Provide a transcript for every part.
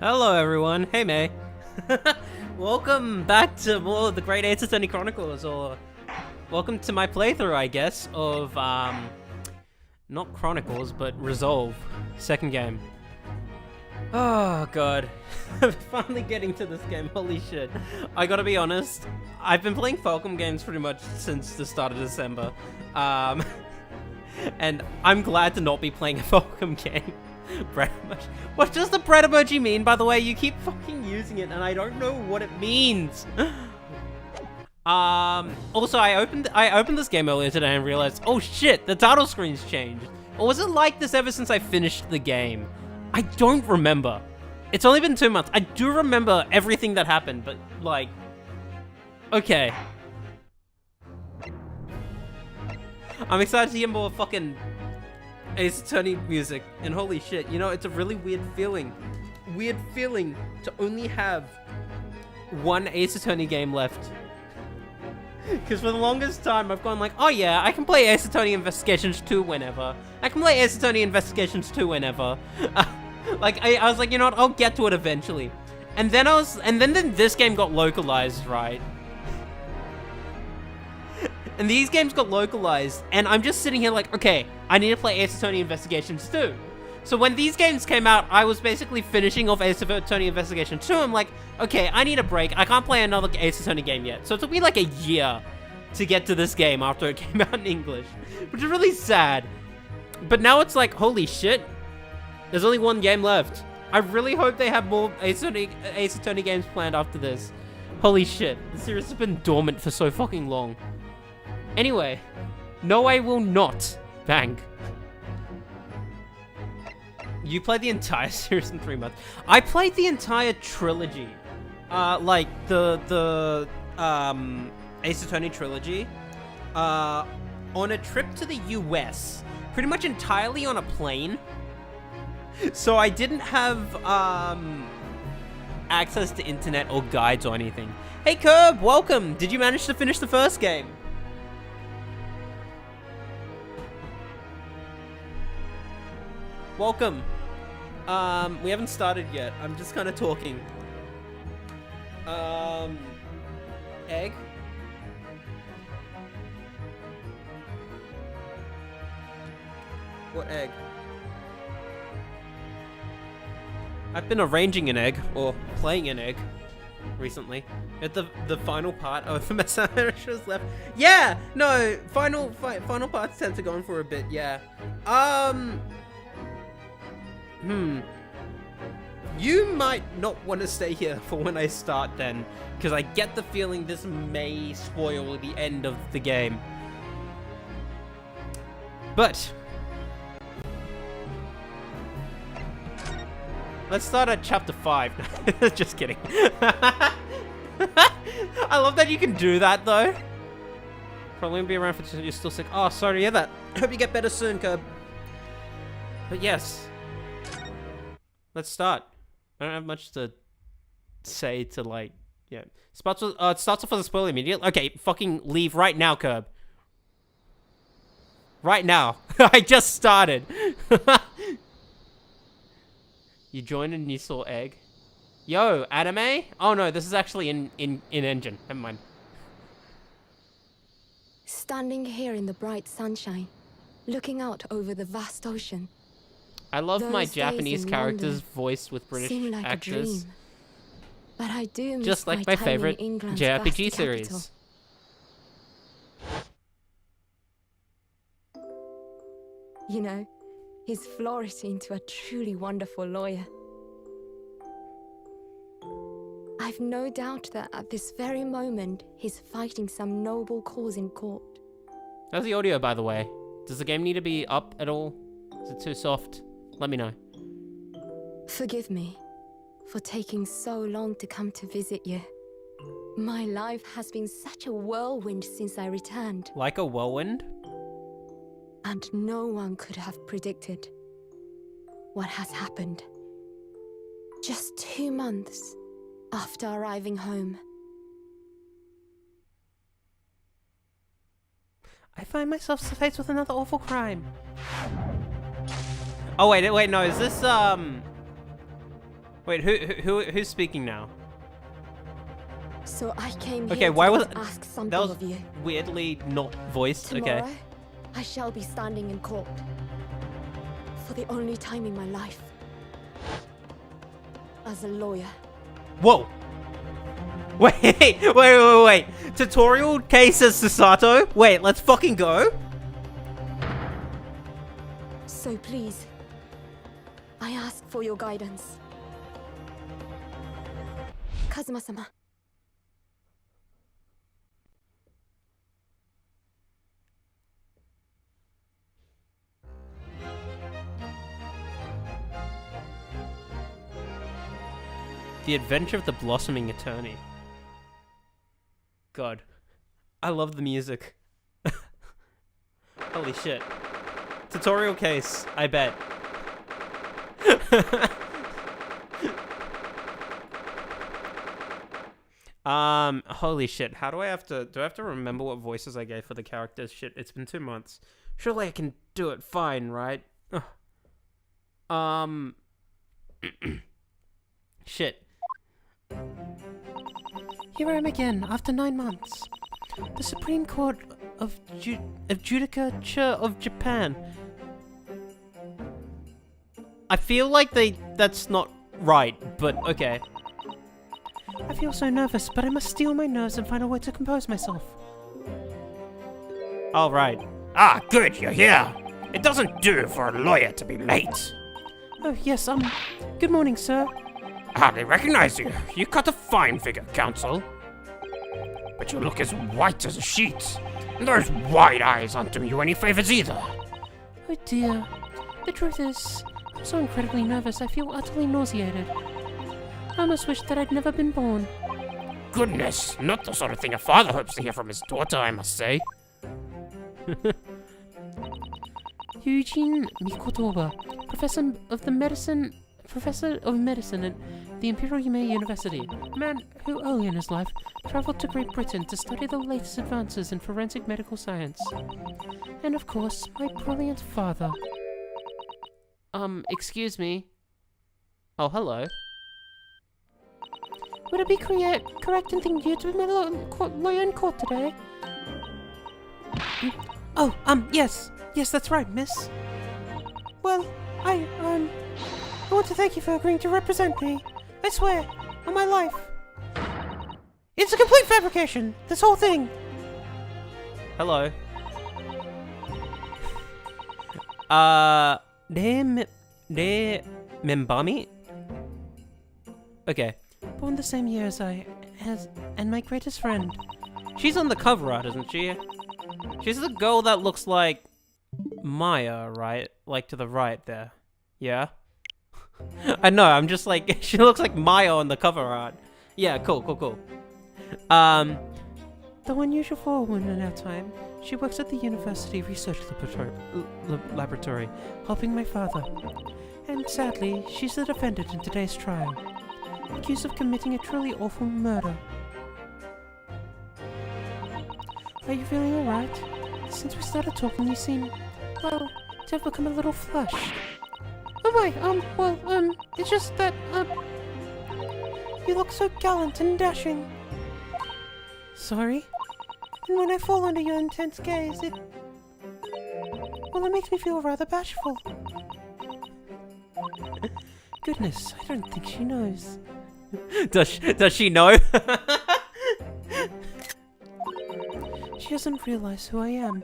Hello everyone, hey May. Welcome back to more of the Great Ace Attorney Chronicles, or welcome to my playthrough, I guess, of, not Chronicles, but Resolve, second game. Oh god, I'm finally getting to this game, holy shit. I gotta be honest, I've been playing Falcom games pretty much since the start of December, and I'm glad to not be playing a Falcom game. Bread emoji. What does the bread emoji mean, by the way? You keep fucking using it and I don't know what it means. Also, I opened this game earlier today and realized, oh shit, the title screen's changed. Or was it like this ever since I finished the game? I don't remember. It's only been 2 months. I do remember everything that happened, but like, okay. I'm excited to hear more fucking Ace Attorney music, and holy shit, you know, it's a really weird feeling to only have one Ace Attorney game left. Because for the longest time, I've gone like, oh yeah, I can play Ace Attorney Investigations 2 whenever. I can play Ace Attorney Investigations 2 whenever. Like, I was like, you know what, I'll get to it eventually. And then then this game got localized, right? And these games got localized, and I'm just sitting here like, okay, I need to play Ace Attorney Investigations 2. So when these games came out, I was basically finishing off Ace Attorney Investigations 2. I'm like, okay, I need a break. I can't play another Ace Attorney game yet. So it took me like a year to get to this game after it came out in English, which is really sad. But now it's like, holy shit, there's only one game left. I really hope they have more Ace Attorney games planned after this. Holy shit, the series has been dormant for so fucking long. Anyway, no, I will not. Bang. You played the entire series in 3 months. I played the entire trilogy. Like, the Ace Attorney trilogy, on a trip to the US. Pretty much entirely on a plane. So I didn't have, access to internet or guides or anything. Hey, Curb, welcome! Did you manage to finish the first game? Welcome. We haven't started yet. I'm just kind of talking. Egg? What egg? I've been arranging an egg, or playing an egg, recently. At the final part of the messages left. Yeah! No, final parts tend to go on for a bit, yeah. You might not want to stay here for when I start then, because I get the feeling this may spoil the end of the game. But let's start at chapter 5. Just kidding. I love that you can do that though. Probably won't be around for you're still sick. Oh, sorry to hear that. Hope you get better soon, Curb. But yes. Let's start. I don't have much to say to, like, yeah. It starts off with a spoiler immediately. Okay, fucking leave right now, Curb. Right now. I just started. You joined and you saw egg. Yo, anime? Oh no, this is actually in engine. Never mind. Standing here in the bright sunshine, looking out over the vast ocean. I love my Japanese characters voiced with British like actors. Dream, but I do miss just like my favorite JRPG series. You know, he's flourished into a truly wonderful lawyer. I've no doubt that at this very moment, he's fighting some noble cause in court. How's the audio, by the way? Does the game need to be up at all? Is it too soft? Let me know. Forgive me for taking so long to come to visit you. My life has been such a whirlwind since I returned. Like a whirlwind? And no one could have predicted what has happened. Just 2 months after arriving home. I find myself faced with another awful crime. Oh, wait, no, is this, Wait, who's speaking now? So I came Okay, here why to was ask that something was of you. weirdly not voiced? Tomorrow, Okay. I shall be standing in court for the only time in my life as a lawyer. Whoa. Wait. Tutorial case as Susato? Wait, let's fucking go. So please, I ask for your guidance. Kazuma-sama. The Adventure of the Blossoming Attorney. God. I love the music. Holy shit. Tutorial case, I bet. Holy shit. How do I have to remember what voices I gave for the characters? Shit, it's been 2 months. Surely I can do it fine, right? Shit. Here I am again, after 9 months. The Supreme Court of Judicature of Japan. I feel like that's not right, but okay. I feel so nervous, but I must steel my nerves and find a way to compose myself. All right. Ah, good, you're here. It doesn't do for a lawyer to be late. Oh, yes, good morning, sir. I hardly recognize you. You cut a fine figure, counsel. But you look as white as a sheet. And those wide eyes aren't doing you any favors either. Oh dear. The truth is, I'm so incredibly nervous, I feel utterly nauseated. I almost wish that I'd never been born. Goodness, not the sort of thing a father hopes to hear from his daughter, I must say. Eugene Mikotoba, Professor of Medicine at the Imperial Yumei University, a man who early in his life traveled to Great Britain to study the latest advances in forensic medical science. And of course, my brilliant father. Excuse me. Oh, hello. Would it be correct in thinking you to be my lawyer in court today? Oh, yes. Yes, that's right, miss. Well, I want to thank you for agreeing to represent me. I swear, on my life. It's a complete fabrication, this whole thing. Hello. De Membami? Okay. Born the same year as and my greatest friend. She's on the cover art, isn't she? She's the girl that looks like Maya, right? Like to the right there. Yeah? I know, I'm just like, she looks like Maya on the cover art. Yeah, cool. Though unusual for a woman in our time, she works at the university research laboratory, helping my father. And sadly, she's the defendant in today's trial, accused of committing a truly awful murder. Are you feeling alright? Since we started talking, you seem, well, to have become a little flushed. Oh wait, it's just that, you look so gallant and dashing. Sorry? And when I fall under your intense gaze, it makes me feel rather bashful. Goodness, I don't think she knows. Does she know? She doesn't realize who I am.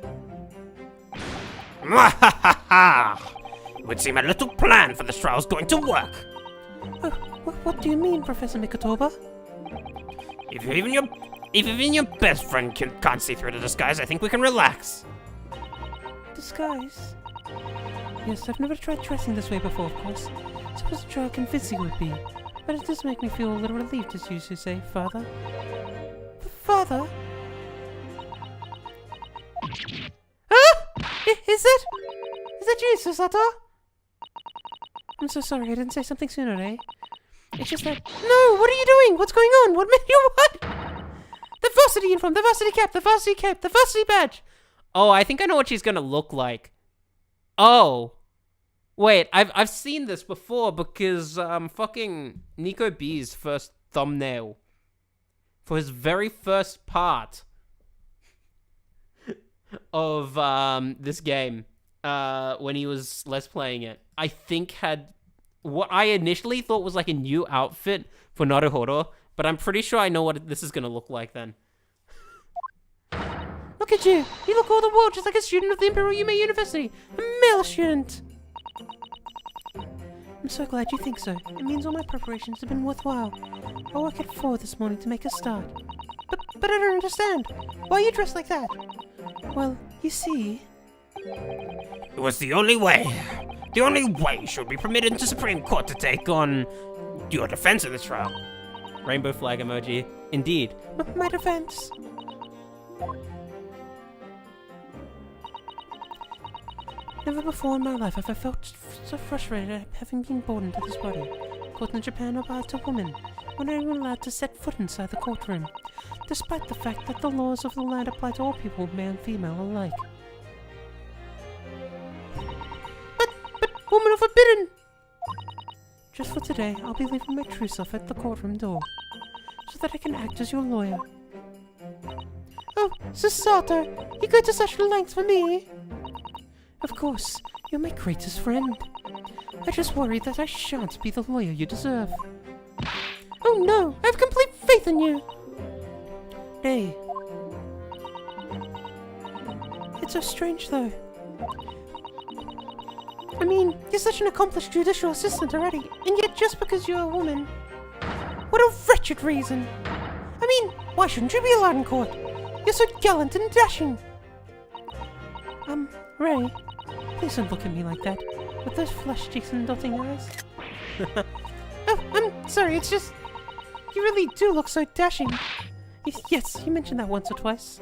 It would seem a little plan for this trial is going to work. What do you mean, Professor Mikotoba? If even your best friend can't see through the disguise, I think we can relax. Disguise? Yes, I've never tried dressing this way before, of course. So I wasn't sure how convincing it would be. But it does make me feel a little relieved, as you say, Father. Father? Is that you, Susato? I'm so sorry, I didn't say something sooner, eh? It's just that... No, what are you doing? What's going on? What made you what? The varsity uniform, the varsity cap, the varsity cape, the varsity badge. Oh, I think I know what she's gonna look like. Oh. Wait, I've seen this before because fucking Nico B's first thumbnail for his very first part of this game, when he was Let's Playing it, I think had what I initially thought was like a new outfit for NARUHODO, but I'm pretty sure I know what this is gonna look like then. Look at you! You look all the world just like a student of the Imperial Yume University! A male student! I'm so glad you think so. It means all my preparations have been worthwhile. I woke at 4 this morning to make a start. But I don't understand. Why are you dressed like that? Well, you see... It was the only way. The only way you should be permitted into Supreme Court to take on your defense in this trial. Rainbow flag emoji. Indeed. My defense. Never before in my life have I felt so frustrated at having been born into this body. Caught in Japan about a woman, when I was allowed to set foot inside the courtroom, despite the fact that the laws of the land apply to all people, male and female alike. But woman are forbidden! Just for today, I'll be leaving my true self at the courtroom door, so that I can act as your lawyer. Oh, Susato, you go to such lengths for me? Of course, you're my greatest friend. I just worry that I shan't be the lawyer you deserve. Oh no, I have complete faith in you! Hey. It's so strange though. I mean, you're such an accomplished judicial assistant already, and yet just because you're a woman... What a wretched reason! I mean, why shouldn't you be allowed in court? You're so gallant and dashing! Ray, please don't look at me like that, with those flushed cheeks and dotting eyes. Oh, I'm sorry, it's just... You really do look so dashing. Yes, you mentioned that once or twice.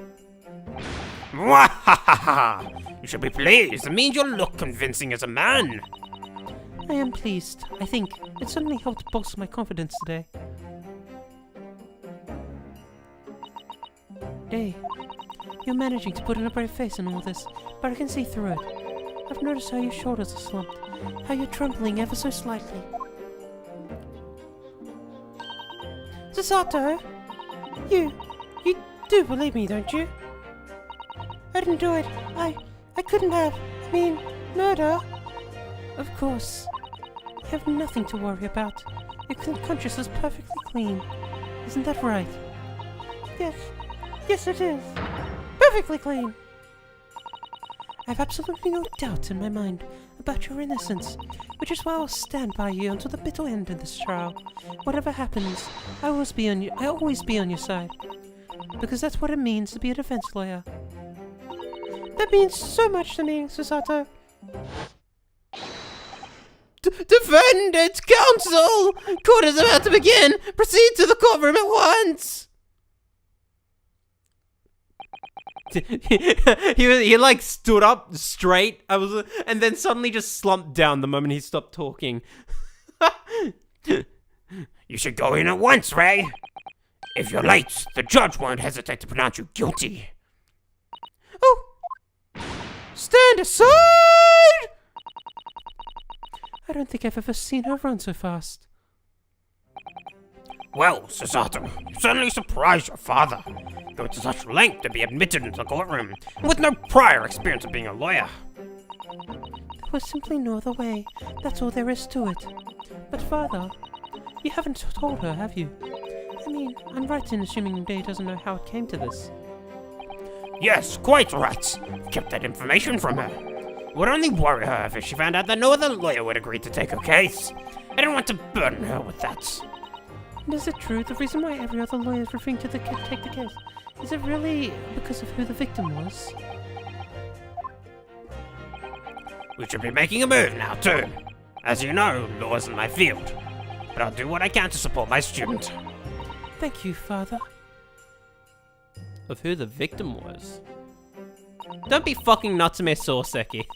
You should be pleased. It means you look convincing as a man. I am pleased. I think it certainly helped bolster my confidence today. Hey, you're managing to put in a brave face in all this, but I can see through it. I've noticed how your shoulders are slumped, how you're trembling ever so slightly. Susato, you do believe me, don't you? I didn't do it. I couldn't have. I mean, murder. Of course. You have nothing to worry about. Your conscience is perfectly clean. Isn't that right? Yes. Yes, it is. Perfectly clean. I have absolutely no doubt in my mind about your innocence, which is why I'll stand by you until the bitter end of this trial. Whatever happens, I'll always be on your side. Because that's what it means to be a defense lawyer. That means so much to me, Susato. Defendant counsel! Court is about to begin! Proceed to the courtroom at once! he like stood up straight. And then suddenly just slumped down the moment he stopped talking. You should go in at once, Ray. If you're late, the judge won't hesitate to pronounce you guilty. Oh! Stand aside! I don't think I've ever seen her run so fast. Well, Susato, you certainly surprised your father. Going to such length to be admitted into the courtroom, with no prior experience of being a lawyer. There was simply no other way. That's all there is to it. But father, you haven't told her, have you? I mean, I'm right in assuming Day doesn't know how it came to this. Yes, quite right. Kept that information from her. Would only worry her if she found out that no other lawyer would agree to take her case. I didn't want to burden her with that. And is it true the reason why every other lawyer is refusing to take the case? Is it really because of who the victim was? We should be making a move now, too. As you know, law isn't my field. But I'll do what I can to support my student. Thank you, father. Of who the victim was? Don't be fucking Natsume Soseki.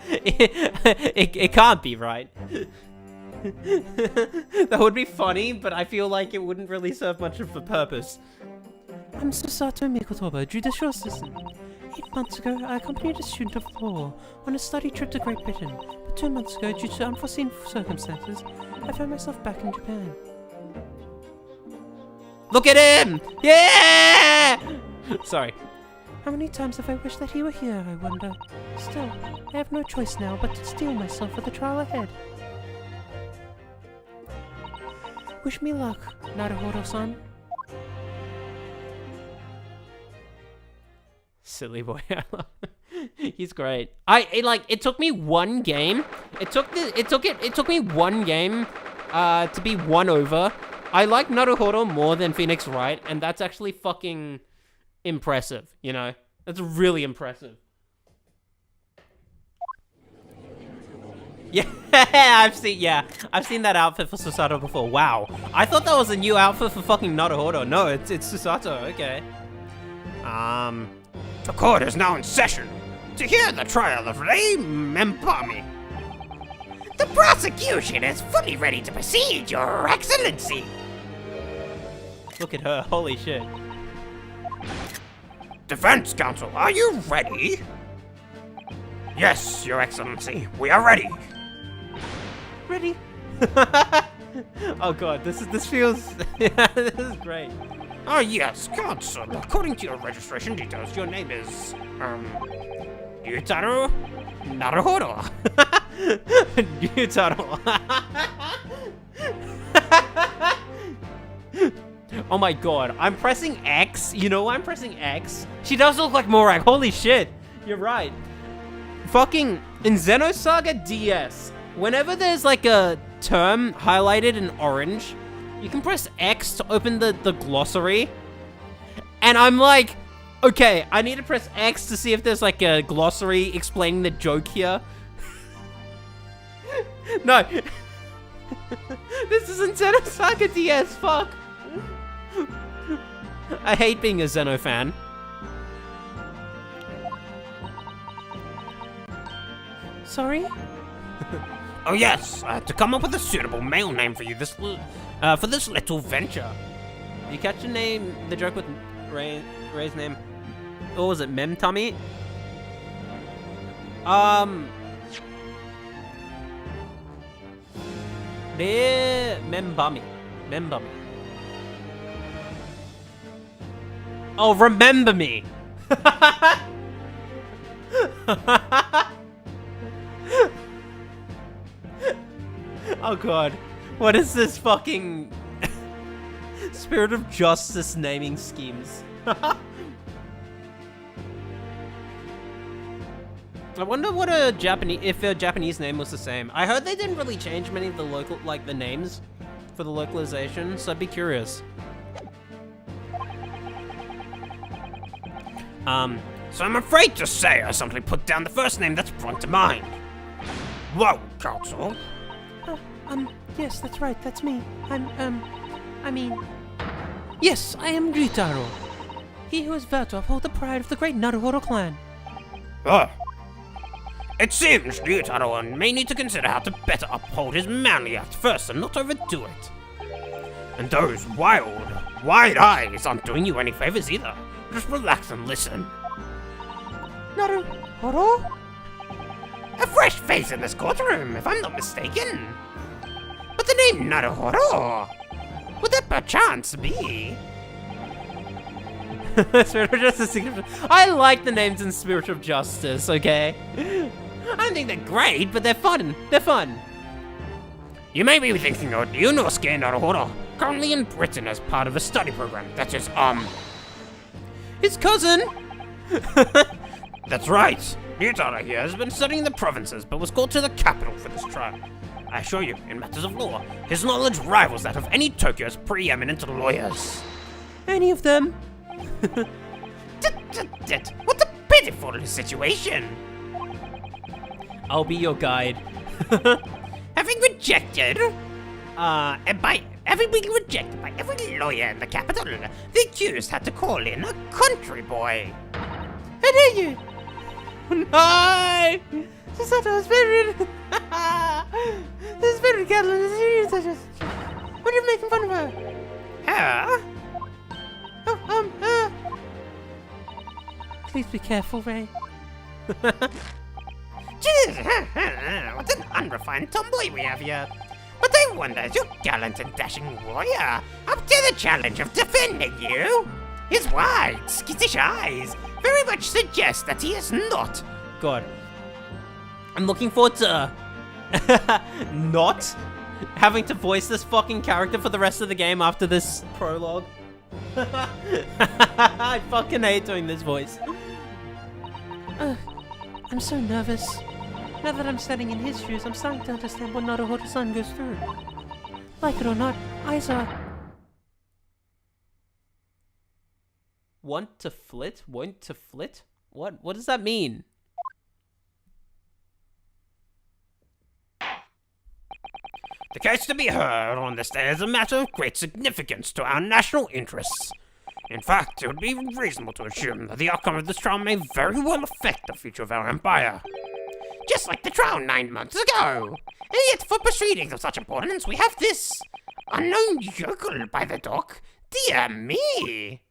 it can't be right. That would be funny, but I feel like it wouldn't really serve much of a purpose. I'm Susato Mikotoba, judicial assistant. 8 months ago, I accompanied a student of law on a study trip to Great Britain, but 2 months ago, due to unforeseen circumstances, I found myself back in Japan. Look at him! Yeah! Sorry. How many times have I wished that he were here, I wonder? Still, I have no choice now but to steel myself for the trial ahead. Wish me luck, Naruhodo-san. Silly boy. He's great. It took me one game. It took me one game to be won over. I like Naruhodo more than Phoenix Wright, and that's actually fucking impressive, you know? That's really impressive. Yeah, I've seen that outfit for Susato before. Wow. I thought that was a new outfit for fucking Naruhodo. No, it's Susato, okay. The court is now in session to hear the trial of Rei Mempami. The prosecution is fully ready to proceed, Your Excellency. Look at her, holy shit. Defense counsel, are you ready? Yes, Your Excellency, we are ready. Ready? Oh god, this feels this is great. Oh yes, counsel. According to your registration details, your name is Ryutaro Naruhodo. Ryutaro. Oh my god, I'm pressing X. You know why I'm pressing X? She does look like Morak. Holy shit. You're right. Fucking in Xenosaga DS, whenever there's like a term highlighted in orange, you can press X to open the glossary. And I'm like, okay, I need to press X to see if there's like a glossary explaining the joke here. No. This isn't Xenosaga DS, fuck. I hate being a Xeno fan. Sorry? Oh yes, I had to come up with a suitable male name for you for this little venture. Did you catch the joke with Ray's name? What was it, Memtami? Membami. Oh, remember me! Oh god. What is this fucking Spirit of Justice naming schemes? I wonder what if a Japanese name was the same. I heard they didn't really change many of the the names for the localization, so I'd be curious. So I'm afraid to say I simply put down the first name that's brought to mind. Whoa, counsel. Yes, that's right, that's me. Yes, I am Ryutaro. He who is vowed to uphold the pride of the great Naruhodo clan. It seems Ryutaro may need to consider how to better uphold his manly act first and not overdo it. And those wide eyes aren't doing you any favors either. Just relax and listen. Naruhodo? A fresh face in this courtroom, if I'm not mistaken. But the name Naruhodo, would that perchance be? Spirit of Justice. I like the names in Spirit of Justice, okay? I don't think they're great, but they're fun. They're fun. You may be thinking of Yunosuke Naruhodo, currently in Britain as part of a study program that is, his cousin! That's right. Ryutaro here has been studying the provinces, but was called to the capital for this trial. I assure you, in matters of law, his knowledge rivals that of any Tokyo's preeminent lawyers. Any of them? What a pitiful situation! I'll be your guide. Having been rejected by every lawyer in the capital, the accused had to call in a country boy. How dare you? No! Susato, Spirit! The Spirit Gathering is serious. What are you making fun of her? Her? Please be careful, Ray. Jeez, what an unrefined tomboy we have here. But I wonder, is your gallant and dashing warrior up to the challenge of defending you? His wide, skittish eyes very much suggest that he is not. God. I'm looking forward to not having to voice this fucking character for the rest of the game after this prologue. I fucking hate doing this voice. I'm so nervous. Now that I'm standing in his shoes, I'm starting to understand what Naruhodo-san goes through. Like it or not, Aiza... Want to flit? Want to flit? What does that mean? The case to be heard on this day is a matter of great significance to our national interests. In fact, it would be reasonable to assume that the outcome of this trial may very well affect the future of our empire. Just like the trial 9 months ago. And yet, for proceedings of such importance, we have this unknown yokel by the dock. Dear me!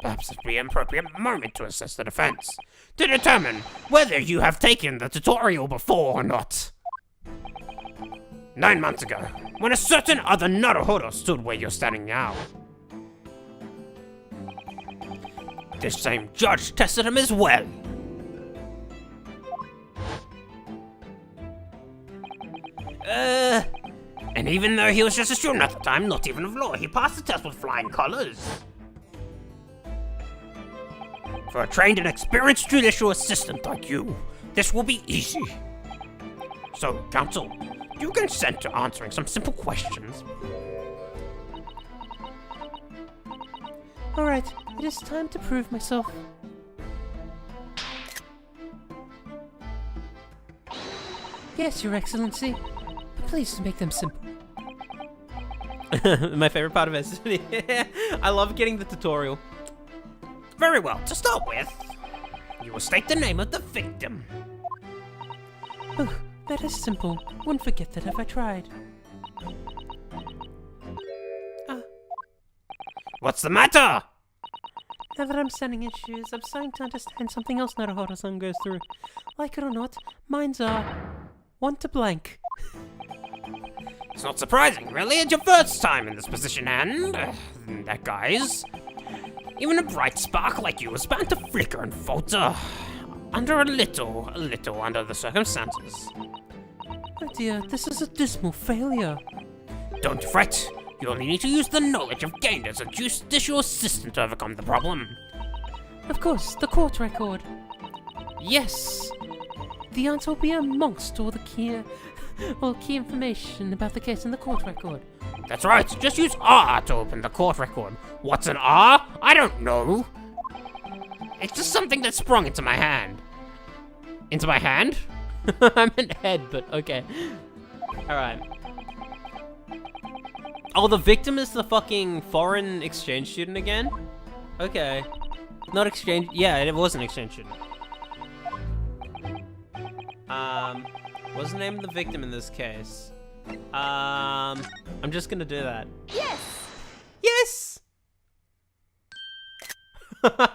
Perhaps it would be an appropriate moment to assess the defense, to determine whether you have taken the tutorial before or not. 9 months ago, when a certain other Naruhodo stood where you're standing now. This same judge tested him as well. And even though he was just a student at the time, not even of law, he passed the test with flying colors. For a trained and experienced judicial assistant like you, this will be easy. So, counsel, do you consent to answering some simple questions? Alright, it is time to prove myself. Yes, Your Excellency. But please make them simple. My favorite part of it. I love getting the tutorial. Very well, to start with, you will state the name of the victim. Oh, that is simple. Wouldn't forget that if I tried. What's the matter? Now that I'm standing in shoes, I'm starting to understand something else Naruhodo-san goes through. Like it or not, mine's want to blank. It's not surprising, really. It's your first time in this position, and that guy's. Even a bright spark like you is bound to flicker and falter under a little under the circumstances. Oh dear, this is a dismal failure. Don't fret. You only need to use the knowledge you've gained as a judicial assistant to overcome the problem. Of course, the court record. Yes. The answer will be amongst all the key information about the case in the court record. That's right, just use R to open the court record. What's an R? I don't know. It's just something that sprung into my hand. Into my hand? I meant head, but okay. Alright. Oh, the victim is the fucking foreign exchange student again? Okay. Not exchange, yeah, it was an exchange student. What's the name of the victim in this case? I'm just gonna do that. Yes! Yes! The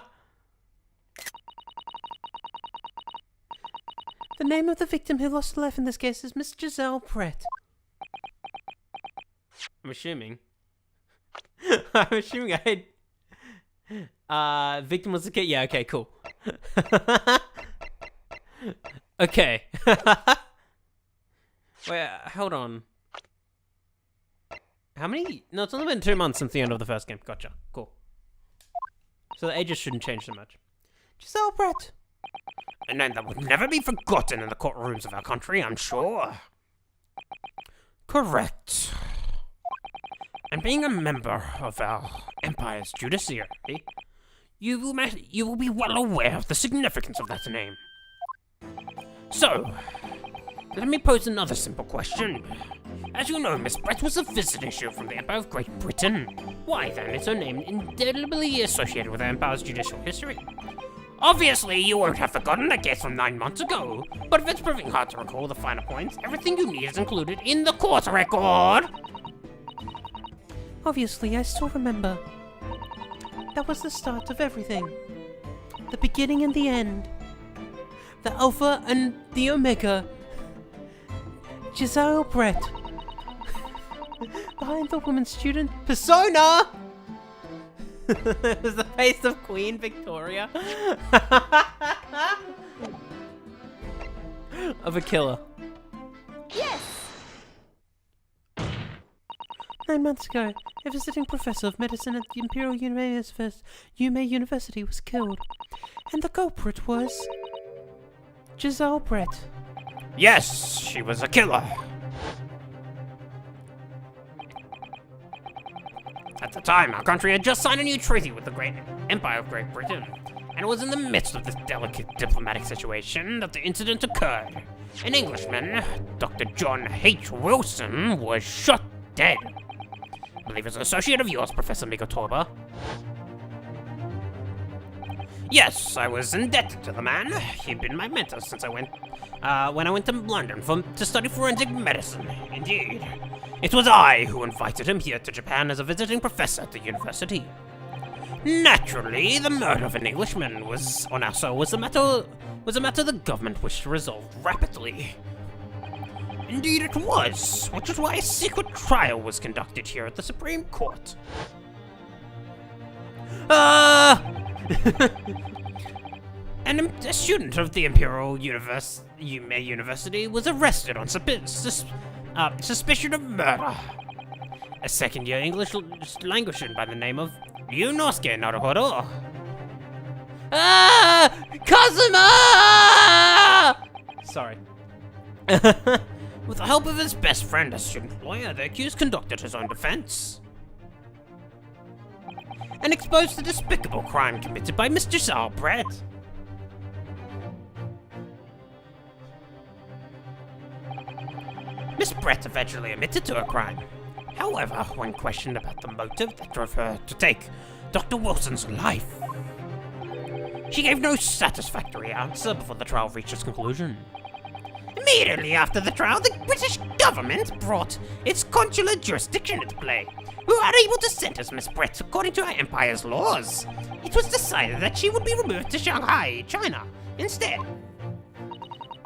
name of the victim who lost her life in this case is Miss Giselle Brett. I'm assuming. I'm assuming victim was the kid. Yeah, okay, cool. Okay. Wait, hold on. How many? No, it's only been 2 months since the end of the first game. Gotcha. Cool. So the ages shouldn't change so much. Giselle Brett. A name that would never be forgotten in the courtrooms of our country, I'm sure. Correct. And being a member of our empire's judiciary, you will be well aware of the significance of that name. So, let me pose another simple question. As you know, Miss Brett was a visiting issue from the Empire of Great Britain. Why then is her name indelibly associated with the Empire's judicial history? Obviously, you won't have forgotten the case from 9 months ago, but if it's proving hard to recall the finer points, everything you need is included in the court record. Obviously, I still remember. That was the start of everything. the beginning and the end. The Alpha and the Omega. Giselle Brett. Behind the woman student Persona! It was the face of Queen Victoria. Of a killer. Yes! 9 months ago, a visiting professor of medicine at the Imperial Yume University was killed. And the culprit was... Giselle Brett. Yes, she was a killer. At the time, our country had just signed a new treaty with the Great Empire of Great Britain, and it was in the midst of this delicate diplomatic situation that the incident occurred. An Englishman, Dr. John H. Wilson, was shot dead. I believe it's an associate of yours, Professor Migotorba. Yes, I was indebted to the man. He'd been my mentor since when I went to London to study forensic medicine. Indeed. It was I who invited him here to Japan as a visiting professor at the university. Naturally, the murder of an Englishman was a matter the government wished to resolve rapidly. Indeed it was, which is why a secret trial was conducted here at the Supreme Court. And a student of the Imperial Yume University was arrested on suspicion of murder. A second-year English language by the name of Yunosuke Naruhodo. Kazuma! Sorry. With the help of his best friend, a student lawyer, the accused conducted his own defense and exposed the despicable crime committed by Mr. Giselle Brett. Miss Brett eventually admitted to her crime. However, when questioned about the motive that drove her to take Dr. Wilson's life, she gave no satisfactory answer before the trial reached its conclusion. Immediately after the trial, the British government brought its consular jurisdiction into play. We were unable to sentence Miss Brett according to our empire's laws. It was decided that she would be removed to Shanghai, China, instead.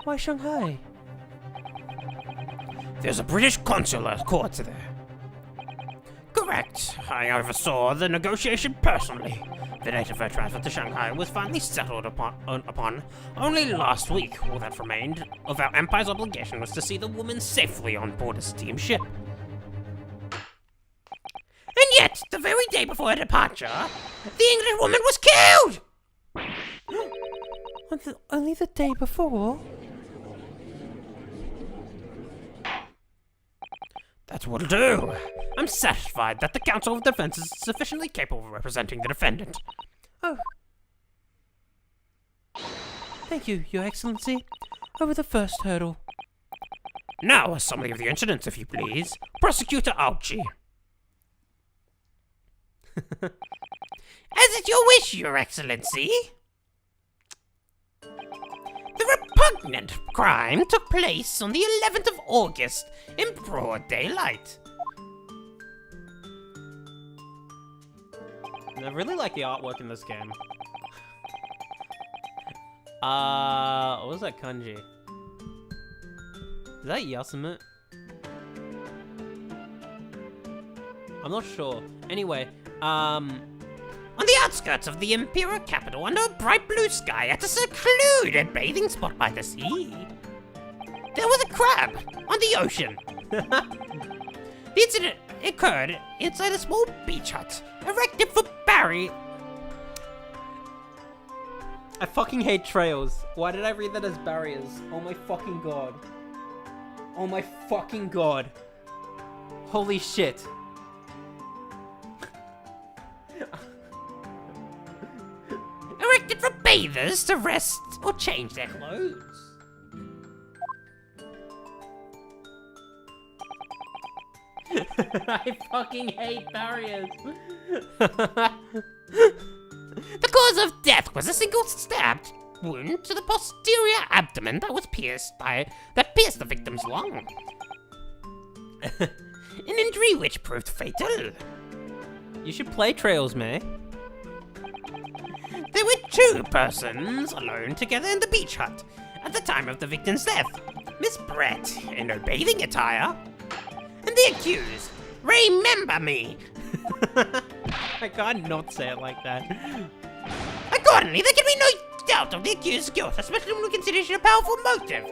Why Shanghai? There's a British consular court there. Correct. I oversaw the negotiation personally. The date of her transfer to Shanghai was finally settled upon only last week. All that remained of our empire's obligation was to see the woman safely on board a steamship. And yet, the very day before her departure, the English woman was killed! Only the day before? That will do. I'm satisfied that the Council of Defense is sufficiently capable of representing the defendant. Oh. Thank you, Your Excellency. Over the first hurdle. Now, a summary of the incidents, if you please. Prosecutor Auchi. As it your wish, Your Excellency. The repugnant crime took place on the 11th of August in broad daylight. I really like the artwork in this game. What was that kanji? Is that Yasumi? I'm not sure. Anyway, on the outskirts of the Imperial capital, under a bright blue sky, at a secluded bathing spot by the sea, there was a crab on the ocean. The incident occurred inside a small beach hut, erected for Barry. I fucking hate trails. Why did I read that as barriers? Oh my fucking god. Oh my fucking god. Holy shit. Erected for bathers to rest or change their clothes. I fucking hate barriers. The cause of death was a single stabbed wound to the posterior abdomen that pierced the victim's lung. An injury which proved fatal. You should play Trails, May. There were two persons alone together in the beach hut at the time of the victim's death. Miss Brett in her bathing attire, and the accused, remember me. I can't not say it like that. Accordingly, there can be no doubt of the accused's guilt, especially when we consider it a powerful motive.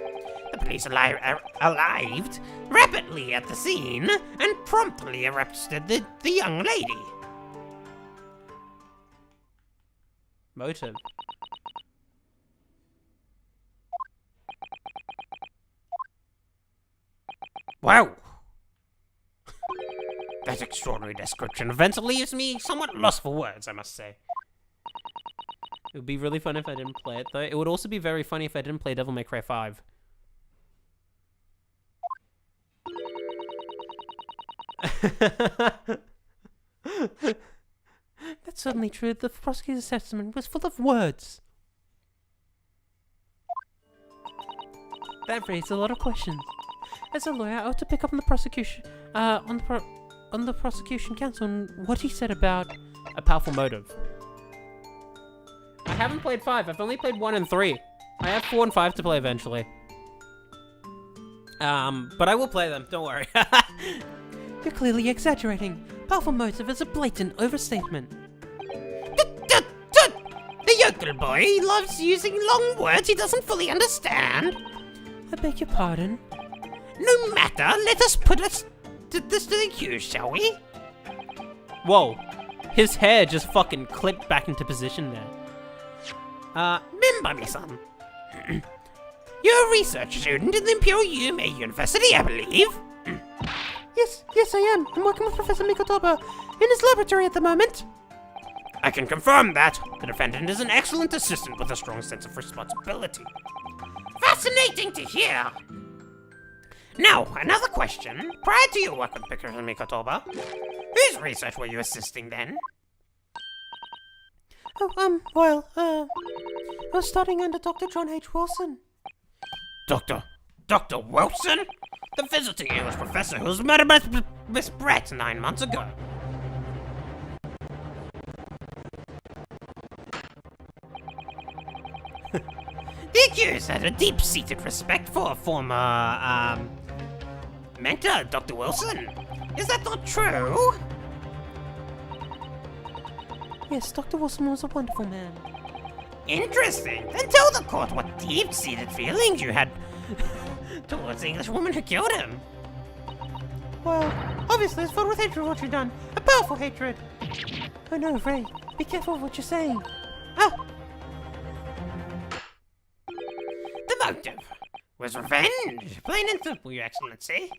The police arrived rapidly at the scene and promptly arrested the young lady. Motive. Wow. That extraordinary description of events leaves me somewhat lost for words, I must say. It would be really fun if I didn't play it, though. It would also be very funny if I didn't play Devil May Cry 5. That's certainly true. The prosecutor's testament was full of words. That raised a lot of questions. As a lawyer, I ought to pick up on the prosecution, on the prosecution counsel and what he said about A powerful motive. I haven't played 5. I've only played 1 and 3. I have 4 and 5 to play eventually. But I will play them. Don't worry. You're clearly exaggerating. Powerful motive is a blatant overstatement. The yokel boy loves using long words he doesn't fully understand. I beg your pardon. No matter, let us put this to the accused, shall we? Whoa. His hair just fucking clipped back into position there. Remember me, son. You're a research student in the Imperial Yume University, I believe. Yes, I am. I'm working with Professor Mikotoba in his laboratory at the moment. I can confirm that. The defendant is an excellent assistant with a strong sense of responsibility. Fascinating to hear. Now, another question. Prior to your work with Professor Mikotoba, whose research were you assisting then? Oh, I was studying under Dr. John H. Wilson. Dr. Wilson? The visiting English professor who was murdered by Miss Brett 9 months ago. The accused had a deep-seated respect for a former, mentor, Dr. Wilson. Is that not true? Yes, Dr. Wilson was a wonderful man. Interesting. Then tell the court what deep-seated feelings you had towards the English woman who killed him. Well, obviously it's filled with hatred of what you've done. A powerful hatred. Oh no, Ray. Be careful of what you're saying. Ah! The motive was revenge. Plain and simple, Your Excellency.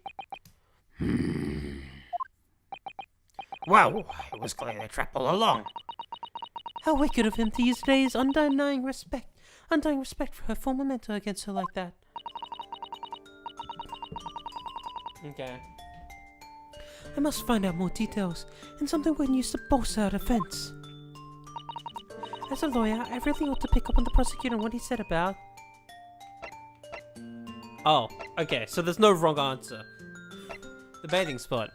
Well, it was clearly a trap all along. How wicked of him to use today's undying respect for her former mentor against her like that. Okay. I must find out more details, and something we can use to bolster our defense. As a lawyer, I really ought to pick up on the prosecutor and what he said about... Oh, okay, so there's no wrong answer. The bathing spot.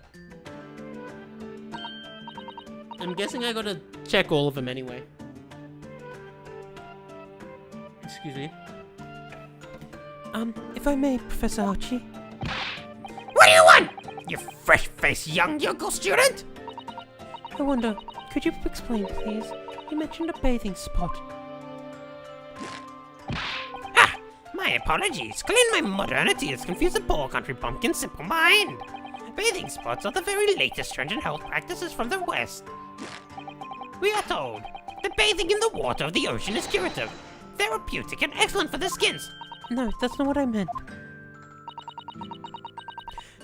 I'm guessing I gotta check all of them anyway. Excuse me. If I may, Professor Archie. What do you want, you fresh-faced young yokel student? I wonder, could you explain, please? You mentioned a bathing spot. Ah, my apologies. Clearly my modernity has confused the poor country bumpkin's simple mind. Bathing spots are the very latest trend in health practices from the West. We are told that bathing in the water of the ocean is curative, therapeutic, and excellent for the skins. No, that's not what I meant.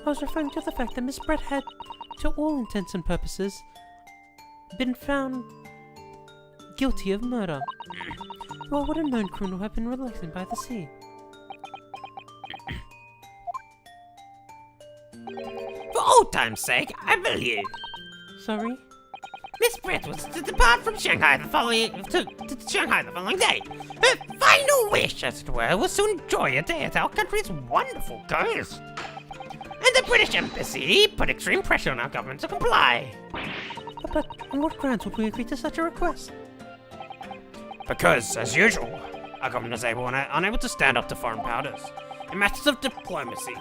I was referring to the fact that Miss Brett had, to all intents and purposes, been found guilty of murder. Well, would a known criminal have been relaxing by the sea? For old time's sake, I believe. Sorry? Miss Brett was to depart from Shanghai the following day. Her final wish, as it were, was to enjoy a day at our country's wonderful coast. And the British Embassy put extreme pressure on our government to comply. But on what grounds would we agree to such a request? Because, as usual, our governors are unable to stand up to foreign powers. In matters of diplomacy,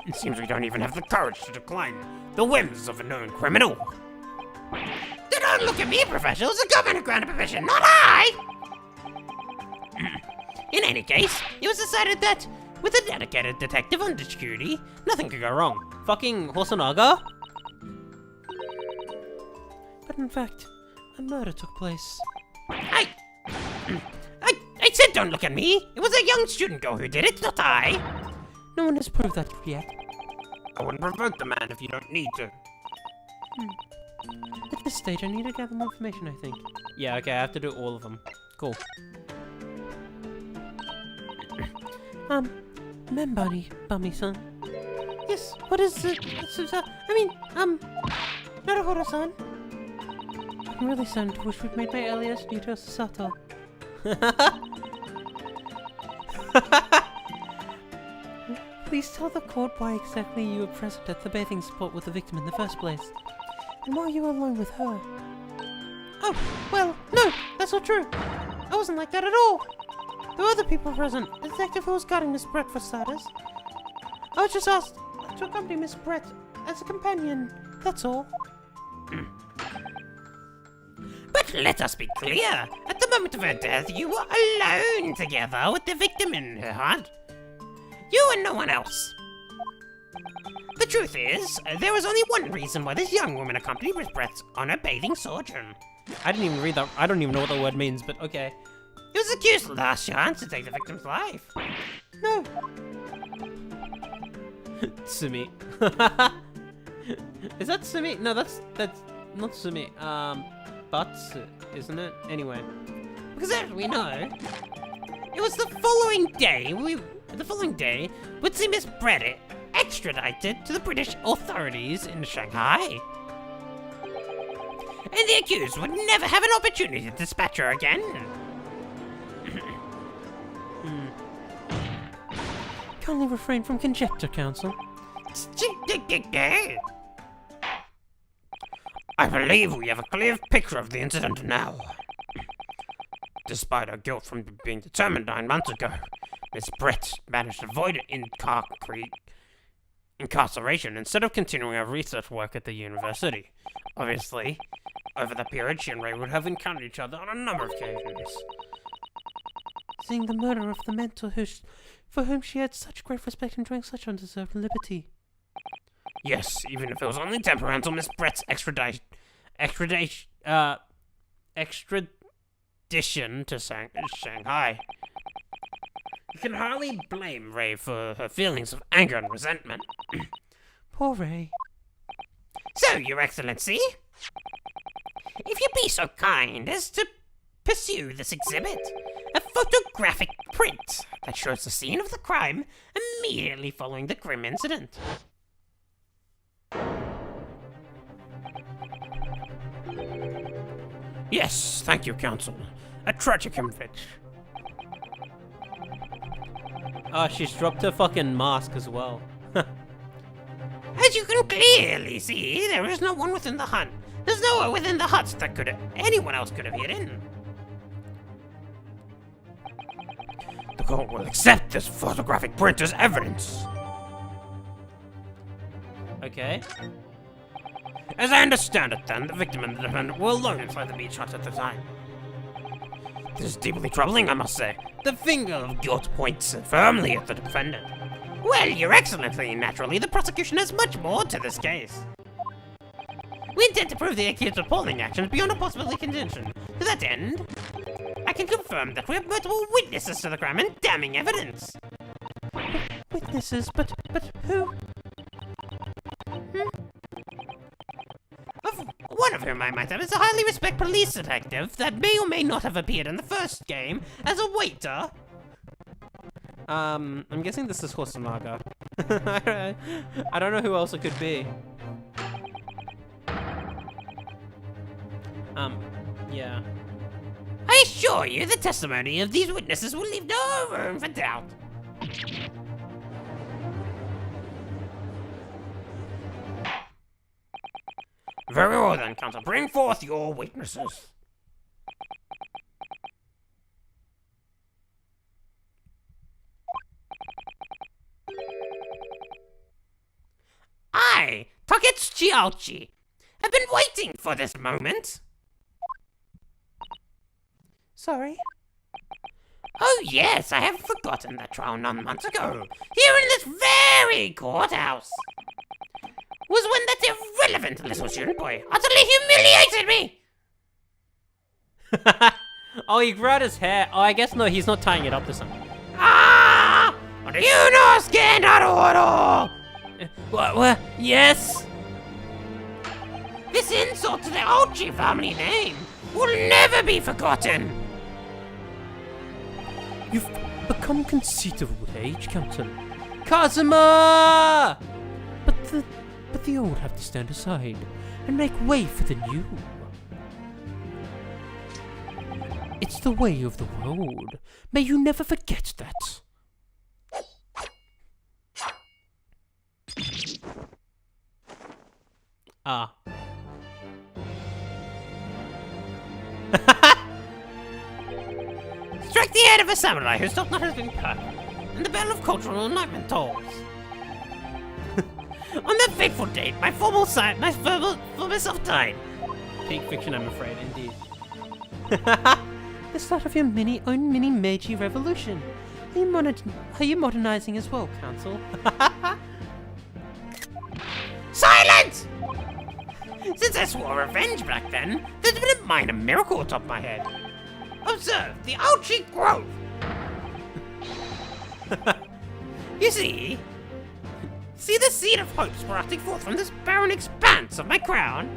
it seems we don't even have the courage to decline the whims of a known criminal. Don't look at me, Professor. It's the government who granted permission, not I! In any case, it was decided that, with a dedicated detective under security, nothing could go wrong. Fucking Hosonaga? But in fact, a murder took place. I said don't look at me! It was a young student girl who did it, not I! No one has proved that yet. I wouldn't provoke the man if you don't need to. At this stage, I need to gather more information, I think. Yeah, okay, I have to do all of them. Cool. Bummy-san. Yes, what is it? Naruhodo-san. I'm really starting to wish we'd made my alias Yuto Sato. Please tell the court why exactly you were present at the bathing spot with the victim in the first place. And why you were alone with her. Oh, well, no, that's not true. I wasn't like that at all. There were other people present. The detective who was guarding Miss Brett for starters. I was just asked to accompany Miss Brett as a companion, that's all. But let us be clear. At the moment of her death, you were alone together with the victim in her heart. You and no one else. The truth is, there was only one reason why this young woman accompanied Miss Brett on her bathing sojourn. I didn't even read that. I don't even know what the word means, but okay. It was the accused's last chance to take the victim's life. No. Sumi. Is that Sumi? No, that's not Sumi. Butts, isn't it? Anyway. Because as we know, it was the following day would see Miss Brett extradited to the British authorities in Shanghai. And the accused would never have an opportunity to dispatch her again. Kindly refrain from conjecture, Counsel. I believe we have a clear picture of the incident now. Despite her guilt from being determined 9 months ago, Miss Brett managed to avoid incarceration instead of continuing her research work at the university. Obviously, over that period, she and Ray would have encountered each other on a number of occasions. Seeing the murder of the mentor for whom she had such great respect enjoying such undeserved liberty. Yes, even if it was only temporary until Miss Brett's extradition to Shanghai. You can hardly blame Ray for her feelings of anger and resentment. Poor Ray. So, Your Excellency, if you be so kind as to pursue this exhibit, a photographic print that shows the scene of the crime immediately following the grim incident. Yes, thank you, Counsel. A tragic image. Oh, she's dropped her fucking mask as well. As you can clearly see, there is no one within the hut. There's nowhere within the hut that anyone else could have hidden. The court will accept this photographic print as evidence. Okay. As I understand it then, the victim and the defendant were alone inside the beach hut at the time. This is deeply troubling, I must say. The finger of guilt points firmly at the defendant. Well, Your Excellency, naturally, the prosecution has much more to this case. We intend to prove the accused's appalling actions beyond a possibility contention. To that end, I can confirm that we have multiple witnesses to the crime and damning evidence. Witnesses? But who? One of whom I might have is a highly respected police detective that may or may not have appeared in the first game as a waiter. I'm guessing this is Hosonaga. I don't know who else it could be. Yeah. I assure you the testimony of these witnesses will leave no room for doubt. Very well then, Counsel. Bring forth your witnesses. I, Taketsuchi Aochi, have been waiting for this moment. Sorry. Oh yes, I have forgotten that trial 9 months ago, here in this very courthouse, was when that irrelevant little student boy utterly humiliated me. Oh, he grew out his hair. Oh, I guess no, he's not tying it up this time. Ah! Do you know NARUHODO? What? Yes? This insult to the Aochi family name will never be forgotten. You've become conceited with age, Captain. Kazuma! But the old have to stand aside and make way for the new. It's the way of the world. May you never forget that. Ah. Strike the head of a samurai whose top knot has been cut, and the bell of cultural enlightenment tolls. On that fateful date, my former self died. Peak fiction, I'm afraid, indeed. The start of your own mini Meiji revolution. Are you modernizing as well, Council? Silence! Since I swore revenge back then, there's been a minor miracle atop my head. Observe the Aochi growth. You see the seed of hope sprouting forth from this barren expanse of my crown?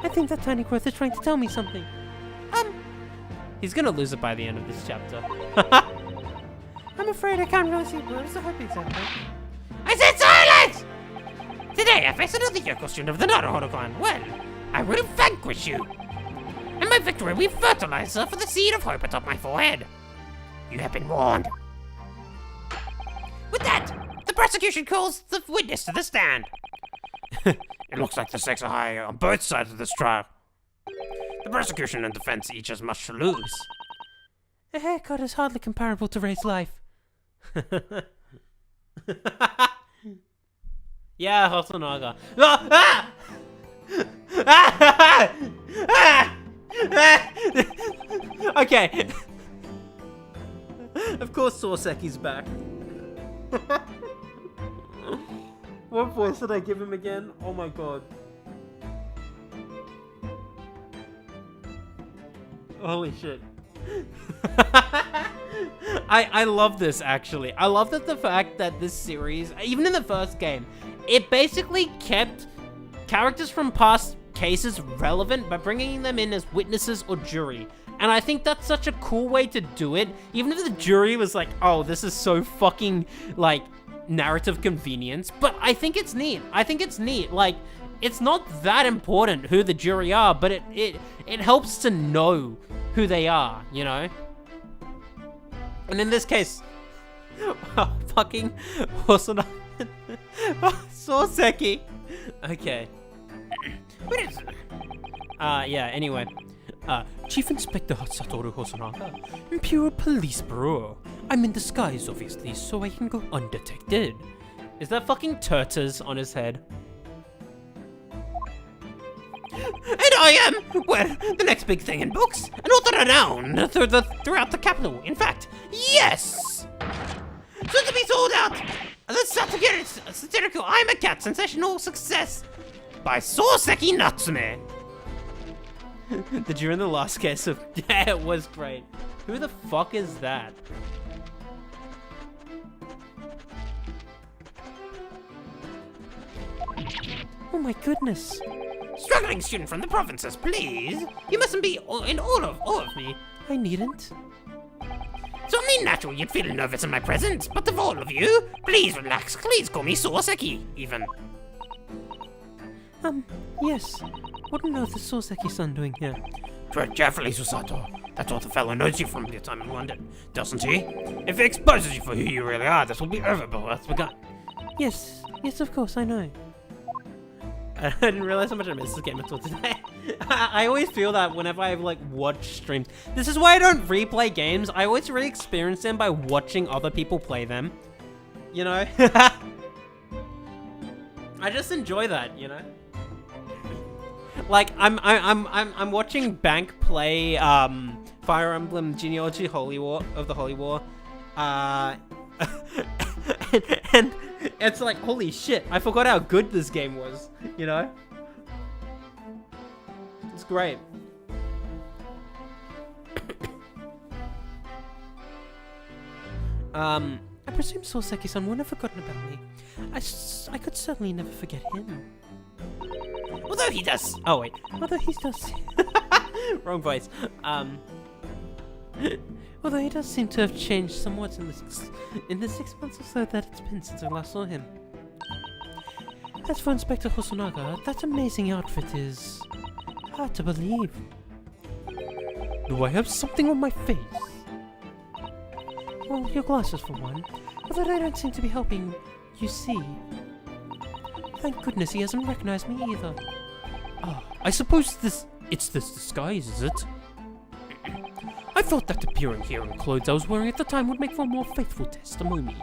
I think that tiny growth is trying to tell me something. He's gonna lose it by the end of this chapter. I'm afraid I can't really see words to hope exactly. I said silence! Today I face another Yoko student of the NARUHODO clan. Well, I will vanquish you. And my victory will be fertilizer for the seed of hope atop my forehead. You have been warned. With that, the prosecution calls the witness to the stand. It looks like the stakes are high on both sides of this trial. The prosecution and defense each has much to lose. A haircut is hardly comparable to Ray's life. Yeah, Hosonaga. Ah! Ah! Ah! Okay. Of course Soseki's back. What voice did I give him again? Oh my god. Holy shit. I love this, actually. I love that the fact that this series, even in the first game, it basically kept characters from past cases relevant by bringing them in as witnesses or jury. And I think that's such a cool way to do it, even if the jury was like, oh, this is so fucking, like, narrative convenience. But I think it's neat. I think it's neat. Like, it's not that important who the jury are, but it helps to know who they are, you know? And in this case, fucking Hosonaga. Soseki. Okay. What is it? Yeah, anyway. Chief Inspector Satoru Hosonaga, Imperial Police Bureau. I'm in disguise, obviously, so I can go undetected. Is that fucking Turtles on his head? And I am, well, the next big thing in books, an author renowned throughout the capital. In fact, yes! Soon to be sold out, the satirical I'm a Cat sensational success by Soseki Natsume. The during the last case of yeah, it was great. Who the fuck is that? Oh my goodness. Struggling student from the provinces, please. You mustn't be in all of me. I needn't. It's only natural you'd feel nervous in my presence, but of all of you, please relax. Please call me Soseki, even. Yes. What on earth is Soseki-san doing here? Tread carefully, Susato. That sort of fellow knows you from your time in London, doesn't he? If he exposes you for who you really are, this will be over before it's begun. Yes, of course, I know. I didn't realize how much I missed this game until today. I always feel that whenever I like watch streams. This is why I don't replay games. I always really experience them by watching other people play them. You know? I just enjoy that, you know. Like I'm watching Bank play Fire Emblem Genealogy Holy War of the Holy War, and it's like, holy shit, I forgot how good this game was, you know. It's great. I presume Soseki-san would have forgotten about me. I could certainly never forget him. Although he does. Oh wait, Although he does... wrong voice. Although he does seem to have changed somewhat in the 6 months or so that it's been since I last saw him. As for Inspector Hosonaga, that amazing outfit is... hard to believe. Do I have something on my face? Well, your glasses for one. Although they don't seem to be helping you see. Thank goodness he hasn't recognized me either. Ah, I suppose it's this disguise, is it? I thought that appearing here in clothes I was wearing at the time would make for a more faithful testimony.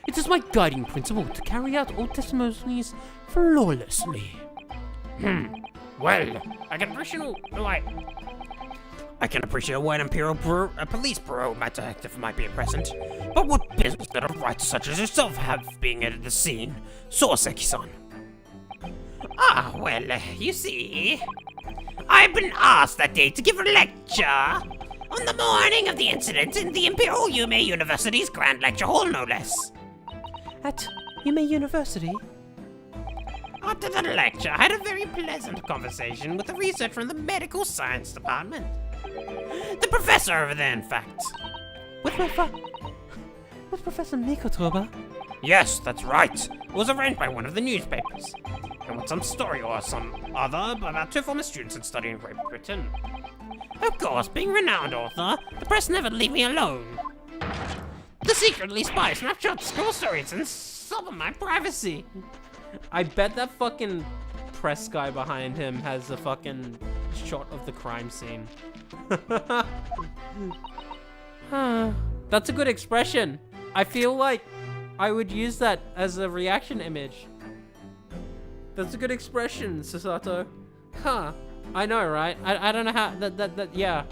It is my guiding principle to carry out all testimonies flawlessly. Well, I can appreciate why an Imperial Police Bureau detective might be present, but what business did a writer such as yourself have being at the scene, Soseki-san? Ah, well, you see, I've been asked that day to give a lecture on the morning of the incident in the Imperial Yume University's Grand Lecture Hall, no less. At Yume University? After the lecture, I had a very pleasant conversation with a researcher from the medical science department. The professor over there, in fact. With Professor Mikotoba? Yes, that's right. It was arranged by one of the newspapers. And with some story or some other about 2 former students that study in Great Britain. Of course, being a renowned author, the press never leave me alone. To secretly spy snapshots, scroll stories, and some of my privacy. I bet that fucking press guy behind him has a fucking shot of the crime scene. That's a good expression. I feel like I would use that as a reaction image. That's a good expression, Sasato. Huh. I know, right? I don't know how, yeah.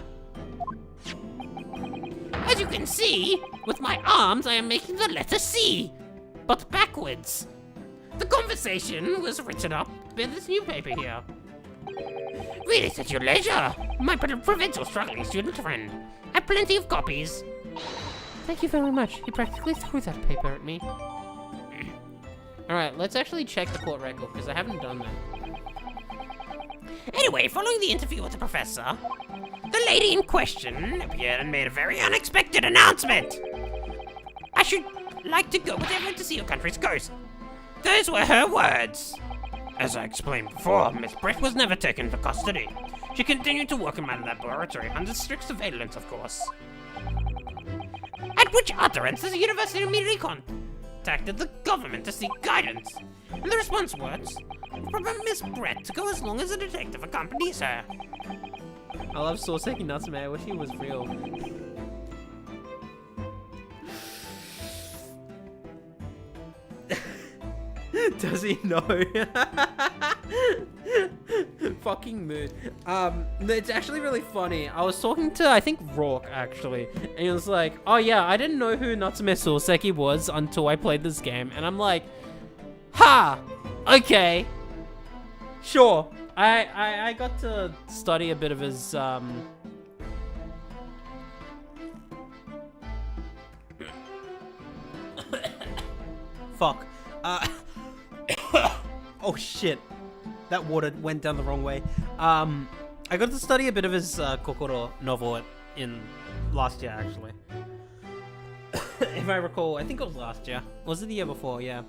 As you can see, with my arms I am making the letter C, but backwards. The conversation was written up in this newspaper here. Read it at your leisure, my provincial struggling student friend. I have plenty of copies. Thank you very much. You practically threw that paper at me. Alright, let's actually check the court record, because I haven't done that. Anyway, following the interview with the professor, the lady in question appeared and made a very unexpected announcement. I should like to go with everyone to see your country's coast. Those were her words. As I explained before, Miss Brett was never taken into custody. She continued to work in my laboratory under strict surveillance, of course. At which utterance the university immediately contacted the government to seek guidance. And the response was, permit Miss Brett to go as long as a detective accompanies her. I love Soseki Natsume. I wish he was real. Does he know? Fucking mood. It's actually really funny. I was talking to, I think, Rourke, actually. And he was like, oh yeah, I didn't know who Natsume Soseki was until I played this game. And I'm like, ha! Okay. Sure. I got to study a bit of his, Fuck. Oh shit. That water went down the wrong way. I got to study a bit of his Kokoro novel in last year, actually. If I recall, I think it was last year. Was it the year before? Yeah.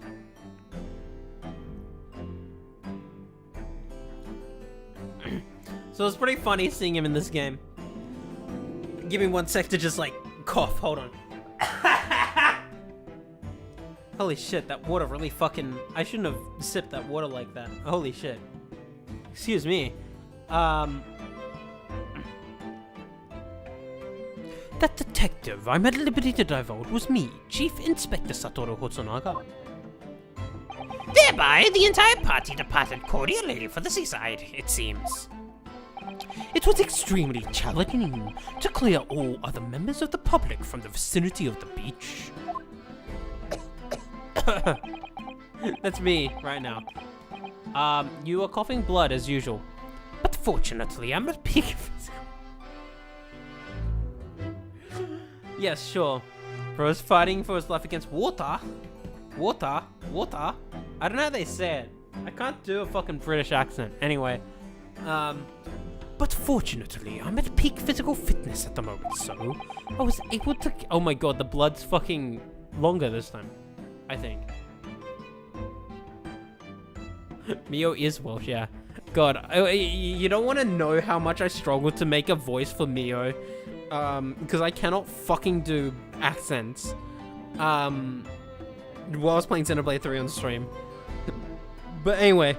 So it was pretty funny seeing him in this game. Give me 1 sec to just like cough. Hold on. Holy shit, that water really fucking... I shouldn't have sipped that water like that. Holy shit. Excuse me. That detective I'm at liberty to divulge was me, Chief Inspector Satoru Hosonaga. Thereby, the entire party departed cordially for the seaside, it seems. It was extremely challenging to clear all other members of the public from the vicinity of the beach. That's me right now. You are coughing blood as usual. But fortunately, I'm at peak physical. Yes, sure. Bro's fighting for his life against water. Water? Water? I don't know how they say it. I can't do a fucking British accent. Anyway. But fortunately, I'm at peak physical fitness at the moment, so I was able to... Oh my god, the blood's fucking longer this time. I think. Mio is Welsh, yeah. God, you don't want to know how much I struggle to make a voice for Mio. Because I cannot fucking do accents. While I was playing Xenoblade 3 on stream. But anyway.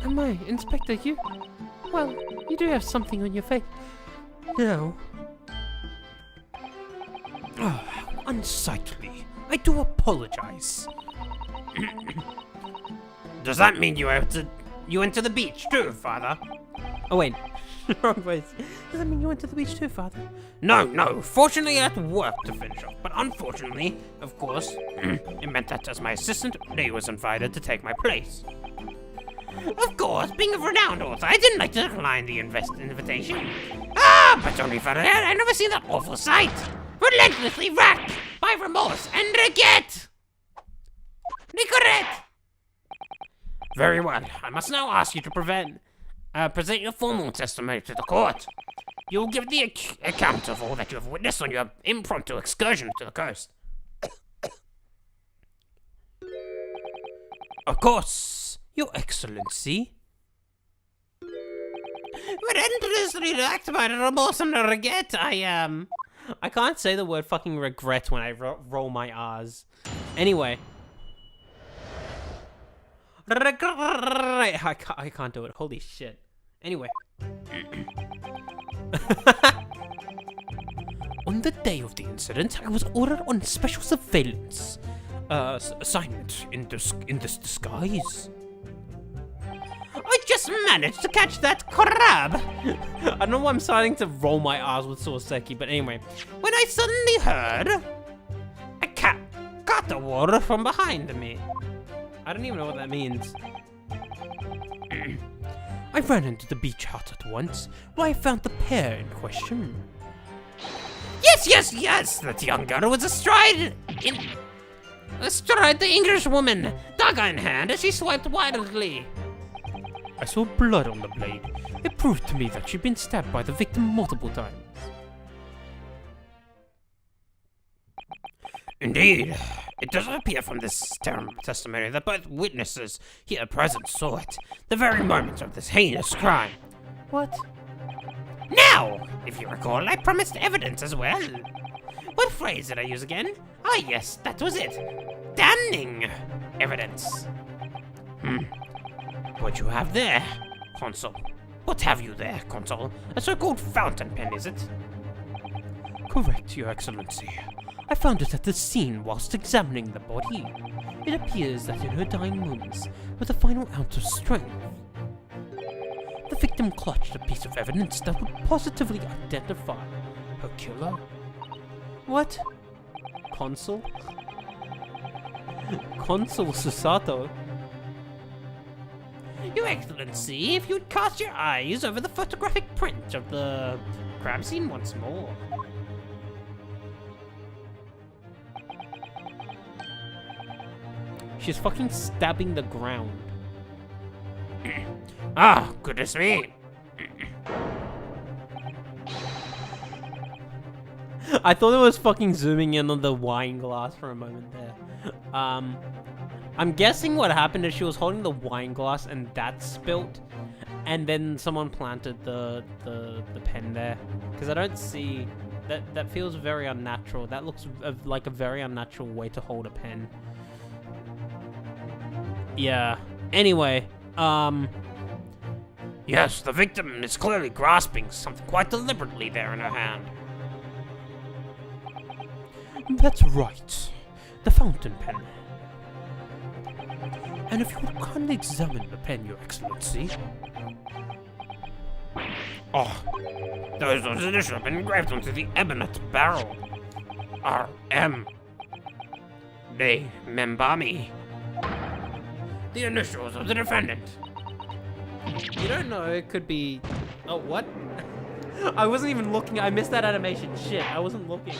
Am I, Inspector, you? Well, you do have something on your face. No. Oh, how unsightly. I do apologize. Does that mean you went to the beach too, Father? Oh wait. Wrong place. Does that mean you went to the beach too, Father? No. Fortunately, I had to work to finish off. But unfortunately, of course, it meant that as my assistant, Lee was invited to take my place. Of course, being a renowned author, I didn't like to decline the invitation. But only for that, I never seen that awful sight. Relentlessly racked by remorse and regret. Regret. Very well. I must now ask you to present your formal testimony to the court. You will give the account of all that you have witnessed on your impromptu excursion to the coast. Of course, Your Excellency. Relentlessly racked by remorse and regret, I can't say the word fucking regret when I roll my R's. Anyway. I can't do it. Holy shit. Anyway. On the day of the incident, I was ordered on special surveillance assignment in this disguise. I just managed to catch that crab. I don't know why I'm starting to roll my R's with Soseki, but anyway. When I suddenly heard a cat got the water from behind me. I don't even know what that means. I ran into the beach hut at once, where I found the pair in question. Yes, that young girl was astride the English woman, dagger in hand, as she swiped wildly. I saw blood on the blade. It proved to me that she'd been stabbed by the victim multiple times. Indeed, it does appear from this terrible testimony that both witnesses here present saw it, the very moment of this heinous crime. What? Now, if you recall, I promised evidence as well. What phrase did I use again? Ah, yes, that was it. Damning evidence. What you have there, Consul? What have you there, Consul? A so-called fountain pen, is it? Correct, Your Excellency. I found it at the scene whilst examining the body. It appears that in her dying moments, with a final ounce of strength, the victim clutched a piece of evidence that would positively identify her killer. What? Consul? Consul Susato? Your Excellency, if you'd cast your eyes over the photographic print of the crime scene once more. She's fucking stabbing the ground. Ah, goodness me. I thought it was fucking zooming in on the wine glass for a moment there. I'm guessing what happened is she was holding the wine glass and that spilt, and then someone planted the pen there. Because I don't see that feels very unnatural. That looks like a very unnatural way to hold a pen. Yeah. Anyway, Yes, the victim is clearly grasping something quite deliberately there in her hand. That's right. The fountain pen. And if you would kindly examine the pen, Your Excellency. Oh, those initials have been engraved onto the ebonite barrel. R.M. They remember me. The initials of the defendant. You don't know, it could be... Oh, what? I wasn't even looking. I missed that animation. Shit, I wasn't looking.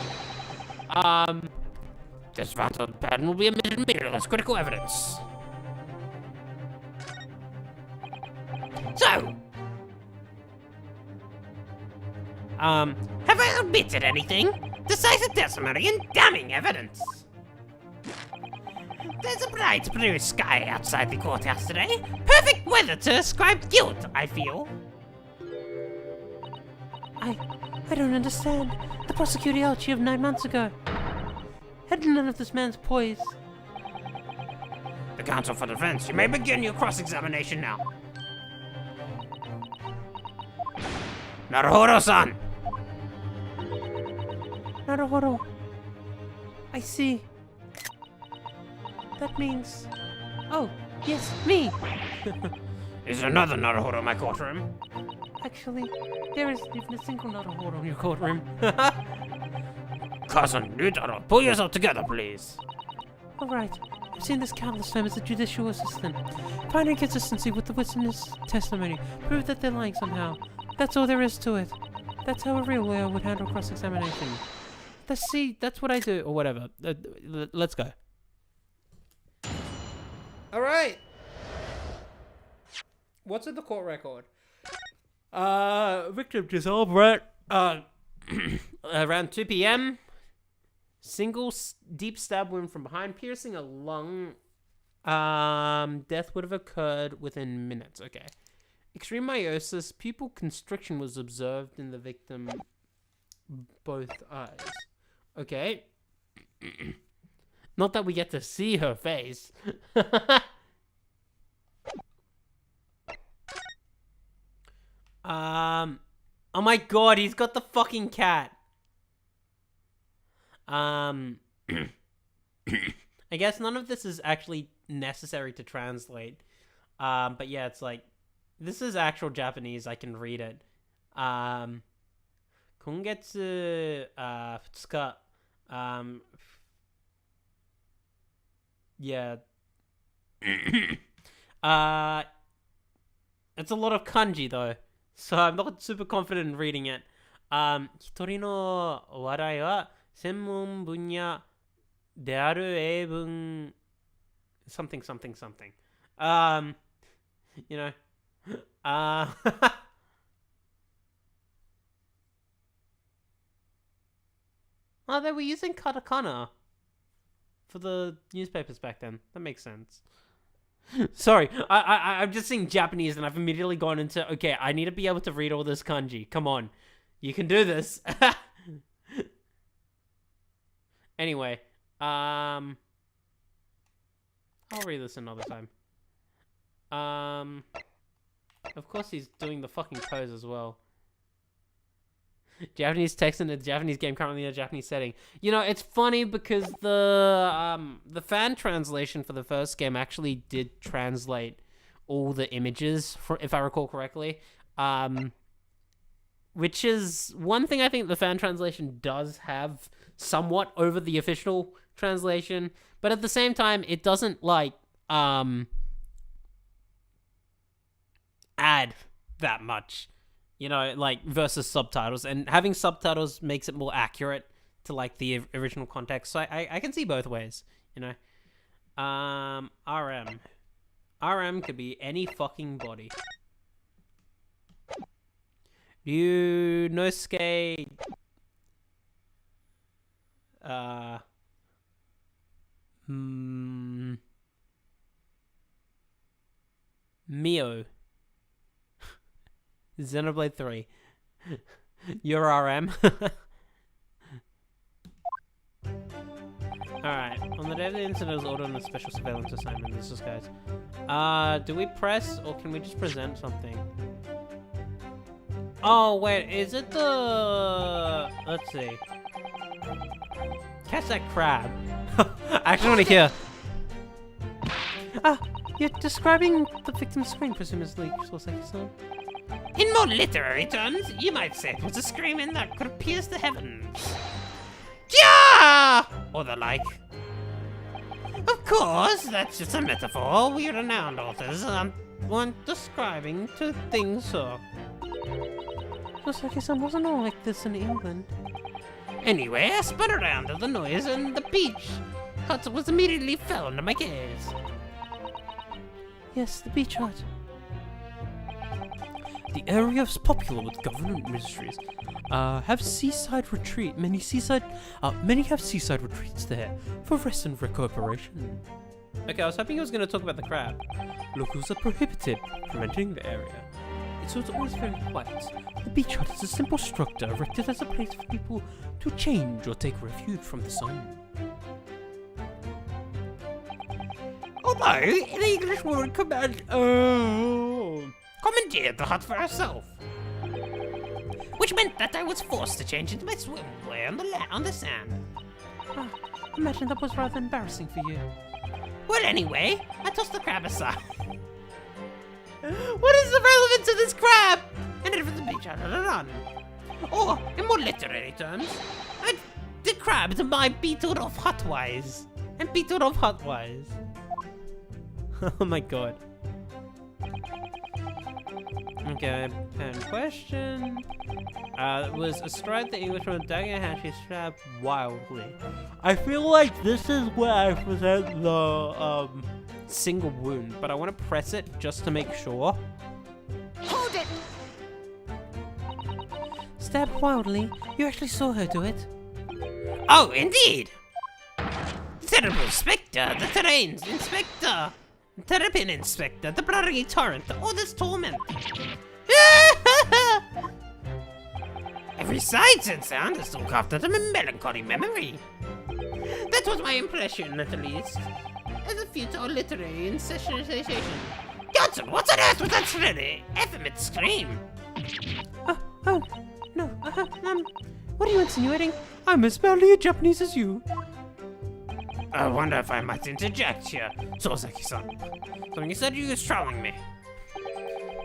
This photo pen will be admitted immediately as critical evidence. So, have I omitted anything? Decisive testimony and damning evidence. There's a bright blue sky outside the courthouse today. Perfect weather to ascribe guilt, I feel. I don't understand. The prosecutor yelled you 9 months ago. Had none of this man's poise. The counsel for defense, you may begin your cross-examination now. Naruhodo-san! Naruhodo. I see. That means... Oh, yes, me! Is there another Naruhodo in my courtroom? Actually, there isn't even a single Naruhodo in your courtroom. Cousin Ryutaro, pull yourself together, please. Alright, I've seen this countless times as a judicial assistant. Find inconsistency with the witness testimony. Prove that they're lying somehow. That's all there is to it. That's how a real lawyer would handle cross-examination. See, that's what I do, or whatever. Let's go. Alright. What's in the court record? Victim dissolved around 2 p.m. Single deep stab wound from behind, piercing a lung. Death would have occurred within minutes. Okay. Extreme meiosis, pupil constriction was observed in the victim both eyes. Okay. Not that we get to see her face. Oh my god, he's got the fucking cat. I guess none of this is actually necessary to translate. But yeah, it's like, this is actual Japanese, I can read it. 今月2日 yeah. It's a lot of kanji though, so I'm not super confident in reading it. 一人の笑いは専門分野である英文 something something something. You know. Oh, they were using katakana for the newspapers back then. That makes sense. Sorry, I'm just seeing Japanese and I've immediately gone into, okay, I need to be able to read all this kanji. Come on. You can do this. Anyway, I'll read this another time. Of course he's doing the fucking pose as well. Japanese text in a Japanese game currently in a Japanese setting. You know, it's funny because the fan translation for the first game actually did translate all the images, if I recall correctly. Which is one thing I think the fan translation does have somewhat over the official translation, but at the same time, it doesn't like add that much. You know, like, versus subtitles. And having subtitles makes it more accurate to, like, the original context. So I can see both ways, you know. RM. RM could be any fucking body. Ryunosuke... Mio. Xenoblade 3. Your RM. Alright. On the day of the incident, I was ordered on a special surveillance assignment. This is guys. Do we press or can we just present something? Oh, wait. Is it the... Let's see. Catch that crab. I actually want to hear. You're describing the victim's scream, presumably, Soseki-san. In more literary terms, you might say it was a screaming that could pierce the heavens. Yeah! Or the like. Of course, that's just a metaphor. We renowned authors weren't describing to things so. Soseki-san wasn't all like this in England. Anyway, I spun around at the noise and the beach hut was immediately fell under my gaze. Yes, the beach hut. The area is popular with government ministries. Have seaside retreat. Many have seaside retreats there for rest and recuperation. Okay, I was hoping he was going to talk about the crab. Locals are prohibited from entering the area. So it's always very quiet. The beach hut is a simple structure erected as a place for people to change or take refuge from the sun. Although, an English woman commandeered the hut for herself. Which meant that I was forced to change into my swimwear on the sand. Imagine that was rather embarrassing for you. Well, anyway, I tossed the crab aside. What is the relevance of this crab? And headed for the beach hut on a run. Or, in more literary terms, I decribbed my beetled off hutwise. And beetled off hutwise. Oh my god. Okay, pen question. Was astride the Englishman dagging a hand, she stabbed wildly. I feel like this is where I present the single wound, but I want to press it just to make sure. Hold it! Stabbed wildly? You actually saw her do it? Oh, indeed! The terrible inspector, the terrains inspector, the terrapin inspector, the bloody torrent, all this torment. Every sight and sound is still carved out of my melancholy memory. That was my impression, at least. As a futile literary insensation. Johnson, what's on earth with that shrilly, effeminate scream? Oh, no, what are you insinuating? I'm as badly a Japanese as you. I wonder if I might interject here, Soseki-san. Something you said you was trolling me.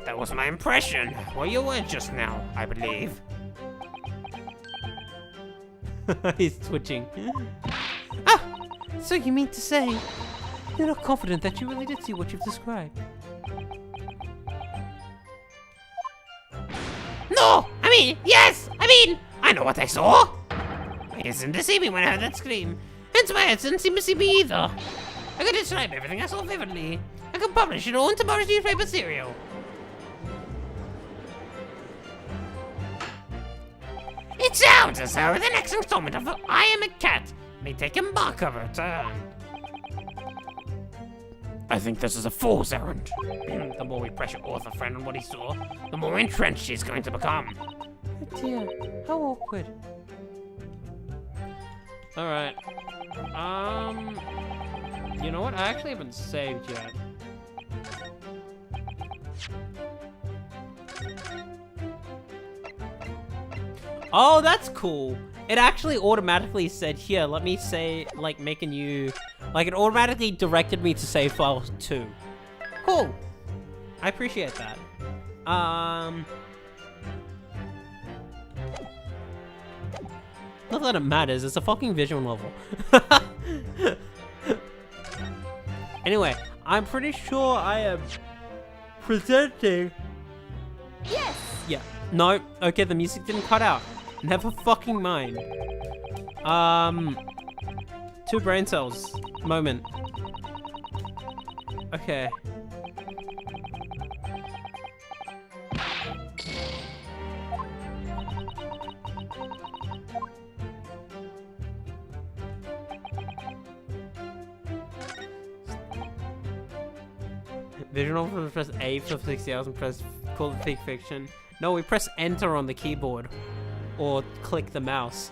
That was my impression, what you were just now, I believe. He's twitching. So you mean to say you're not confident that you really did see what you've described? No! Yes! I know what I saw! I didn't deceive me when I heard that scream. Hence why it didn't seem to see me either. I could describe everything I saw vividly. I could publish it all in tomorrow's newspaper serial. It sounds as though the next installment of I Am a Cat may take a mark of a turn. I think this is a fool's errand. The more we pressure author friend on what he saw, the more entrenched he's going to become. Oh dear, how awkward. Alright. You know what? I actually haven't saved yet. Oh, that's cool. It actually automatically said, here, let me say, like, make a new... Like, it automatically directed me to save file 2. Cool. I appreciate that. Not that it matters, it's a fucking visual novel. Anyway, I'm pretty sure I am presenting... Yes! Yeah. No, okay, the music didn't cut out. Never fucking mind. 2 brain cells. Moment. Okay. Visual novel, press A for 60 hours and press call it fake fiction. No, we press enter on the keyboard. Or click the mouse.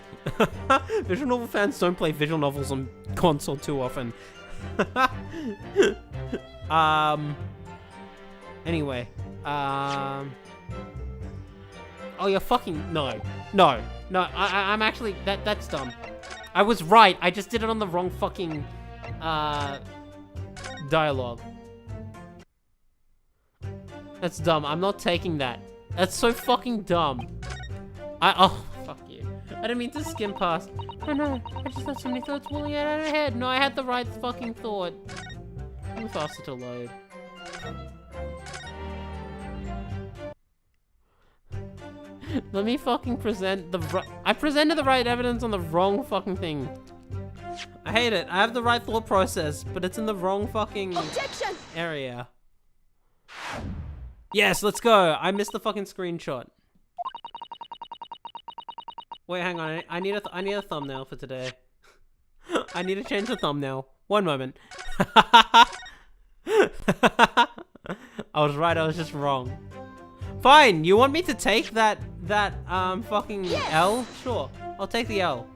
Visual novel fans don't play visual novels on console too often. Anyway. Oh, you're fucking... No. I'm actually... That's dumb. I was right. I just did it on the wrong fucking... dialogue. That's dumb. I'm not taking that. That's so fucking dumb. Oh, fuck you. I didn't mean to skim past. Oh no, I just had so many thoughts rolling out of my head. No, I had the right fucking thought. I'm faster to load. Let me fucking present the I presented the right evidence on the wrong fucking thing. I hate it. I have the right thought process, but it's in the wrong fucking area. Yes, let's go. I missed the fucking screenshot. Wait, hang on. I need a thumbnail for today. I need to change the thumbnail. One moment. I was right. I was just wrong. Fine. You want me to take that fucking L? Sure. I'll take the L.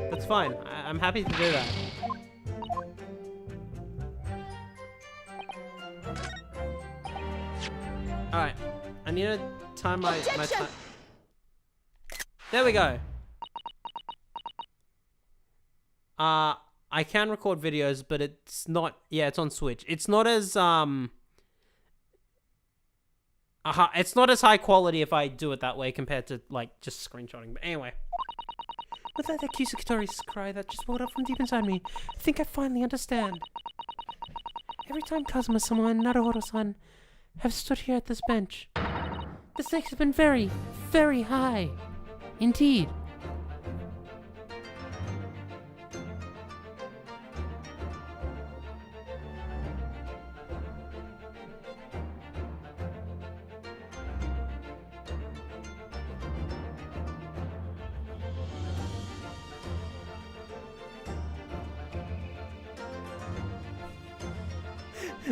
That's fine. I'm happy to do that. Alright. I need to time my time. There we go. I can record videos, but it's not, yeah, it's on Switch. It's not as, it's not as high quality if I do it that way compared to, like, just screenshotting. But anyway. With that accusatory's cry that just welled up from deep inside me, I think I finally understand. Every time Kazuma-sama and Naruhodo-san have stood here at this bench, the stakes have been very, very high. Indeed.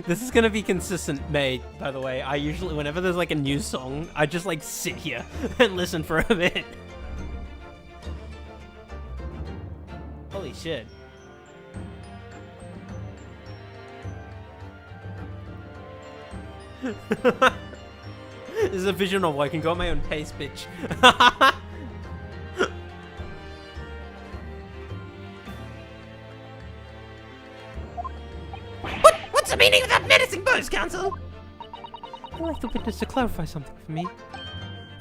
This is gonna be consistent, mate, by the way. I usually, whenever there's like a new song, I just like sit here and listen for a bit. Holy shit. This is a vision novel. I can go at my own pace, bitch. What's the meaning of that menacing pose, Council? I'd like the witness to clarify something for me.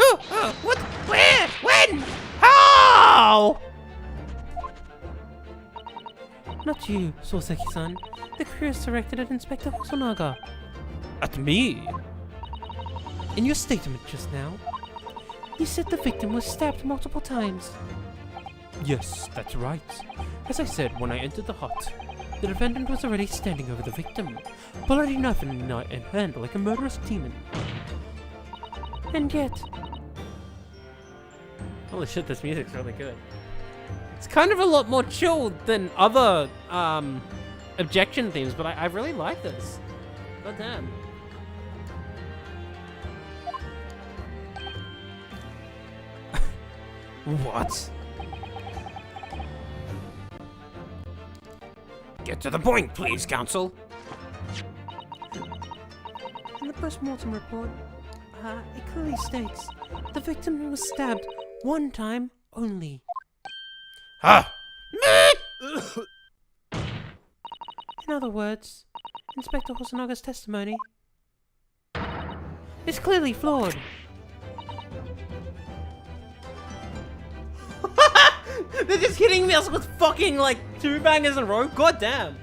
Oh, what? Where? When? How? Not you, Soseki-san. The crew is directed at Inspector Hosonaga. At me? In your statement just now, you said the victim was stabbed multiple times. Yes, that's right. As I said when I entered the hut, the defendant was already standing over the victim, bloody knife in hand like a murderous demon. And yet... Holy shit, this music's really good. It's kind of a lot more chilled than other objection themes, but I really like this. God damn. What? Get to the point, please, Counsel. In the post-mortem report, it clearly states the victim was stabbed one time only. Ah! In other words, Inspector Hosanaga's testimony is clearly flawed. They're just hitting me with fucking like 2 bangers in a row. God damn.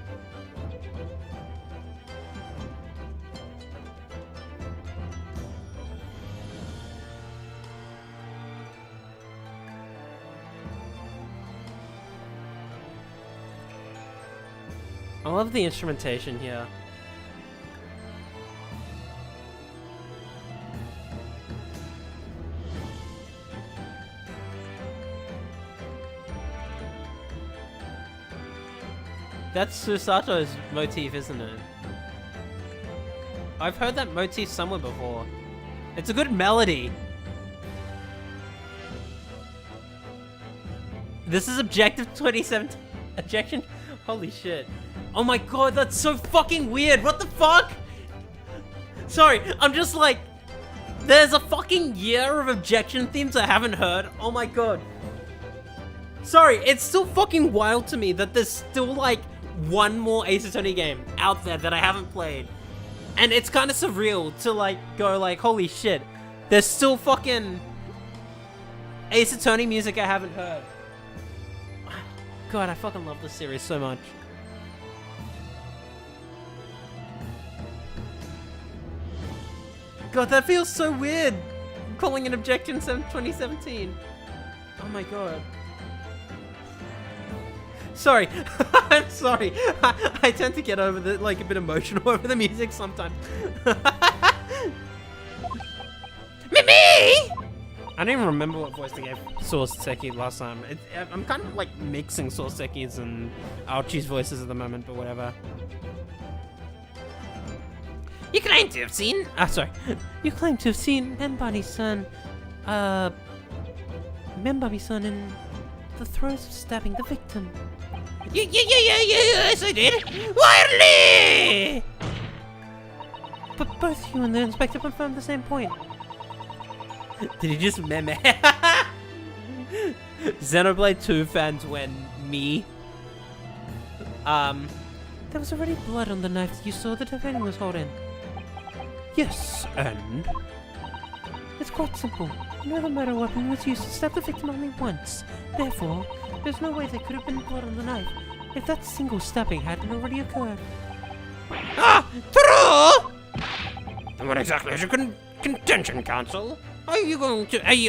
I love the instrumentation here. That's Susato's motif, isn't it? I've heard that motif somewhere before. It's a good melody. This is Objective 2017. Objection? Holy shit. Oh my god, that's so fucking weird. What the fuck? Sorry, I'm just like... There's a fucking year of objection themes I haven't heard. Oh my god. Sorry, it's still fucking wild to me that there's still like one more Ace Attorney game out there that I haven't played. And it's kind of surreal to like go like, holy shit, there's still fucking Ace Attorney music I haven't heard. God, I fucking love this series so much. God, that feels so weird. Calling an objection 2017. Oh my god. Sorry. I'm sorry. I tend to get over the like a bit emotional over the music sometimes. Mimi! I don't even remember what voice they gave Soseki last time. I'm kind of like mixing Soseki's and Aochi's voices at the moment, but whatever. You claim to have seen. Sorry. You claim to have seen Menbani-san, Menbani-san in the throes of stabbing the victim. Yes, I did. Wildly! But both you and the inspector confirmed the same point. Did he just meme? Xenoblade 2 fans when me. There was already blood on the knife that you saw the defendant was holding. Yes, and? It's quite simple. You know the murder weapon was used to stab the victim only once. Therefore, there's no way there could have been blood on the knife if that single stabbing hadn't already occurred. Ah, true! And what exactly is your contention, Counsel? Are you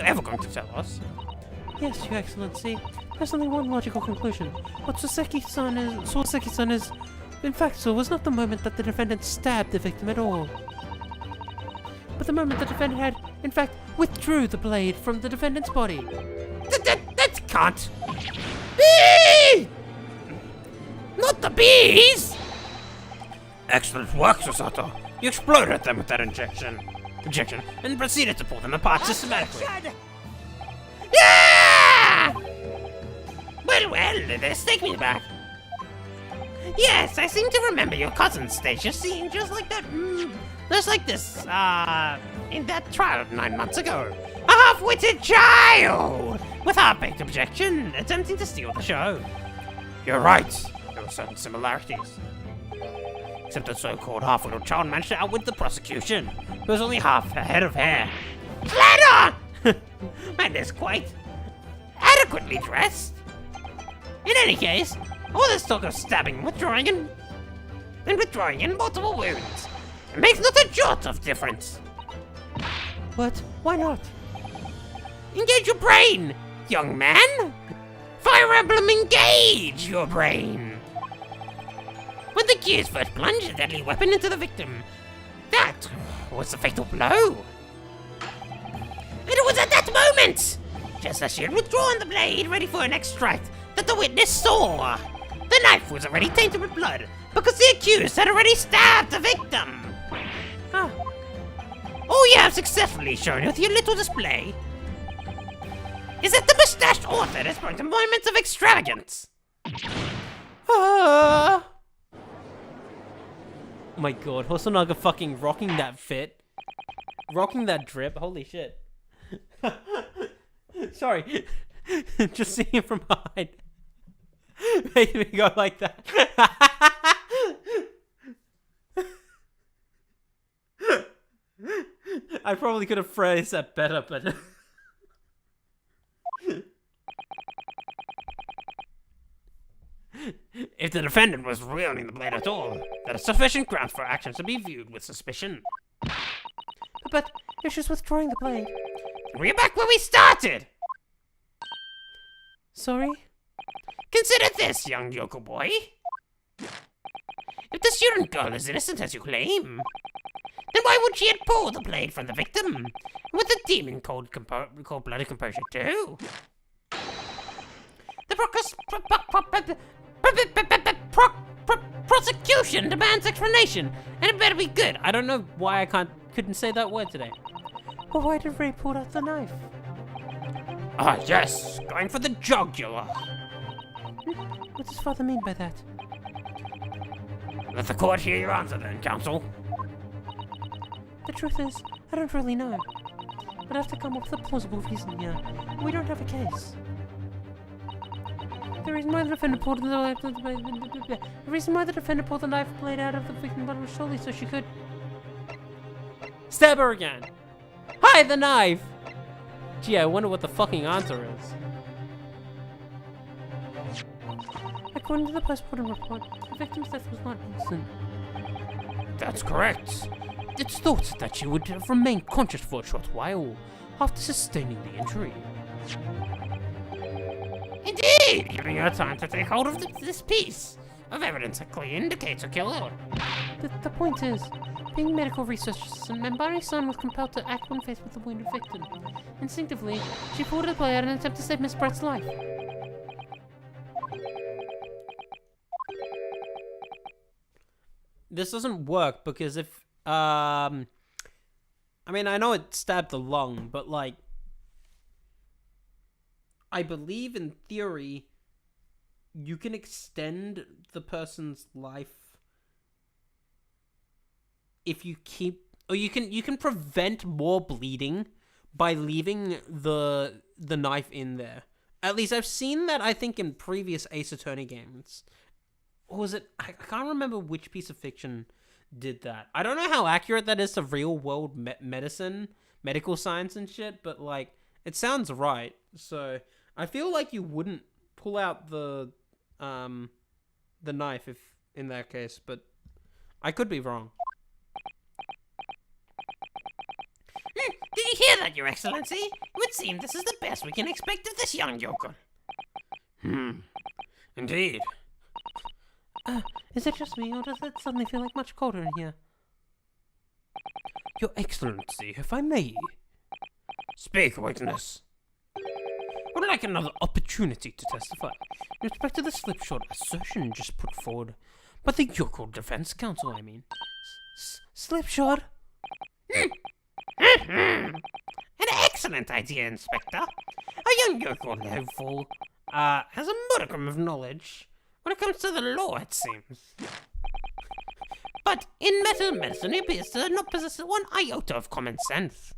ever going to tell us? Yes, Your Excellency. There's only one logical conclusion. What Soseki-san is, in fact, so was not the moment that the defendant stabbed the victim at all, but the moment the defendant had, in fact, withdrew the blade from the defendant's body. That can't be! Not the bees! Excellent work, Susato. You exploded them with that injection, and proceeded to pull them apart systematically. Yeah! Well, this take me back. Yes, I seem to remember your cousin Stacia seeing just like that, just like this, in that trial 9 months ago. A half-witted child! With half-baked objection, attempting to steal the show. You're right, there were certain similarities. Except the so-called half-witted child managed to outwit the prosecution, who was only half a head of hair. Slander! Man is quite adequately dressed. In any case, all this talk of stabbing and withdrawing in multiple wounds, it makes not a jot of difference. What? Why not? Engage your brain, young man! Fire Emblem, engage your brain! When the accused first plunged a deadly weapon into the victim, that was the fatal blow. And it was at that moment, just as she had withdrawn the blade ready for an next strike, that the witness saw. The knife was already tainted with blood, because the accused had already stabbed the victim. Ah, All you have successfully shown with your little display is that the mustached author has brought to moments of extravagance. Ah! Oh my god, Hosonaga fucking rocking that fit. Rocking that drip, holy shit. Sorry. Just seeing it from behind. Making me go like that. I probably could have phrased that better, but... If the defendant was wielding the blade at all, that is sufficient grounds for actions to be viewed with suspicion. but if she's withdrawing the blade. We're back where we started! Sorry? Consider this, young Yoko boy. If the student girl is innocent as you claim, then why would she have pulled the blade from the victim? With a demon cold-blooded composure too? The prosecution demands explanation, and it better be good. I don't know why I couldn't say that word today. But why did Ray pull out the knife? Ah, yes, going for the jugular. What does father mean by that? Let the court hear your answer then, counsel. The truth is, I don't really know. I'd have to come up with a plausible reason here. We don't have a case. The reason why the defendant pulled the knife blade out of the victim body was solely so she could... Stab her again. Hide the knife. Gee, I wonder what the fucking answer is. According to the postmortem report, the victim's death was not instant. That's correct. It's thought that she would have remained conscious for a short while after sustaining the injury. Indeed, giving her time to take hold of this piece of evidence that clearly indicates a killer. The point is, being medical research assistant, Membari-san was compelled to act when faced with the wounded victim. Instinctively, she pulled the blade out in an attempt to save Miss Brett's life. This doesn't work because if, I mean, I know it stabbed the lung, but like, I believe in theory, you can extend the person's life if you keep, or you can prevent more bleeding by leaving the knife in there. At least I've seen that, I think, in previous Ace Attorney games. Or was it, I can't remember which piece of fiction did that. I don't know how accurate that is to real world medicine, medical science and shit, but like, it sounds right. So I feel like you wouldn't pull out the knife if in that case, but I could be wrong. Did you hear that, Your Excellency? It would seem this is the best we can expect of this young yokel. Indeed. Is it just me, or does it suddenly feel like much colder in here? Your Excellency, if I may. Speak, witness. Would like another opportunity to testify in respect to the slipshod assertion just put forward by the yokel defense counsel, I mean. Slipshod? An excellent idea, Inspector. A young yokel hopeful has a modicum of knowledge when it comes to the law, it seems. But in metal medicine, he appears to not possess one iota of common sense.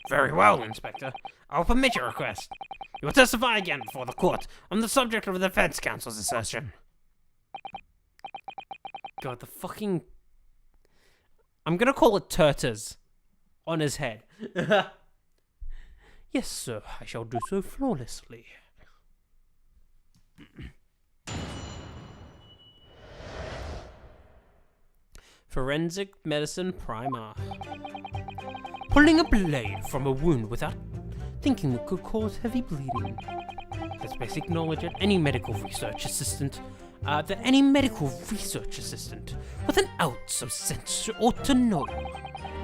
Very well, Inspector. I'll permit your request. You will testify again before the court on the subject of the defense counsel's assertion. God, the fucking... I'm gonna call it Turters on his head. Yes, sir, I shall do so flawlessly. Forensic Medicine Primer. Pulling a blade from a wound without thinking it could cause heavy bleeding. That's basic knowledge that any medical research assistant with an ounce of sense ought to know.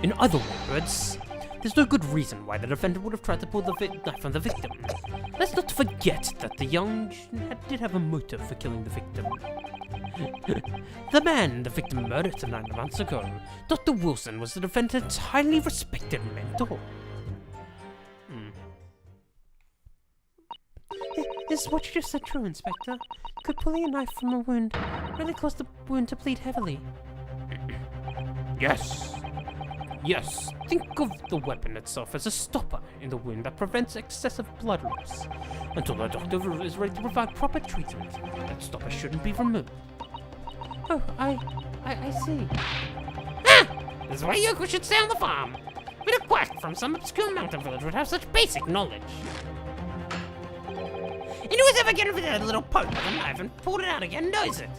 In other words, there's no good reason why the defendant would have tried to pull the knife from the victim. Let's not forget that the young did have a motive for killing the victim. The man the victim murdered 9 months ago, Dr. Wilson, was the defendant's highly respected mentor. Is what you just said true, Inspector? Could pulling a knife from a wound really cause the wound to bleed heavily? Yes. Yes, think of the weapon itself as a stopper in the wound that prevents excessive blood loss. Until the doctor is ready to provide proper treatment, that stopper shouldn't be removed. Oh, I see. This is why Yoko should stay on the farm. But a quack from some obscure mountain village would have such basic knowledge. And who was ever getting rid of a little poke with a knife and pulled it out again knows it.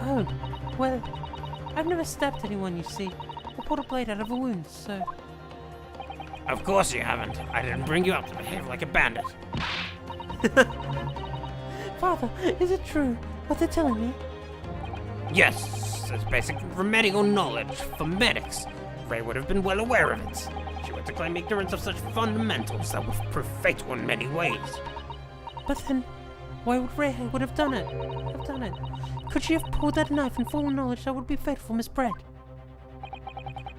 Oh, well, I've never stabbed anyone, you see. I pulled a blade out of a wound, so... Of course you haven't. I didn't bring you up to behave like a bandit. Father, is it true what they're telling me? Yes, it's basic medical knowledge for medics. Ray would have been well aware of it. She would to claim ignorance of such fundamentals that would prove fatal in many ways. But then, why would Ray would have done it? Could she have pulled that knife in full knowledge that would be fatal for Miss Brett?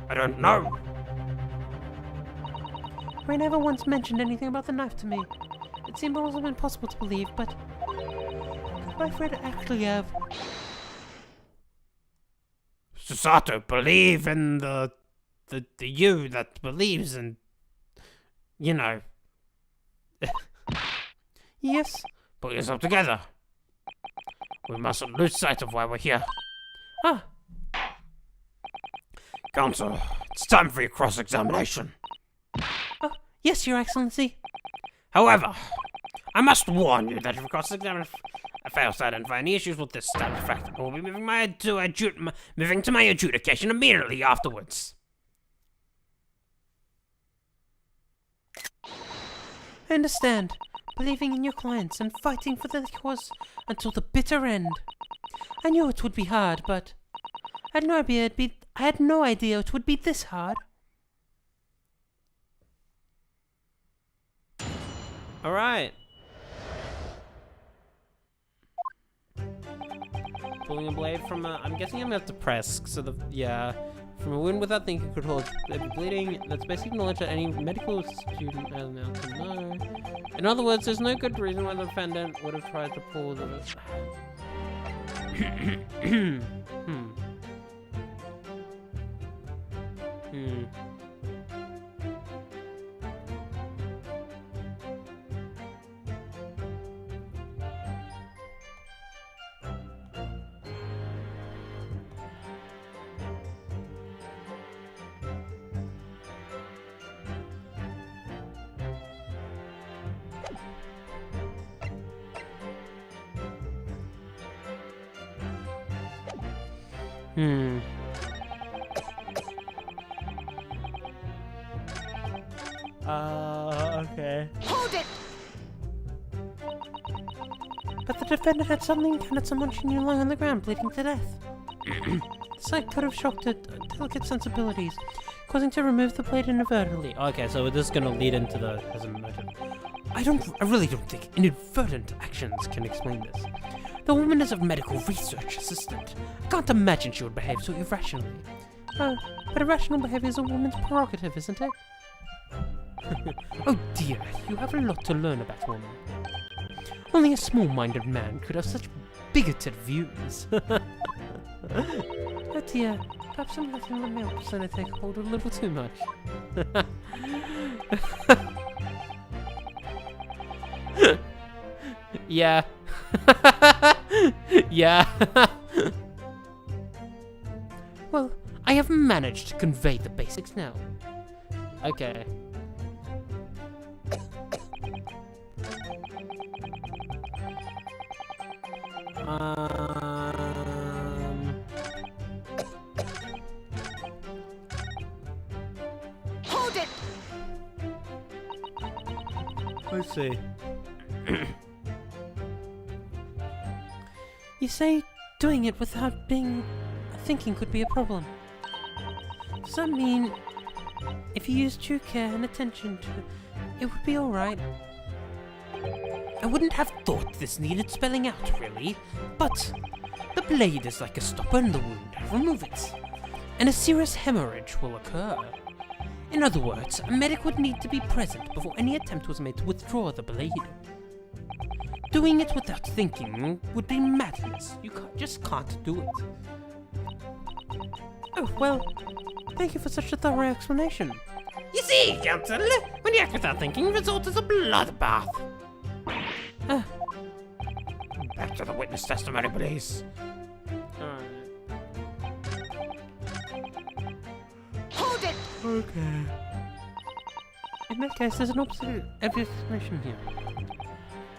I don't know. Ray never once mentioned anything about the knife to me. It seemed almost impossible to believe, but could my friend actually have? Susato, believe in the you that believes in, you know. Yes. Pull yourself together. We mustn't lose sight of why we're here. Ah. Counsel, it's time for your cross-examination. Oh, yes, Your Excellency. However, I must warn you that if your cross-examination fails to identify any issues with this established fact, I will be moving to my adjudication immediately afterwards. I understand. Believing in your clients and fighting for the cause until the bitter end. I knew it would be hard, but I had no idea it would be this hard. All right. Pulling a blade from a... I'm guessing I'm gonna have to press, so from a wound without thinking could cause bleeding. That's basic knowledge that any medical student has now to know. In other words, there's no good reason why the defendant would have tried to pull the... Okay. Hold it! But the defendant had suddenly encountered someone she knew lying on the ground, bleeding to death. The sight could have shocked her delicate sensibilities, causing to remove the blade inadvertently. Okay, so this is gonna lead into the as a motive. I really don't think inadvertent actions can explain this. The woman is a medical research assistant. I can't imagine she would behave so irrationally. Oh, but irrational behavior is a woman's prerogative, isn't it? Oh dear, you have a lot to learn about women. Only a small-minded man could have such bigoted views. Oh dear, perhaps I'm letting the male persona take hold a little too much. Yeah. Yeah. Well, I have managed to convey the basics now. Okay. Hold it! Let's see. You say doing it without thinking could be a problem. Does that mean if you use due care and attention to it would be alright? I wouldn't have thought this needed spelling out, really, but the blade is like a stopper in the wound. Remove it, and a serious hemorrhage will occur. In other words, a medic would need to be present before any attempt was made to withdraw the blade. Doing it without thinking would be madness. You just can't do it. Oh, well, thank you for such a thorough explanation. You see, Counsel, when you act without thinking, the result is a bloodbath. Back to the witness testimony, please. Hold it! Okay. In that case, there's an opposite explanation here.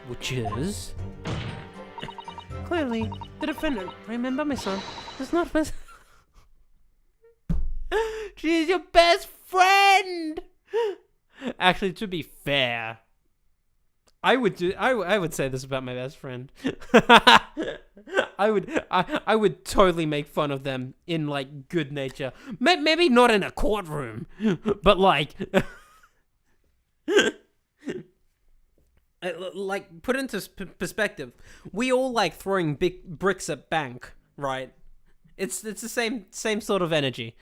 Which is... Clearly, the defendant, remember my son, is not best. She's your best friend. Actually, to be fair, I would say this about my best friend. I would totally make fun of them in like good nature. Maybe not in a courtroom, but like like put into perspective. We all like throwing big bricks at bank, right? It's the same sort of energy.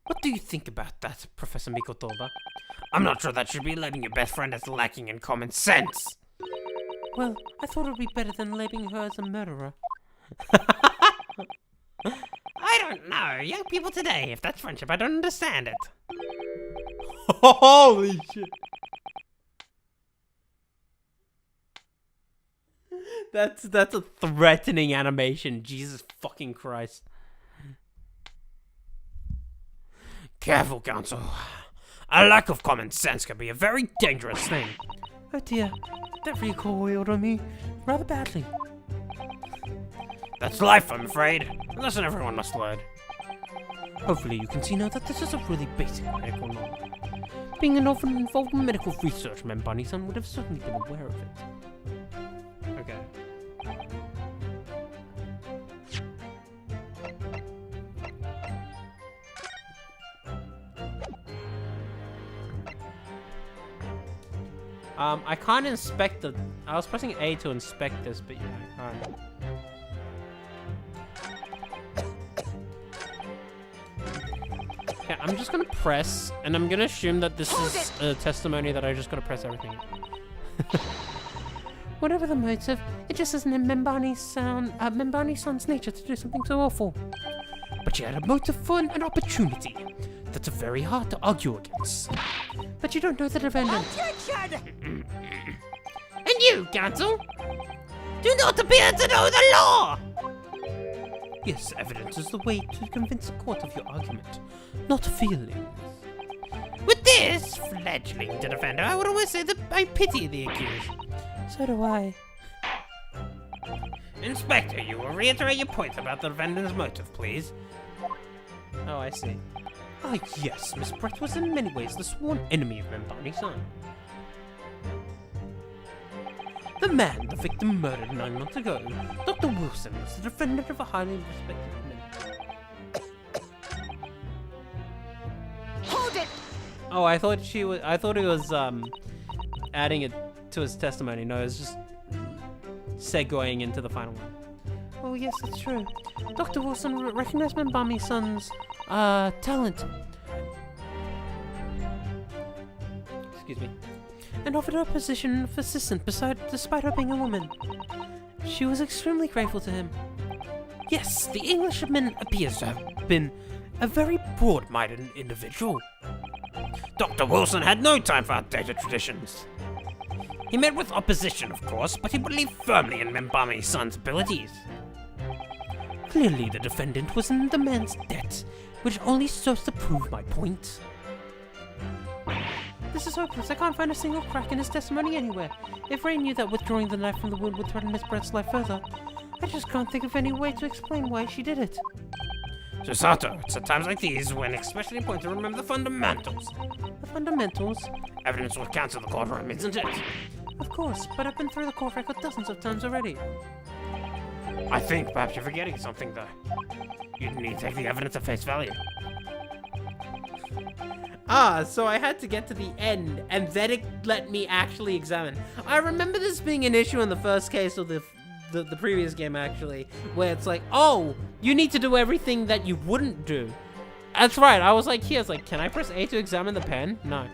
What do you think about that, Professor Mikotoba? I'm not sure that should be labeling your best friend as lacking in common sense. Well, I thought it would be better than labeling her as a murderer. I don't know. Young people today, if that's friendship, I don't understand it. Holy shit. That's a threatening animation. Jesus fucking Christ. Careful, Counsel. A lack of common sense can be a very dangerous thing. Oh dear, that recoiled on me rather badly. That's life, I'm afraid. A lesson everyone must learn. Hopefully you can see now that this is a really basic medical knowledge. Being an often involved in medical research, Membani-san would have certainly been aware of it. Okay. I can't inspect the... I was pressing A to inspect this, but yeah, I can't. Okay, I'm just gonna press, and I'm gonna assume that this is a testimony that I just gotta press everything. Whatever the motive, it just isn't in Membani-san's nature to do something so awful. But she had a motive for an opportunity. That's very hard to argue against. But you don't know the defendant. And you, Counsel, do not appear to know the law! Yes, evidence is the way to convince a court of your argument, not feelings. With this fledgling defender, I would always say that I pity the accused. So do I. Inspector, you will reiterate your point about the defendant's motive, please. Oh, I see. Ah, yes, Miss Brett was in many ways the sworn enemy of Membani-san. The man the victim murdered 9 months ago, Dr. Wilson, was the defendant of a highly respected man. Hold it! Oh, I thought he was adding it to his testimony. No, it was just segueing into the final one. Oh, yes, that's true. Dr. Wilson recognized Membani-san's talent. Excuse me. And offered her a position of assistant despite her being a woman. She was extremely grateful to him. Yes, the Englishman appears to have been a very broad-minded individual. Dr. Wilson had no time for outdated traditions. He met with opposition, of course, but he believed firmly in Membani-san's abilities. Clearly, the defendant was in the man's debt, which only serves to prove my point. This is hopeless. I can't find a single crack in his testimony anywhere. If Ray knew that withdrawing the knife from the wound would threaten Miss Brett's life further, I just can't think of any way to explain why she did it. Susato, it's at times like these when especially important to remember the fundamentals. The fundamentals? Evidence will cancel the courtroom, isn't it? Of course, but I've been through the court record dozens of times already. I think perhaps you're forgetting something, though. You need to take the evidence at face value. Ah, so I had to get to the end, and then it let me actually examine. I remember this being an issue in the first case of the previous game, actually, where it's like, oh, you need to do everything that you wouldn't do. That's right, I was like, can I press A to examine the pen? No.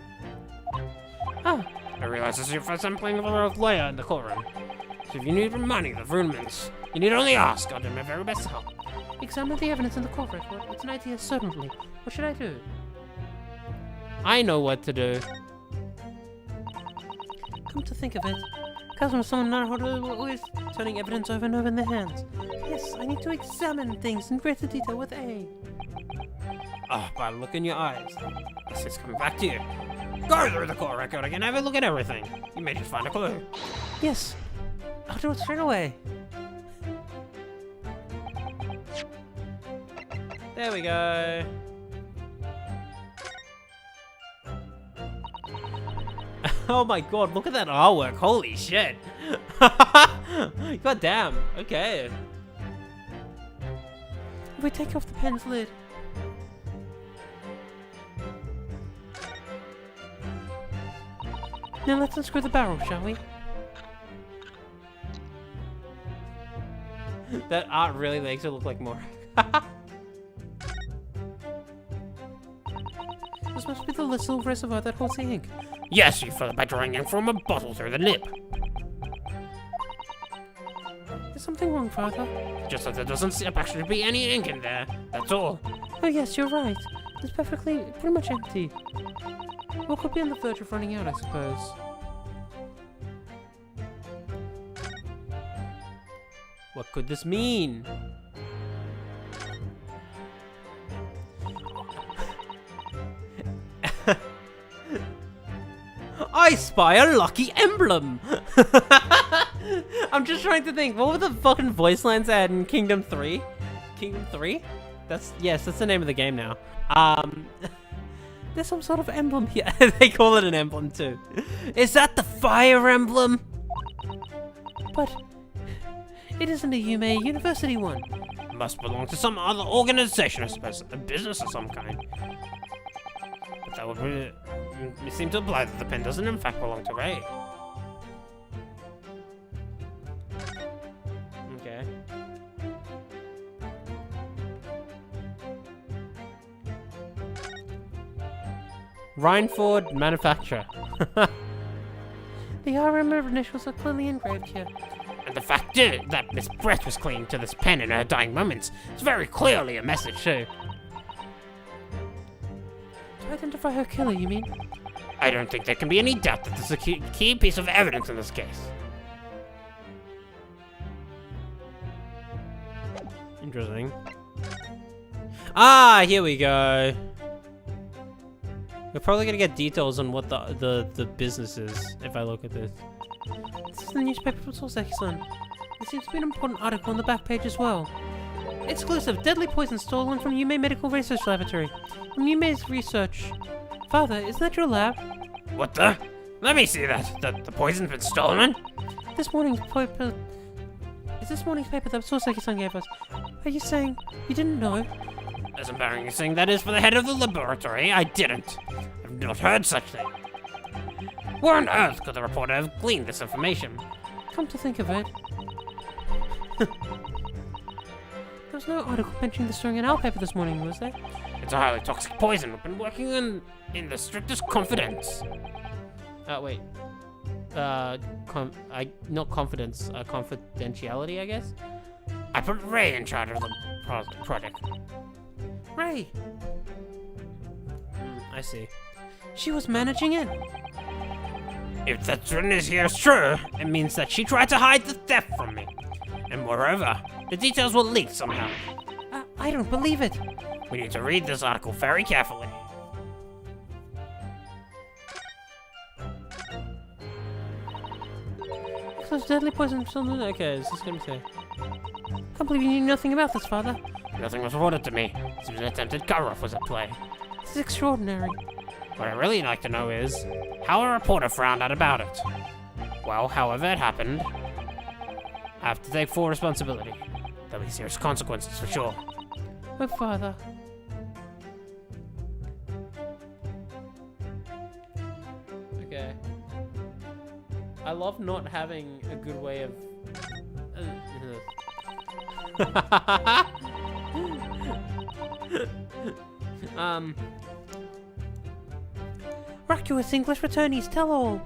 Ah, I realize this is your first time playing the role of Leia in the courtroom. So if you need reminding of the rudiments, you need only ask. I'll do my very best to help. Examine the evidence in the court record. It's an idea, certainly. What should I do? I know what to do. Come to think of it, Cousin of someone NARUHODO were always turning evidence over and over in their hands. Yes, I need to examine things in greater detail with A. Ah, by the look in your eyes. This is coming back to you. Go through the court record again, have a look at everything. You may just find a clue. Yes, I'll do it straight away. There we go. Oh my god, look at that artwork. Holy shit. God damn. Okay. If we take off the pen's lid. Now let's unscrew the barrel, shall we? That art really makes it look like more. This must be the little reservoir that holds the ink. Yes, you fill it by drawing ink from a bottle through the lip. Is something wrong, Father? Just that there doesn't actually be any ink in there, that's all. Oh yes, you're right. It's pretty much empty. What could be on the verge of running out, I suppose? What could this mean? I spy a lucky emblem! I'm just trying to think, what were the fucking voice lines I had in Kingdom 3? Kingdom 3? Yes, that's the name of the game now. There's some sort of emblem here. They call it an emblem too. Is that the fire emblem? But it isn't a Yume University one. It must belong to some other organization, I suppose, a business of some kind. But that would seem to imply that the pen doesn't in fact belong to Ray. Okay. Rhineford Manufacturer. The RM initials are clearly engraved here. And the fact is that Miss Brett was clinging to this pen in her dying moments is very clearly a message too. To identify her killer, you mean? I don't think there can be any doubt that this is a key piece of evidence in this case. Interesting. Ah, here we go. We're probably gonna get details on what the business is if I look at this. This is the newspaper from Soseki-san. There seems to be an important article on the back page as well. Exclusive, deadly poison stolen from Yume Medical Research Laboratory. From Yume's research. Father, is that your lab? What the? Let me see that. The poison's been stolen? This morning's paper... Is this morning's paper that Soseki-san gave us? Are you saying you didn't know? As embarrassing that is for the head of the laboratory, I didn't. I've not heard such thing. Where on earth could the reporter have gleaned this information? Come to think of it... There was no article mentioning this during an our paper this morning, was there? It's a highly toxic poison. We've been working in the strictest confidence. Wait. Not confidence, confidentiality, I guess? I put Ray in charge of the project. Ray! I see. She was managing it? If that's written here is true, it means that she tried to hide the theft from me. And moreover, the details were leaked somehow. I don't believe it. We need to read this article very carefully. There's deadly poison from something. Okay, this is gonna say. Can't believe you knew nothing about this, Father. Nothing was reported to me. Seems an attempted cover-up was at play. This is extraordinary. What I'd really like to know is how a reporter found out about it. Well, however it happened, I have to take full responsibility. There'll be serious consequences for sure. Oh, Father. Okay. I love not having a good way of... Rakuous English returnees, tell all.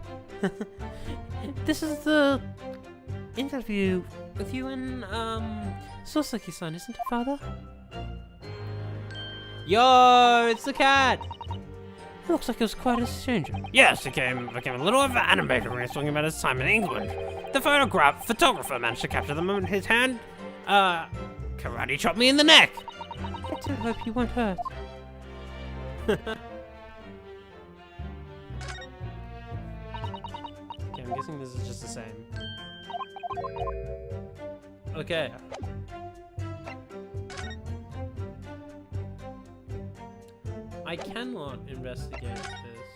This is the interview with you and, Soseki-san, isn't it, Father? Yo, it's the cat! It looks like it was quite a stranger. Yes, he became a little animated when he was talking about his time in England. The photographer managed to capture the moment his hand, karate chopped me in the neck. I do hope you weren't hurt. Okay, I'm guessing this is just the same. Okay. I cannot investigate this.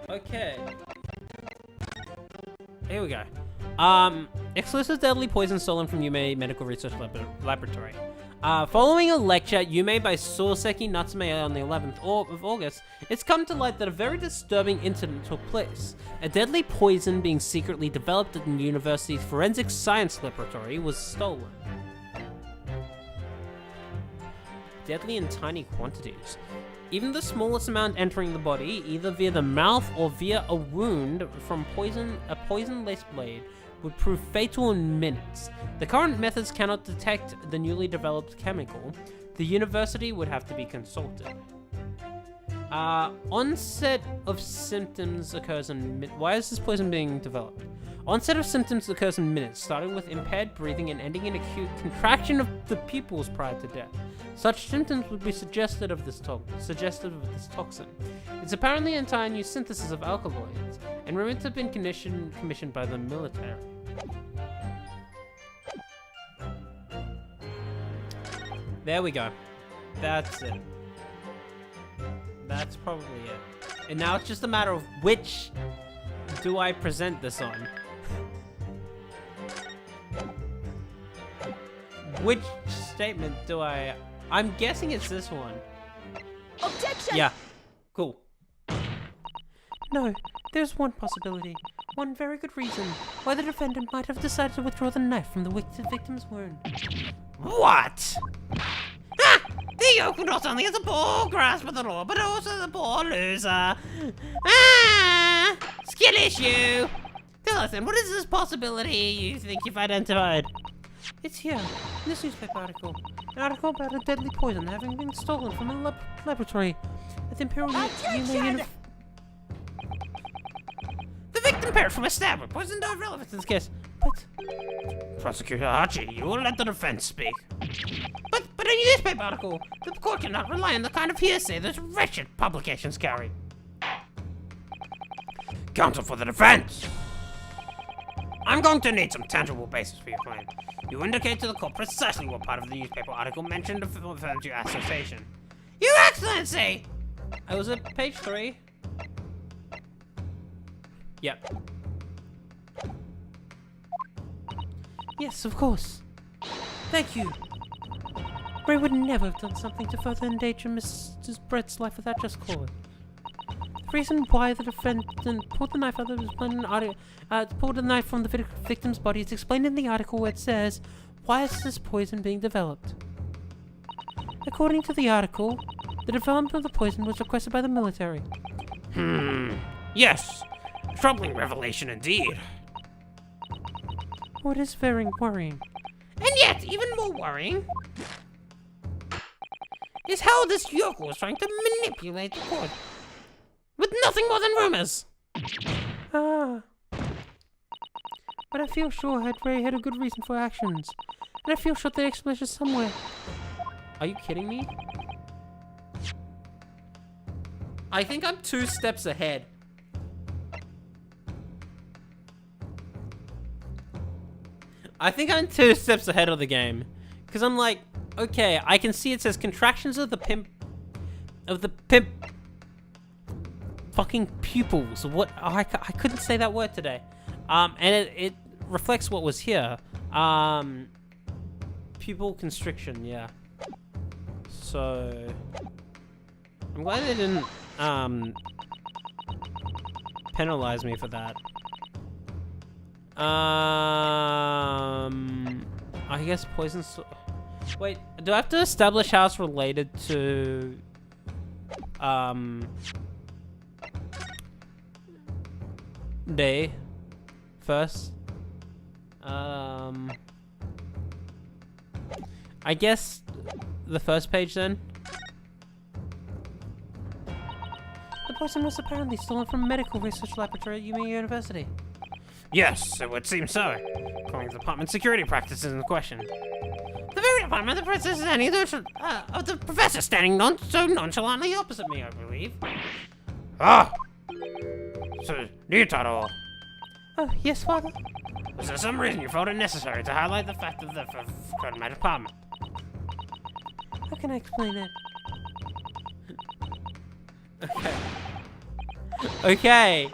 Okay. Here we go. Exclusive deadly poison stolen from Yume Medical Research Laboratory. Following a lecture at Yume by Soseki Natsume on the 11th of August, it's come to light that a very disturbing incident took place. A deadly poison being secretly developed at the university's forensic science laboratory was stolen. Deadly in tiny quantities. Even the smallest amount entering the body, either via the mouth or via a wound from a poison-laced blade, would prove fatal in minutes. The current methods cannot detect the newly developed chemical. The university would have to be consulted. Onset of symptoms occurs in why is this poison being developed? Onset of symptoms occurs in minutes, starting with impaired breathing and ending in acute contraction of the pupils prior to death. Such symptoms would be suggestive of this toxin. It's apparently an entire new synthesis of alkaloids, and rumored to have been commissioned by the military. There we go. That's it. That's probably it. And now it's just a matter of which do I present this on? Which statement do I... I'm guessing it's this one. Objection! Yeah. Cool. No, there's one possibility. One very good reason why the defendant might have decided to withdraw the knife from the victim's wound. What? Ah! The yokel not only has a poor grasp of the law, but also the poor loser. Ah! Skill issue! Tell us then, what is this possibility you think you've identified? It's here, in this newspaper article. An article about a deadly poison having been stolen from a laboratory at the Imperial University. The victim perished from a stab with poison not relevant to this case. But Prosecutor Archie, you will let the defense speak. But in a newspaper article, the court cannot rely on the kind of hearsay those wretched publications carry. Counsel for the defense! I'm going to need some tangible basis for your claim. You indicate to the court precisely what part of the newspaper article mentioned affirms your assertion. Your Excellency! I was at page 3. Yep. yes, of course. Thank you. Ray would never have done something to further endanger Mrs. Brett's life without just cause. The reason why the defendant pulled the knife out of pulled the knife from the victim's body is explained in the article where it says, "Why is this poison being developed?" According to the article, the development of the poison was requested by the military. Yes. Troubling revelation indeed. Oh, it is very worrying. And yet, even more worrying is how this yokel was trying to manipulate the court with nothing more than rumors. Ah. But I feel sure Ray had a good reason for actions. And I feel sure the explanation is somewhere. Are you kidding me? I think I'm 2 steps ahead. I think I'm 2 steps ahead of the game. Because I'm like, okay, I can see it says contractions of the pimp fucking pupils. What? Oh, I couldn't say that word today. And it reflects what was here. Pupil constriction, yeah. So I'm glad they didn't penalize me for that. I guess poison. Wait, do I have to establish how it's related to day first? I guess the first page then. The poison was apparently stolen from a medical research laboratory at Yumi University. Yes, it would seem so, according to the department's security practices in question. The very department the princess is standing of the professor standing so nonchalantly opposite me, I believe. Ah! So, Ryutaro, Oh, yes, Father? was there some reason you felt it necessary to highlight the fact that occurred in my department? How can I explain it? Okay.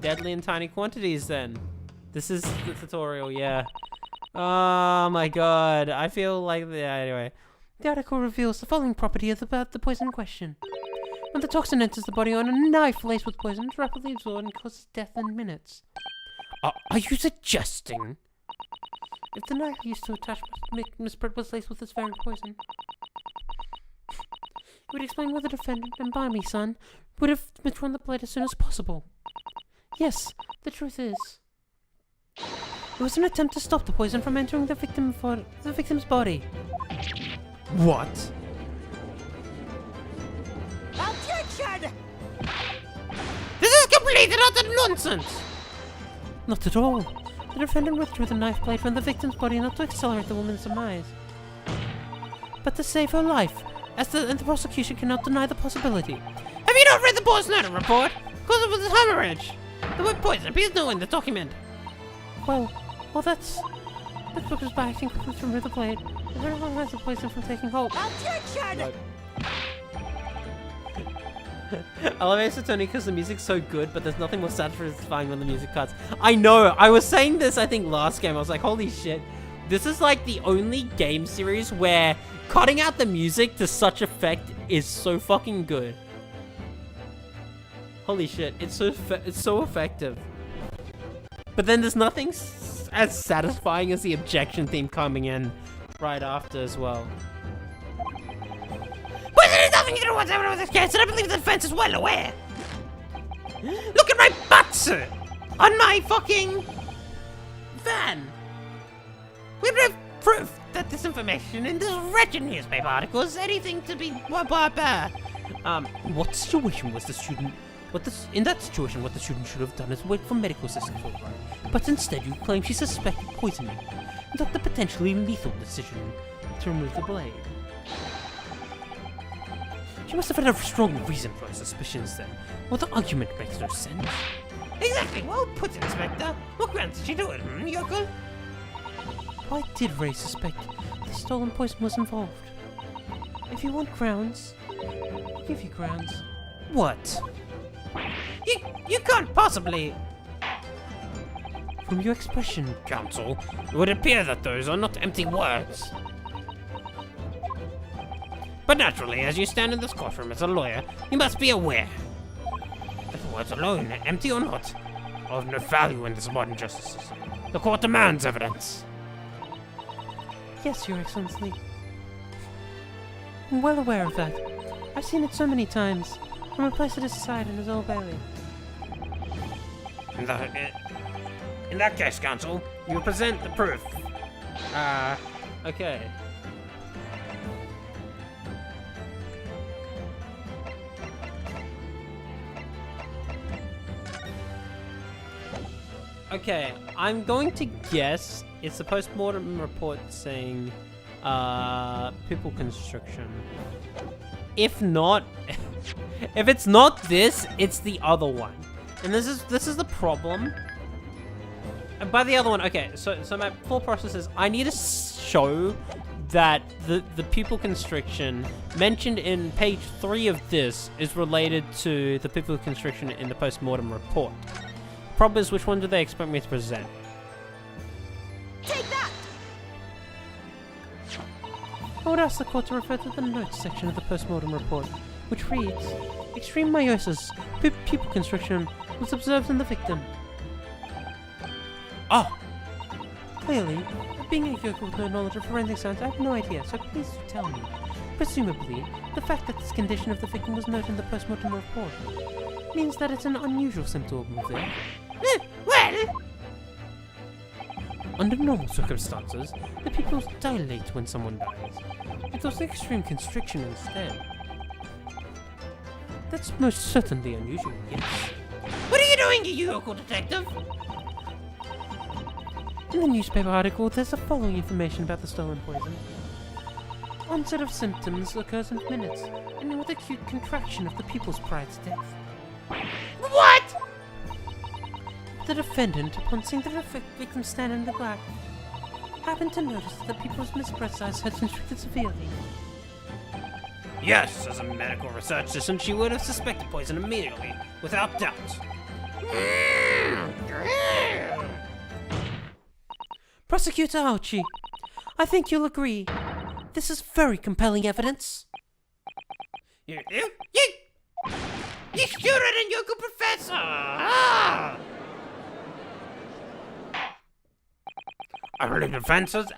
Deadly in tiny quantities then. This is the tutorial, yeah. Oh my god. I feel like, anyway. The article reveals the following property about the poison in question. When the toxin enters the body on a knife laced with poison, it's rapidly absorbed and causes death in minutes. Are you suggesting? If the knife used to attach Miss Brett was laced with this very poison, it would explain why the defendant, and by me, son, would have withdrawn the blade as soon as possible. Yes, the truth is, it was an attempt to stop the poison from entering the victim's body. What? Objection! Wait, not that nonsense! Not at all. The defendant withdrew the knife blade from the victim's body not to accelerate the woman's demise, but to save her life, and the prosecution cannot deny the possibility. Have you not read the postmortem report? Because it was a hemorrhage. The word poison appears nowhere in the document. Well, that book was by acting quickly to remove the blade. It very long has the poison from taking hold. I love Ace Attorney because the music's so good, but there's nothing more satisfying when the music cuts. I know, I was saying this, I think, last game. I was like, holy shit. This is like the only game series where cutting out the music to such effect is so fucking good. Holy shit, it's so effective. But then there's nothing as satisfying as the objection theme coming in right after as well. But there is nothing to do whatsoever with this case, and I believe the defense is well aware. Look at my butt, sir! On my fucking van! We have proof that this information in this wretched newspaper article is anything to be What situation was the student? In that situation, what the student should have done is wait for medical assistance, all right. But instead, you claim she suspected poisoning, and took the potentially lethal decision to remove the blade. She must have had a strong reason for her suspicions then, or the argument makes no sense. Exactly, well put, Inspector. What grounds did she do it, Yoko? Why did Ray suspect the stolen poison was involved? If you want grounds, I'll give you grounds. What? You can't possibly... From your expression, Counsel, it would appear that those are not empty words. But naturally, as you stand in this courtroom as a lawyer, you must be aware that the words alone, empty or not, are of no value in this modern justice system. The court demands evidence. Yes, Your Excellency. I'm well aware of that. I've seen it so many times. From a place at his side in his Old Bailey. In that case, Counsel, you present the proof. Okay. Okay, I'm going to guess it's the post-mortem report saying, pupil constriction. If not, if it's not this, it's the other one. And this is the problem. And by the other one, okay, so my full process is I need to show that the pupil constriction mentioned in page 3 of this is related to the pupil constriction in the post-mortem report. Problem is, which one do they expect me to present? Take that! I would ask the court to refer to the notes section of the post-mortem report, which reads, extreme meiosis, pupil constriction, was observed in the victim. Oh! Clearly, being a yokel with no knowledge of forensic science, I have no idea, so please do tell me. Presumably, the fact that this condition of the victim was noted in the post-mortem report means that it's an unusual symptom of there. Well... Under normal circumstances, the pupils dilate when someone dies. It was extreme constriction instead. That's most certainly unusual, yes. What are you doing, you local detective? In the newspaper article, there's the following information about the stolen poison. Onset of symptoms occurs in minutes, and with acute contraction of the pupils prior to death. What? The defendant, upon seeing the victim stand in the black, happened to notice that the pupil's misbreath size had constricted severely. Yes, as a medical research assistant, she would have suspected poison immediately, without doubt. Prosecutor Archie, I think you'll agree. This is very compelling evidence. You student and yokel professor! Ah! I believe the defense has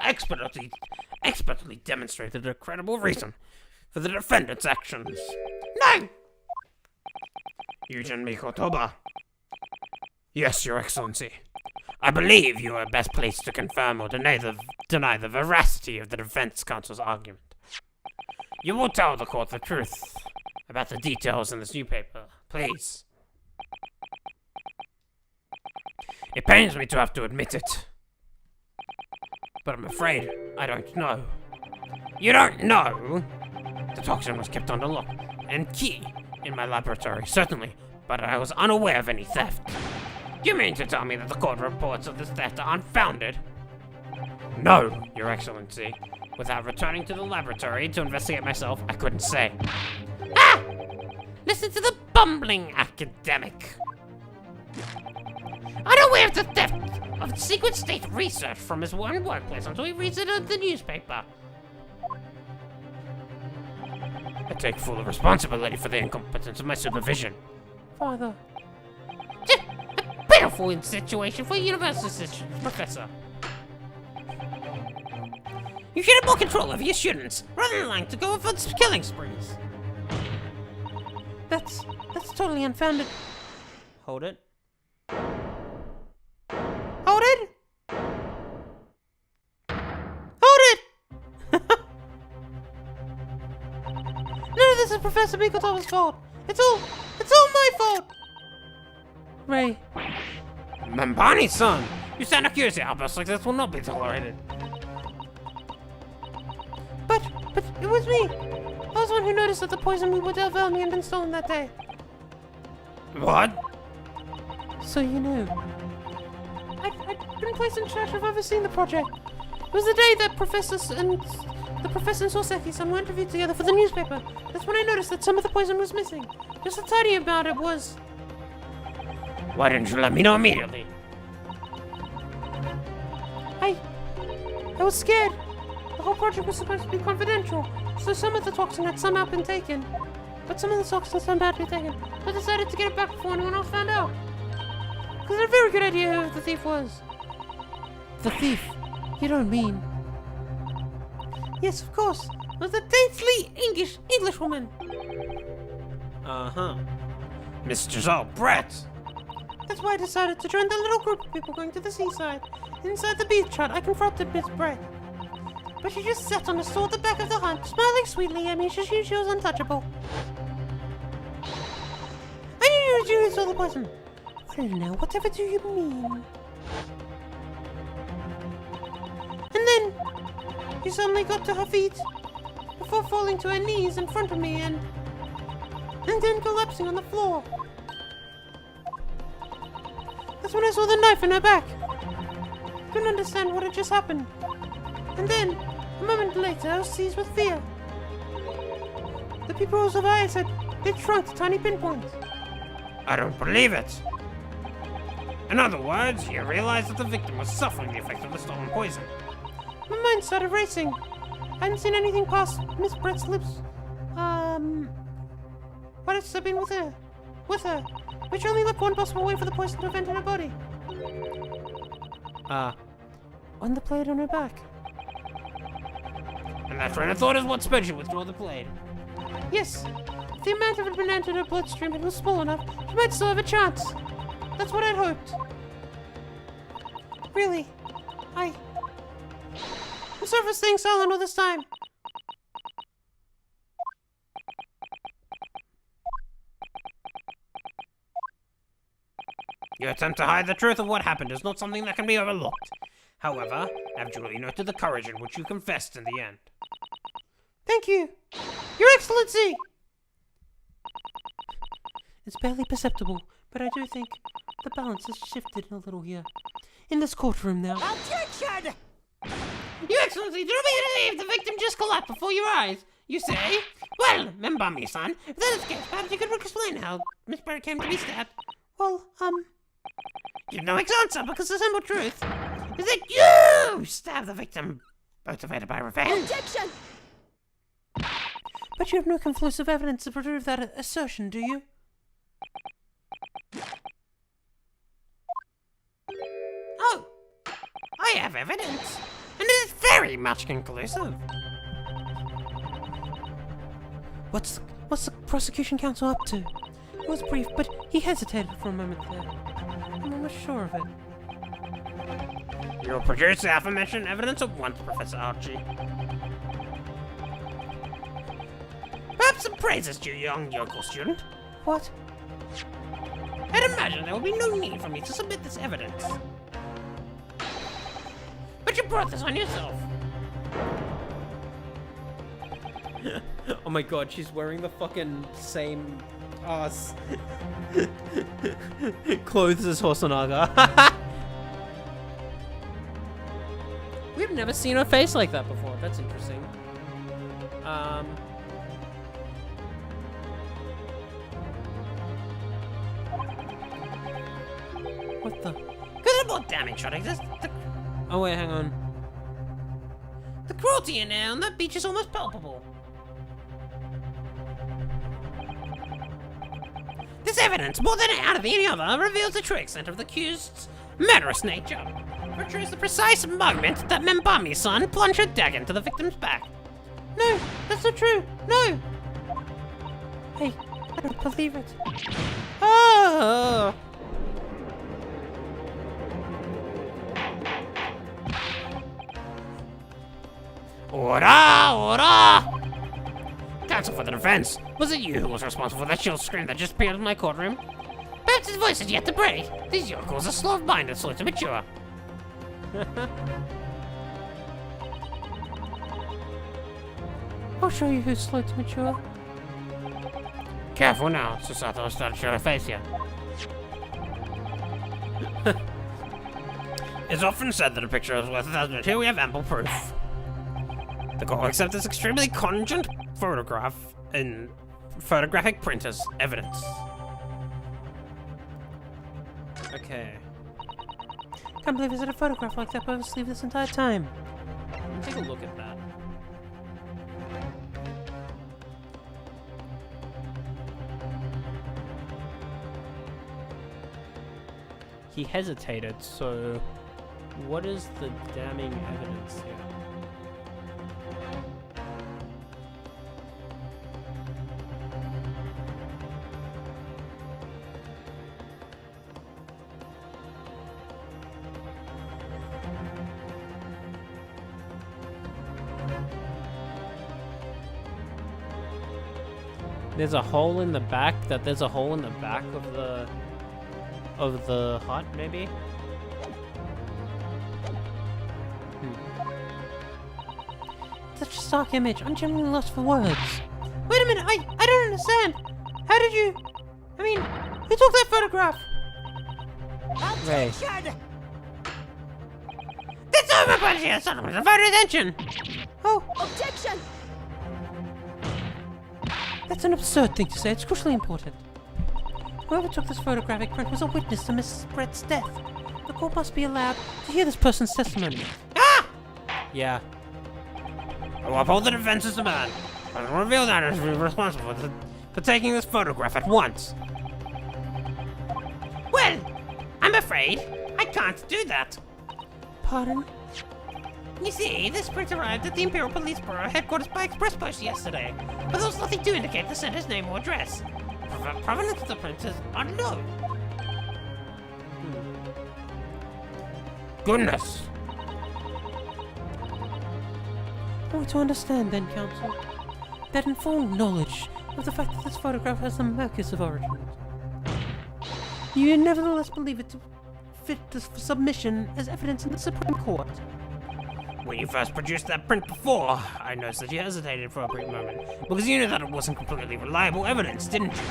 expertly demonstrated a credible reason for the defendant's actions. No! Eugen Mikotoba. Yes, Your Excellency. I believe you are best placed to confirm or deny the veracity of the defense counsel's argument. You will tell the court the truth about the details in this newspaper, please. It pains me to have to admit it. But I'm afraid I don't know. You don't know? The toxin was kept under lock and key in my laboratory, certainly, but I was unaware of any theft. You mean to tell me that the court reports of this theft are unfounded? No, Your Excellency. Without returning to the laboratory to investigate myself, I couldn't say. Ah! Listen to the bumbling academic. Unaware of the theft of secret state research from his own workplace until he reads it in the newspaper. I take full responsibility for the incompetence of my supervision. Father. A pitiful situation for a university professor. You should have more control over your students, rather than like to go for killing sprees. That's totally unfounded. Hold it. Hold it! Hold it! None of this is Professor Mikoto's fault. It's all my fault. Ray. Mambani-san! You stand accused outbursts like this will not be tolerated. But it was me. I was the one who noticed that the poison we were developing had been stolen that day. What? So you knew. I'd been placed in charge of overseeing the project. It was the day that the Professor and Soseki-san were interviewed together for the newspaper. That's when I noticed that some of the poison was missing. Just to tell you about it was... Why didn't you let me know immediately? I was scared. The whole project was supposed to be confidential, so some of the toxin had somehow been taken. But some of the toxins turned out to be taken. I decided to get it back before anyone else found out. Because I had a very good idea who the thief was. The thief? You don't mean... Yes, of course. It was the daintily English woman. Uh-huh. Miss Giselle Brett! That's why I decided to join the little group of people going to the seaside. Inside the beach hut, I confronted Miss Brett. But she just sat on a stool at the back of the hut, smiling sweetly at me. She was untouchable. I knew you saw the poison. What now? Whatever do you mean? And then, she suddenly got to her feet, before falling to her knees in front of me and then collapsing on the floor. That's when I saw the knife in her back. Couldn't understand what had just happened. And then, a moment later, I was seized with fear. The pupils of eyes had shrunk to tiny pinpoints. I don't believe it! In other words, you realized that the victim was suffering the effects of the stolen poison. My mind started racing. I hadn't seen anything past Miss Brett's lips. What had I been with her? Which only left one possible way for the poison to enter her body. On the blade on her back. And that train of thought is what spurred you to withdraw the blade. Yes. If the amount of it had been entered her bloodstream and was small enough, she might still have a chance. That's what I'd hoped. Really, I'm sorry for staying silent all this time. Your attempt to hide the truth of what happened is not something that can be overlooked. However, I have duly noted the courage in which you confessed in the end. Thank you, Your Excellency! It's barely perceptible, but I do think the balance has shifted a little here. In this courtroom now. Objection! Your Excellency, do not believe the victim just collapsed before your eyes. You say? Well, Membami-san, if that is the case, perhaps you could explain how Miss Brett came to be stabbed. Well, You have no answer because the simple truth is that you stabbed the victim, motivated by revenge. Objection! But you have no conclusive evidence to prove that assertion, do you? Oh, I have evidence, and it is very much conclusive. What's the prosecution counsel up to? It was brief, but he hesitated for a moment there. I'm not sure of it. You will produce the aforementioned evidence at once, Professor Archie. Perhaps some praises to you, young yokel student. What? At a imagine there will be no need for me to submit this evidence. But you brought this on yourself. Oh my god, she's wearing the fucking same ass clothes as Hosonaga. We've never seen her face like that before. That's interesting. What the? Considerable damage shot exists. Oh wait, hang on. The cruelty in there on that beach is almost palpable. This evidence, more than out of any other, reveals the true extent of the accused's murderous nature. Portrays the precise moment that Membami-san plunged her dagger into the victim's back. No, that's not true. No. Hey, I don't believe it. Oh! Ora! Ora! Counsel for the defense, was it you who was responsible for that shield screen that just appeared in my courtroom? Perhaps his voice is yet to break. These yokels are slow of mind and slow to mature. I'll show you who's slow to mature. Careful now, Susato will start to show her face here. It's often said that a picture is worth 1,000 words. Here we have ample proof. The court will accept this extremely cogent photograph in photographic print as evidence. Okay. Can't believe it's in a photograph like that by his sleeve this entire time. Take a look at that. He hesitated, so what is the damning evidence here? There's a hole in the back. There's a hole in the back of the hut, maybe. Such a stark image. I'm genuinely lost for words. Wait a minute. I don't understand. How did you? I mean, who took that photograph? Ray. That's over, but she has something to find attention. Oh, Objection! that's an absurd thing to say. It's crucially important. Whoever took this photographic print was a witness to Mrs. Brett's death. The court must be allowed to hear this person's testimony. Ah! Yeah. I will uphold the defense's demand. I will reveal that as responsible for taking this photograph at once. Well, I'm afraid I can't do that. Pardon? You see, this print arrived at the Imperial Police Bureau headquarters by express post yesterday, but there was nothing to indicate the sender's name or address. Provenance of the print is unknown. Goodness. Are we to understand then, counsel, that informed knowledge of the fact that this photograph has the murkiest of origins, you nevertheless believe it to fit for submission as evidence in the Supreme Court? When you first produced that print before, I noticed that you hesitated for a brief moment, because you knew that it wasn't completely reliable evidence, didn't you?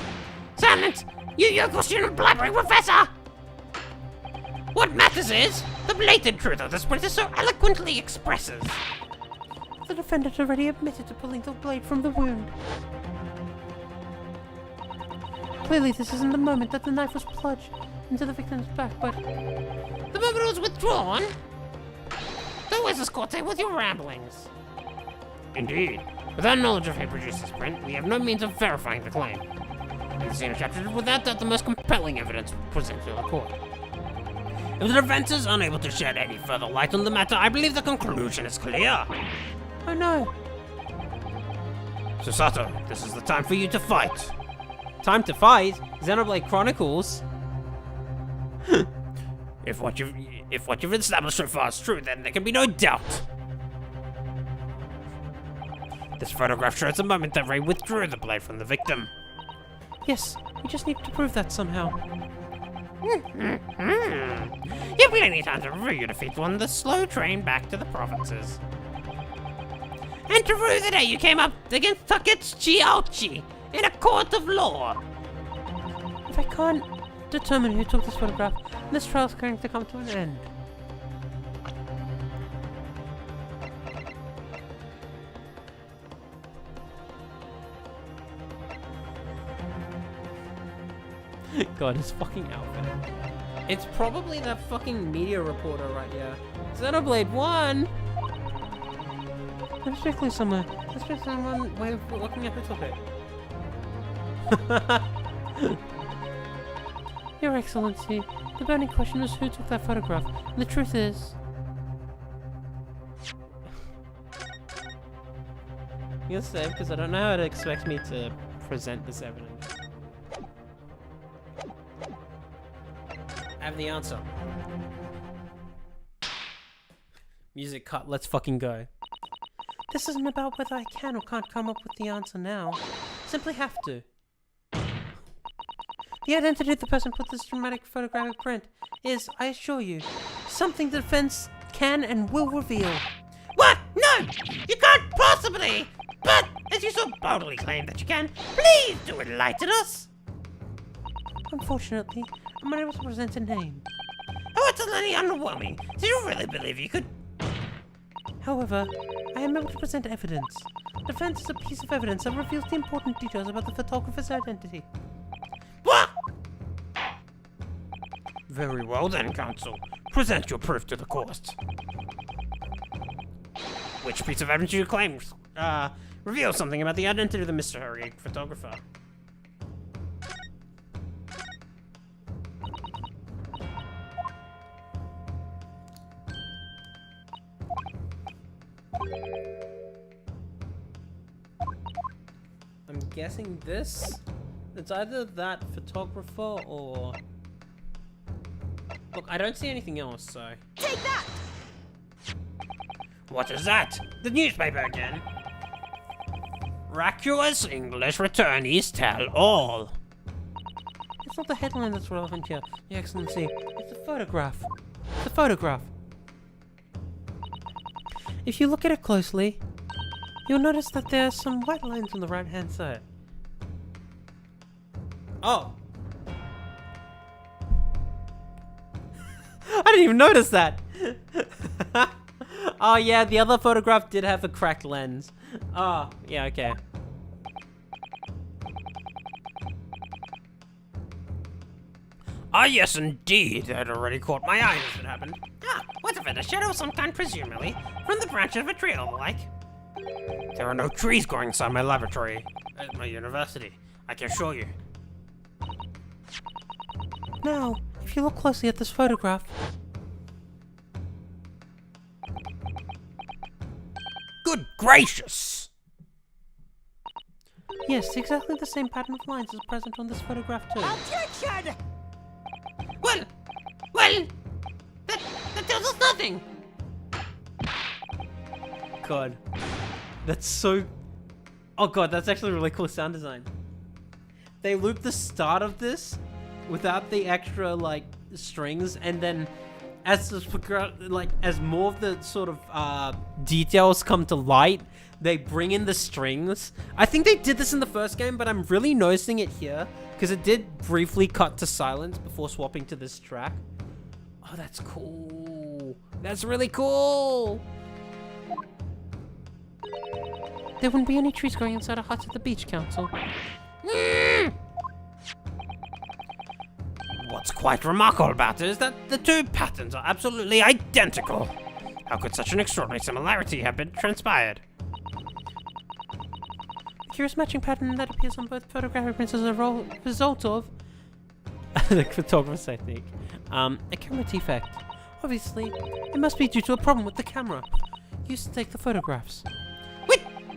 Silence! You yokel student blabbering professor! What matters is, the blatant truth of this print is so eloquently expresses. The defendant already admitted to pulling the blade from the wound. Clearly, this isn't the moment that the knife was plunged into the victim's back, but... The moment it was withdrawn? So where's this court with your ramblings? Indeed. Without knowledge of who produced this print, we have no means of verifying the claim. In the same chapter, without doubt, the most compelling evidence presented to the court. If the defense is unable to shed any further light on the matter, I believe the conclusion is clear. Oh no! Susato, this is the time for you to fight. Time to fight? Xenoblade Chronicles? If what you've established so far is true, then there can be no doubt. This photograph shows the moment that Ray withdrew the blade from the victim. Yes, we just need to prove that somehow. You've plenty of time to review your defeat on the slow train back to the provinces. And to rue the day you came up against Taketsuchi in a court of law. If I can't determine who took this photograph, this trial's going to come to an end. God, his fucking outfit. It's probably that fucking media reporter right here. Xenoblade 1! There's strictly someone way of looking at the topic. Your Excellency, the burning question is who took that photograph, and the truth is... I'm gonna save because I don't know how to expect me to present this evidence. I have the answer. Music cut, let's fucking go. This isn't about whether I can or can't come up with the answer now. Simply have to. The identity of the person who put this dramatic photographic print is, I assure you, something the defense can and will reveal. What? No! You can't possibly! But, as you so boldly claim that you can, please do enlighten us! Unfortunately, I'm unable to present a name. Oh, it's a little underwhelming. Do you really believe you could... However, I am able to present evidence. The defense is a piece of evidence that reveals the important details about the photographer's identity. What? Very well then, Counsel. Present your proof to the court. Which piece of evidence do you claim reveals something about the identity of the mystery photographer? I'm guessing this? It's either that photographer or... Look, I don't see anything else, so... Take that! What is that? The newspaper again? Miraculous English returnees tell all. It's not the headline that's relevant here, Your Excellency. It's the photograph. The photograph. If you look at it closely, you'll notice that there are some white lines on the right-hand side. Oh! I didn't even notice that! Oh yeah, the other photograph did have a cracked lens. Oh, yeah, okay. Ah, yes, indeed. That already caught my eye as it happened. Ah, what's it? A shadow of some kind, presumably, from the branch of a tree or the like. There are no trees growing inside my laboratory at my university, I can assure you. Now, if you look closely at this photograph, Good gracious! yes, exactly the same pattern of lines is present on this photograph too. Objection! Well, that tells us nothing! God. That's so... Oh god, that's actually really cool sound design. They looped the start of this without the extra, like, strings, and then as as more of the sort of details come to light, they bring in the strings. I think they did this in the first game, but I'm really noticing it here because it did briefly cut to silence before swapping to this track. Oh, that's cool. That's really cool. There wouldn't be any trees growing inside a hut at the beach, Council. What's quite remarkable about it is that the two patterns are absolutely identical. How could such an extraordinary similarity have been transpired? The curious matching pattern that appears on both photographic prints is a result of the photographer's technique. a camera defect. Obviously, it must be due to a problem with the camera used to take the photographs.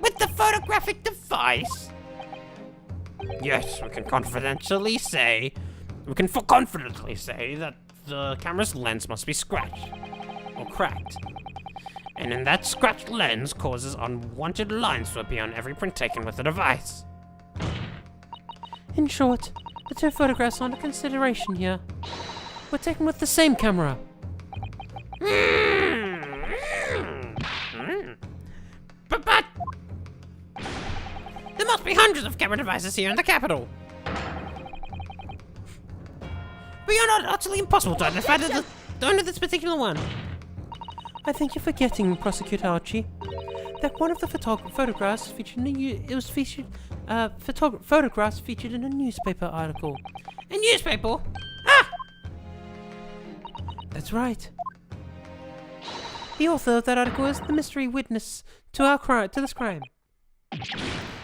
With the photographic device? Yes, we can confidently say that the camera's lens must be scratched or cracked. And then that scratched lens causes unwanted lines to appear on every print taken with the device. In short, The two photographs under consideration here were taken with the same camera. But there must be hundreds of camera devices here in the capital. Beyond utterly impossible to identify the owner of this particular one. I think you're forgetting, Prosecutor Archie, that one of the photographs featured photographs featured in a newspaper article. A newspaper? Ah! That's right. The author of that article is the mystery witness to this crime.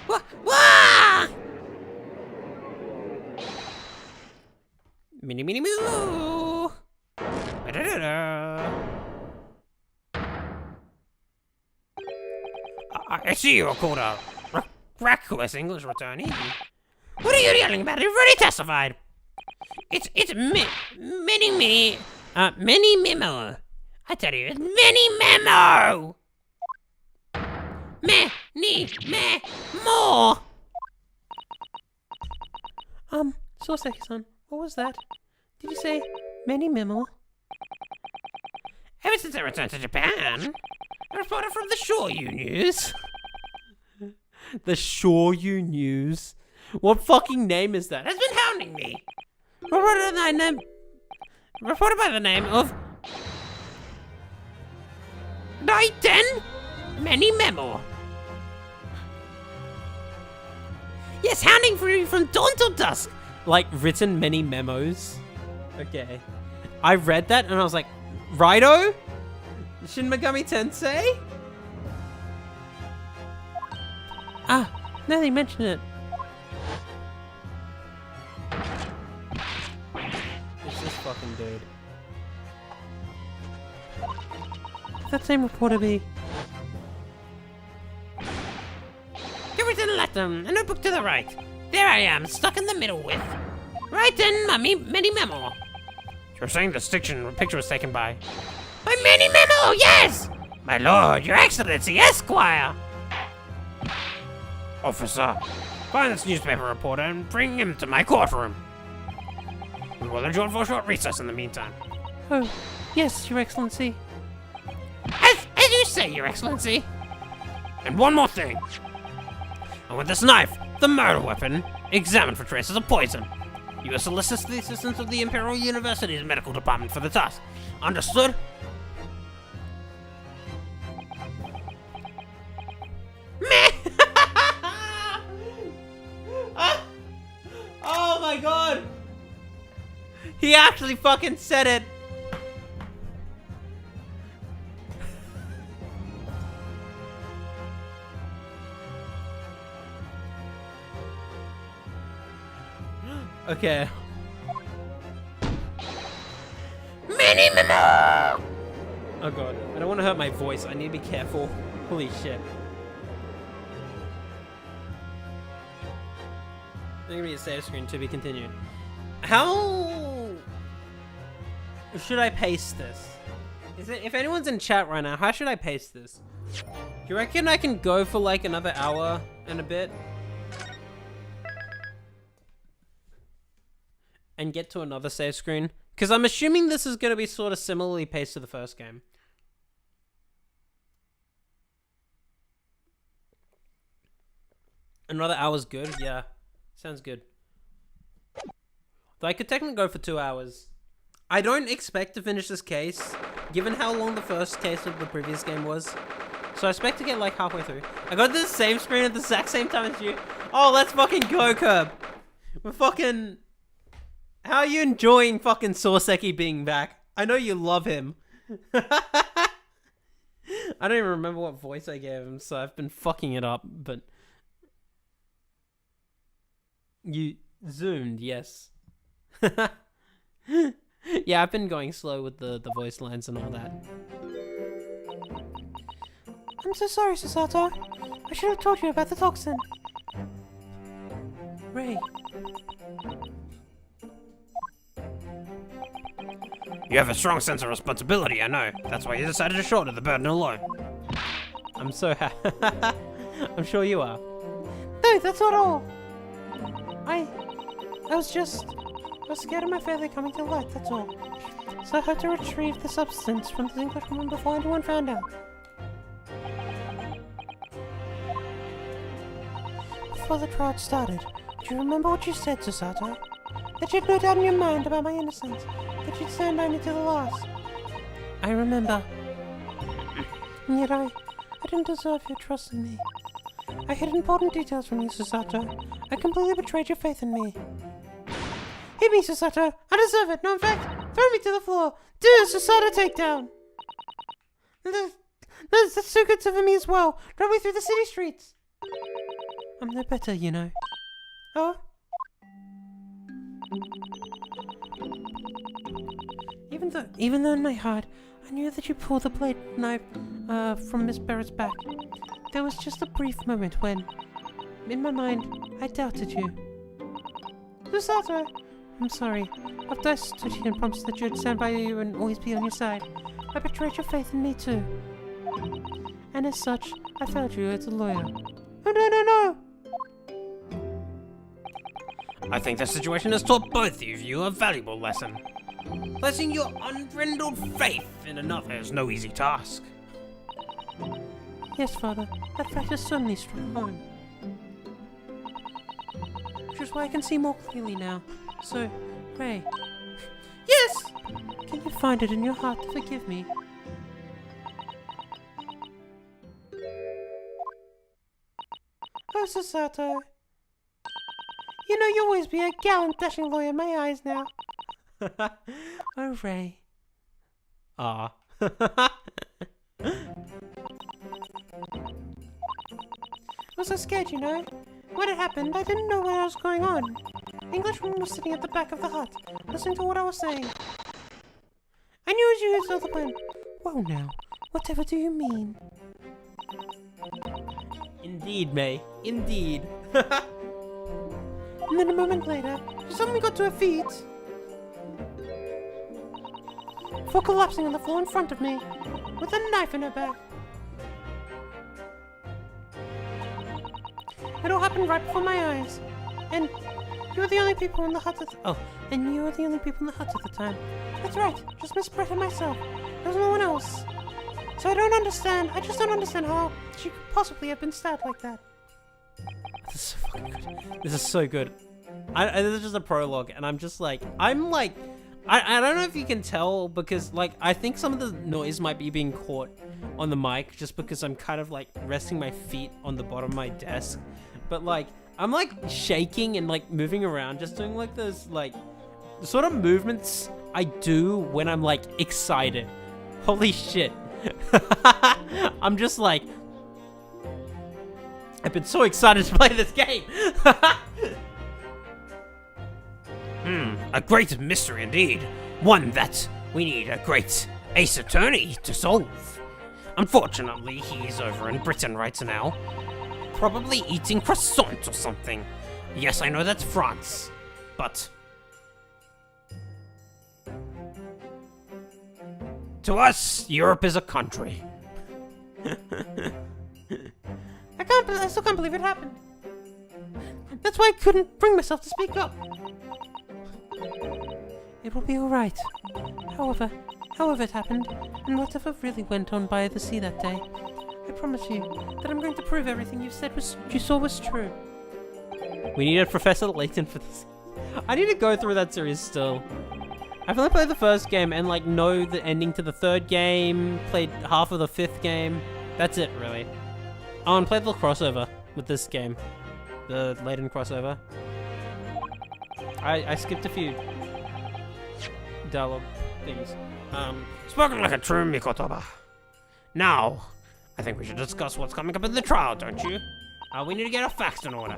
Wah! Mini moo! Ba-da-da-da. I see you're called a reckless English attorney. What are you yelling about? You've already testified. It's many memo. I tell you, it's many memo. More. Soseki-san, what was that? Did you say many memo? Ever since I returned to Japan, a reporter from the Shoryu News. The Shoryu News? What fucking name is that? Has been hounding me. Reporter by the name of Naiten Many Memo. Yes, hounding for you from dawn till dusk. Like, written many memos? Okay. I read that and I was like, Righto? Shin Megami Tensei? Ah, now that you mention it. It's this fucking dude. That same reporter be... Get written letter, a notebook to the right. There I am, stuck in the middle with Written Many Memo. You're saying this picture was taken by Many Memo, yes! My lord, your excellency, Esquire! Officer, find this newspaper reporter and bring him to my courtroom. We will adjourn for a short recess in the meantime. Oh, yes, Your Excellency. As you say, your excellency. And one more thing. And with this knife, the murder weapon, examined for traces of poison. You will solicit the assistance of the Imperial University's medical department for the task. Understood? Meh! Oh my god! He actually fucking said it! Okay. Many memo! Oh god. I don't want to hurt my voice. I need to be careful. Holy shit. There's gonna be a save screen to be continued. How should I paste this? If anyone's in chat right now, how should I paste this? Do you reckon I can go for like another hour and a bit? And get to another save screen? Because I'm assuming this is going to be sort of similarly paced to the first game. Another hour's good? Yeah. Sounds good. Though I could technically go for 2 hours. I don't expect to finish this case, given how long the first case of the previous game was. So I expect to get like halfway through. I got this same screen at the exact same time as you. Oh, let's fucking go, Curb. We're fucking... How are you enjoying fucking Soseki being back? I know you love him. I don't even remember what voice I gave him, so I've been fucking it up, but... You zoomed, yes. Yeah, I've been going slow with the voice lines and all that. I'm so sorry, Susato. I should have told you about the toxin. Ray. You have a strong sense of responsibility, I know. That's why you decided to shoulder the burden alone. I'm so happy. I'm sure you are. No, that's not all. I I was scared of my failure coming to light, that's all. So I had to retrieve the substance from the Englishwoman before anyone found out. Before the trial started, do you remember what you said, Susato? That you had no doubt in your mind about my innocence, that you'd stand by me to the last. I remember. And yet I didn't deserve your trust in me. I hid important details from you, Susato. I completely betrayed your faith in me. Hit me, Susato! I deserve it! No, in fact, throw me to the floor! Do a Susato takedown! That's so good for me as well! Drive me through the city streets! I'm no better, you know. Oh? Even though in my heart, I knew that you pulled the blade knife from Miss Barrett's back, there was just a brief moment when, in my mind, I doubted you. Susato! I'm sorry. After I stood here and promised that you'd stand by you and always be on your side, I betrayed your faith in me too. And as such, I failed you as a lawyer. Oh no! I think the situation has taught both of you a valuable lesson. Placing your unbridled faith in another is no easy task. Yes, Father. That fact has certainly struck home. Which is why I can see more clearly now. So, Ray. Yes! Can you find it in your heart to forgive me? Oh, Susato. You know you'll always be a gallant, dashing lawyer in my eyes now. Oh, Ray. Ah. I was so scared, you know. When it happened, I didn't know what was going on. The Englishwoman was sitting at the back of the hut, listening to what I was saying. I knew it was you who saw the plan. Well now, whatever do you mean? Indeed, May. Indeed. And then a moment later, she suddenly got to her feet. Before collapsing on the floor in front of me, with a knife in her back. It all happened right before my eyes. And you were the only people in the hut at the time. That's right, just Miss Brett and myself. There was no one else. So I just don't understand how she could possibly have been stabbed like that. This is so fucking good. This is so good. This is just a prologue, and I'm like, I don't know if you can tell, because, like, I think some of the noise might be being caught on the mic, just because I'm kind of, like, resting my feet on the bottom of my desk. But, like, I'm, like, shaking and, like, moving around, just doing, like, those, like, the sort of movements I do when I'm, like, excited. Holy shit. I'm just, like, I've been so excited to play this game. A great mystery indeed. One that we need a great ace attorney to solve. Unfortunately, he's over in Britain right now. Probably eating croissants or something. Yes, I know that's France, but to us, Europe is a country. I still can't believe it happened. That's why I couldn't bring myself to speak up. It will be alright. However it happened, and whatever really went on by the sea that day, I promise you that I'm going to prove everything you saw was true. We needed Professor Layton for this. I need to go through that series still. I've only played the first game and, like, know the ending to the third game, played half of the fifth game. That's it, really. Oh, and played the crossover with this game. The Layton crossover. I skipped a few dialogue things. Spoken like a true Mikotoba. Now, I think we should discuss what's coming up in the trial, don't you? We need to get our facts in order.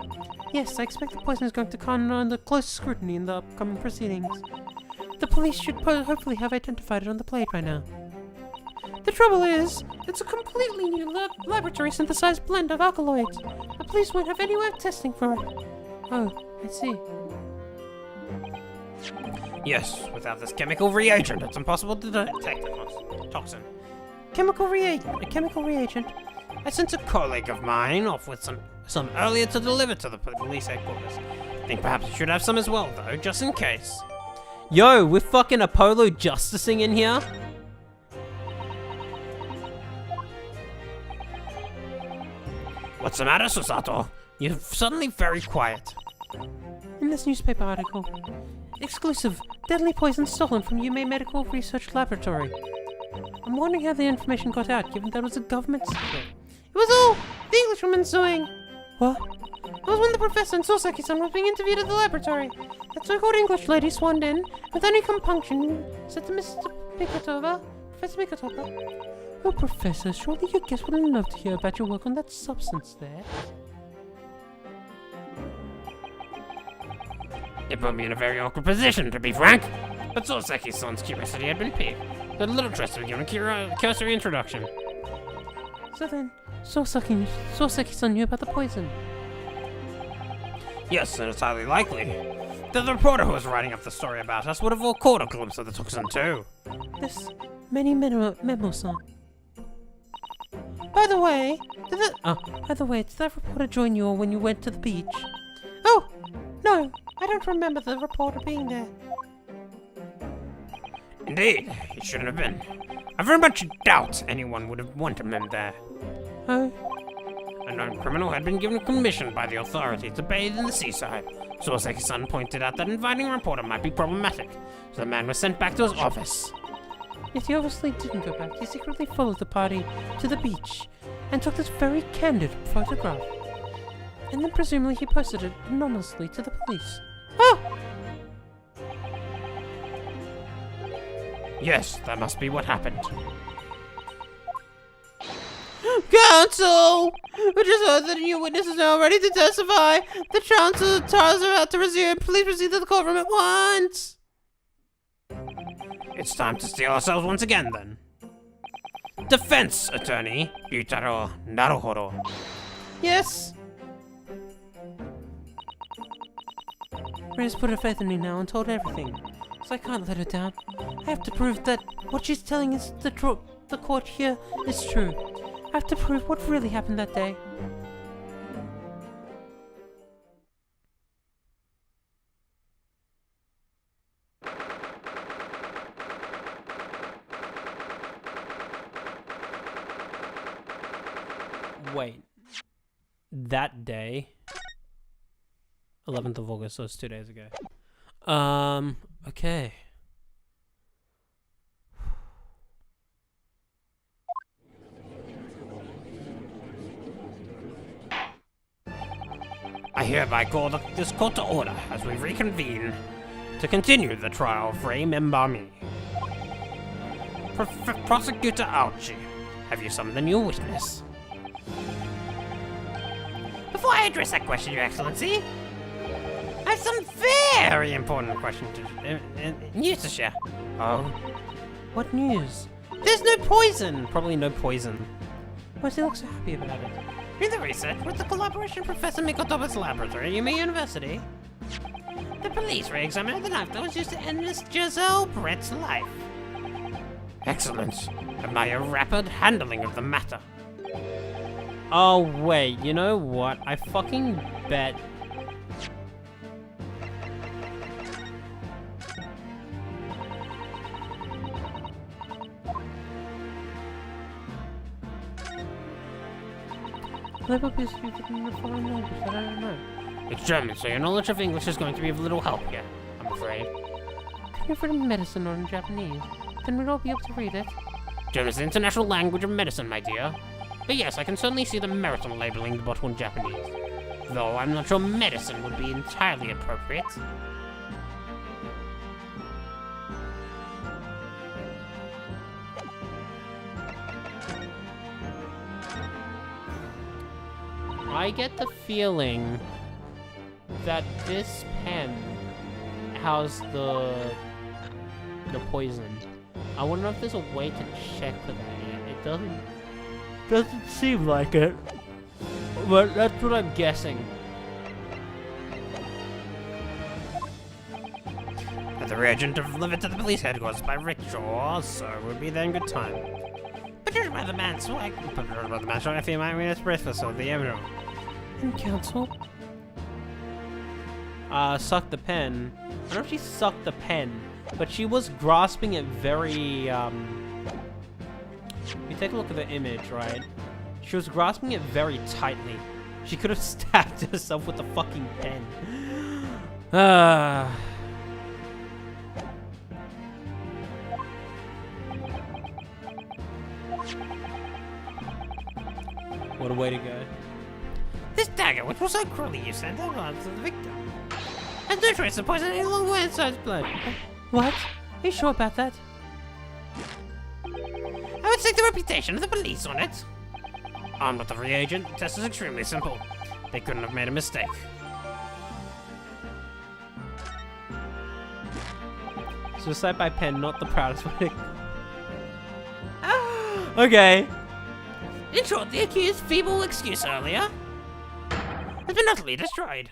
Yes, I expect the poison is going to come under close scrutiny in the upcoming proceedings. The police should hopefully have identified it on the plate by now. The trouble is, it's a completely new laboratory synthesized blend of alkaloids. The police won't have any way of testing for it. Oh, I see. Yes, without this chemical reagent, it's impossible to detect the toxin. Chemical reagent? I sent a colleague of mine off with some earlier to deliver to the police headquarters. Think perhaps you should have some as well, though, just in case. Yo, we're fucking Apollo justicing in here. What's the matter, Susato? You're suddenly very quiet. In this newspaper article, exclusive, deadly poison stolen from Yume Medical Research Laboratory. I'm wondering how the information got out, given that it was a government secret. It was all the Englishwoman's doing. What? It was when the professor and Soseki-san were being interviewed at the laboratory. That so-called English lady swaned in, with any compunction, said to Mr. Mikotova, Professor Mikotova, "Oh, Professor, surely your guest would love to hear about your work on that substance there." It put me in a very awkward position, to be frank. But Soseki-san's curiosity had been piqued. So the little trust was given a cursory introduction. So then, Soseki-san knew about the poison. Yes, and it's highly likely that the reporter who was writing up the story about us would have all caught a glimpse of the toxin too. This memo-san. By the way, did that reporter join you when you went to the beach? Oh, no, I don't remember the reporter being there. Indeed, he shouldn't have been. I very much doubt anyone would have wanted him there. Oh? A known criminal had been given commission by the authority to bathe in the seaside. Soseki-san pointed out that inviting a reporter might be problematic, so the man was sent back to his office. Yet he obviously didn't go back. He secretly followed the party to the beach and took this very candid photograph. And then presumably he posted it anonymously to the police. Ah! Yes, that must be what happened. Counsel! We just heard that a new witness is now ready to testify. The trials are about to resume. Please proceed to the courtroom at once. It's time to steel ourselves once again, then. Defense attorney, Yutaro Naruhodo. Yes? Ray's put her faith in me now and told everything, so I can't let her down. I have to prove that what she's telling us the court here is true. I have to prove what really happened that day. Wait. That day? 11th of August, so it's 2 days ago. Okay. I hereby call this court to order as we reconvene to continue the trial of Ray Membami. Prosecutor Aochi, have you summoned the new witness? Before I address that question, Your Excellency, I have some very important question news to share. Oh? What news? There's no poison. Probably no poison. Why does he look so happy about it? In the research with the collaboration of Professor Mikotoba's laboratory at Yume University, the police re-examined the knife that was used to end Miss Giselle Brett's life. Excellent. Admire rapid handling of the matter. Oh, wait, you know what? I fucking bet. Label appears to be written in a foreign language that I don't know. It's German, so your knowledge of English is going to be of little help here, I'm afraid. Can you read in medicine or in Japanese? Then we'd all be able to read it. German is the international language of medicine, my dear. But yes, I can certainly see the merit in labeling the bottle in Japanese. Though I'm not sure medicine would be entirely appropriate. I get the feeling that this pen has the poison. I wonder if there's a way to check for that yet. It doesn't seem like it, but that's what I'm guessing. Had the reagent delivered to the police headquarters by ritual, so it would be then good time. But judging by the man's swag, I feel my mean breakfast of the emerald. And counsel? sucked the pen. I don't know if she sucked the pen, but she was grasping it very, you take a look at the image, right? She was grasping it very tightly. She could have stabbed herself with the fucking pen. What a way to go. This dagger, which was so cruelly used, sent out to the victim. And no trace of poison any longer inside his blood. What? Are you sure about that? I would stake the reputation of the police on it. Armed with the reagent, the test is extremely simple. They couldn't have made a mistake. Suicide by pen, not the proudest way. Okay. In short, the accused's feeble excuse earlier has been utterly destroyed.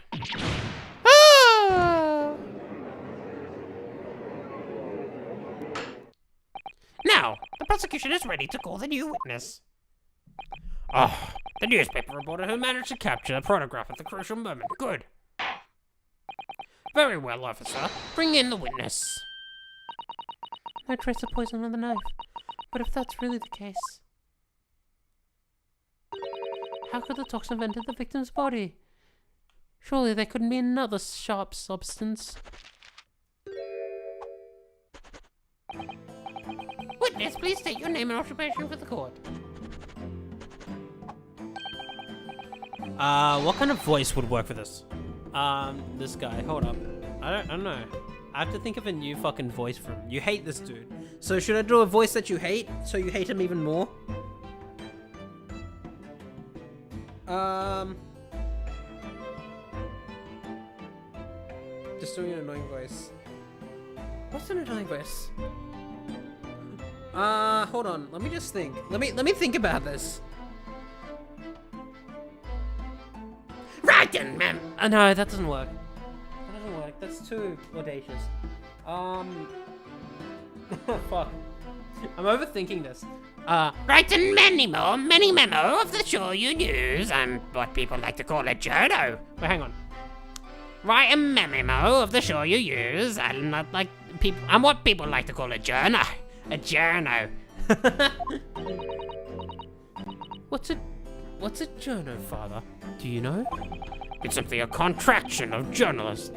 Now, the prosecution is ready to call the new witness. Oh, the newspaper reporter who managed to capture a photograph at the crucial moment. Good. Very well, officer. Bring in the witness. No trace of poison on the knife. But if that's really the case, how could the toxin have entered the victim's body? Surely there couldn't be another sharp substance. Witness, please state your name and occupation for the court. What kind of voice would work for this? This guy. Hold up. I don't know. I have to think of a new fucking voice for him. You hate this dude. So should I do a voice that you hate, so you hate him even more? Just doing an annoying voice. What's an annoying voice? Hold on. Let me just think. Let me think about this. Right then, ma'am. No, that doesn't work. That doesn't work. That's too audacious. Fuck. I'm overthinking this. Write a mini memo of the show you use. I'm what people like to call a journal. Wait, hang on. Write a memo of the show you use. I'm not like people. I'm what people like to call a journal. A journal. What's a journal, Father? Do you know? It's simply a contraction of journalist.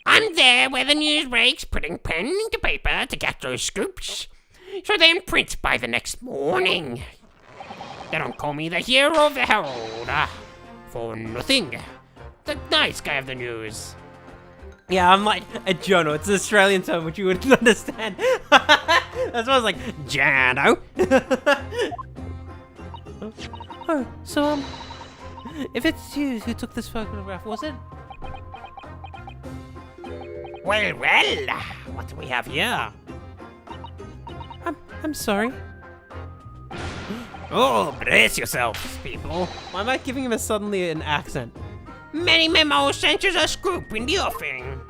I'm there where the news breaks, putting pen to paper to get those scoops, so they're in print by the next morning. They don't call me the hero of the Herald, for nothing. The nice guy of the news. Yeah, I'm like a journal. It's an Australian term which you wouldn't understand. That's why I was like, Jano. Oh, so, if it's you who took this photograph, was it? Well, what do we have here? I'm sorry. Oh, brace yourselves, people. Why am I giving him suddenly an accent? Many memos centers a scoop in the offing.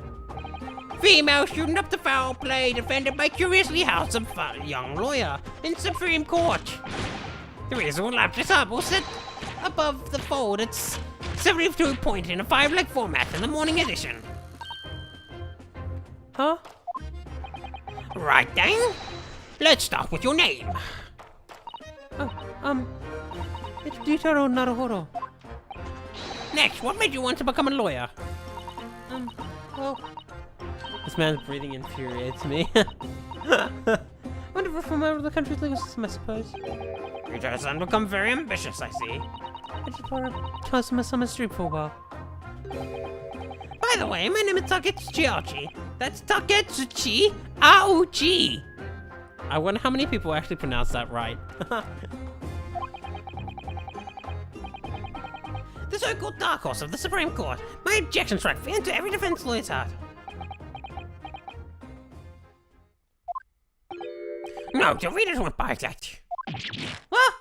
Female student up to foul play, defended by curiously handsome young lawyer in Supreme Court. The reason we'll lap this up will sit above the fold. It's 72 point in a 5-leg format in the morning edition. Huh? Right then, let's start with your name. Oh, it's Ditaro Naruhodo. Next, what made you want to become a lawyer? Well, This man's breathing infuriates me. want to reform out of the country's legal system, I suppose. You just have become very ambitious, I see. I just want to toss my summer street for a while. By the way, my name is Taketsuchi Aochi. That's Taketsuchi Aochi. I wonder how many people actually pronounce that right. The so-called dark horse of the Supreme Court. My objection strike fear into every defense lawyer's heart. No, the readers won't buy that. What?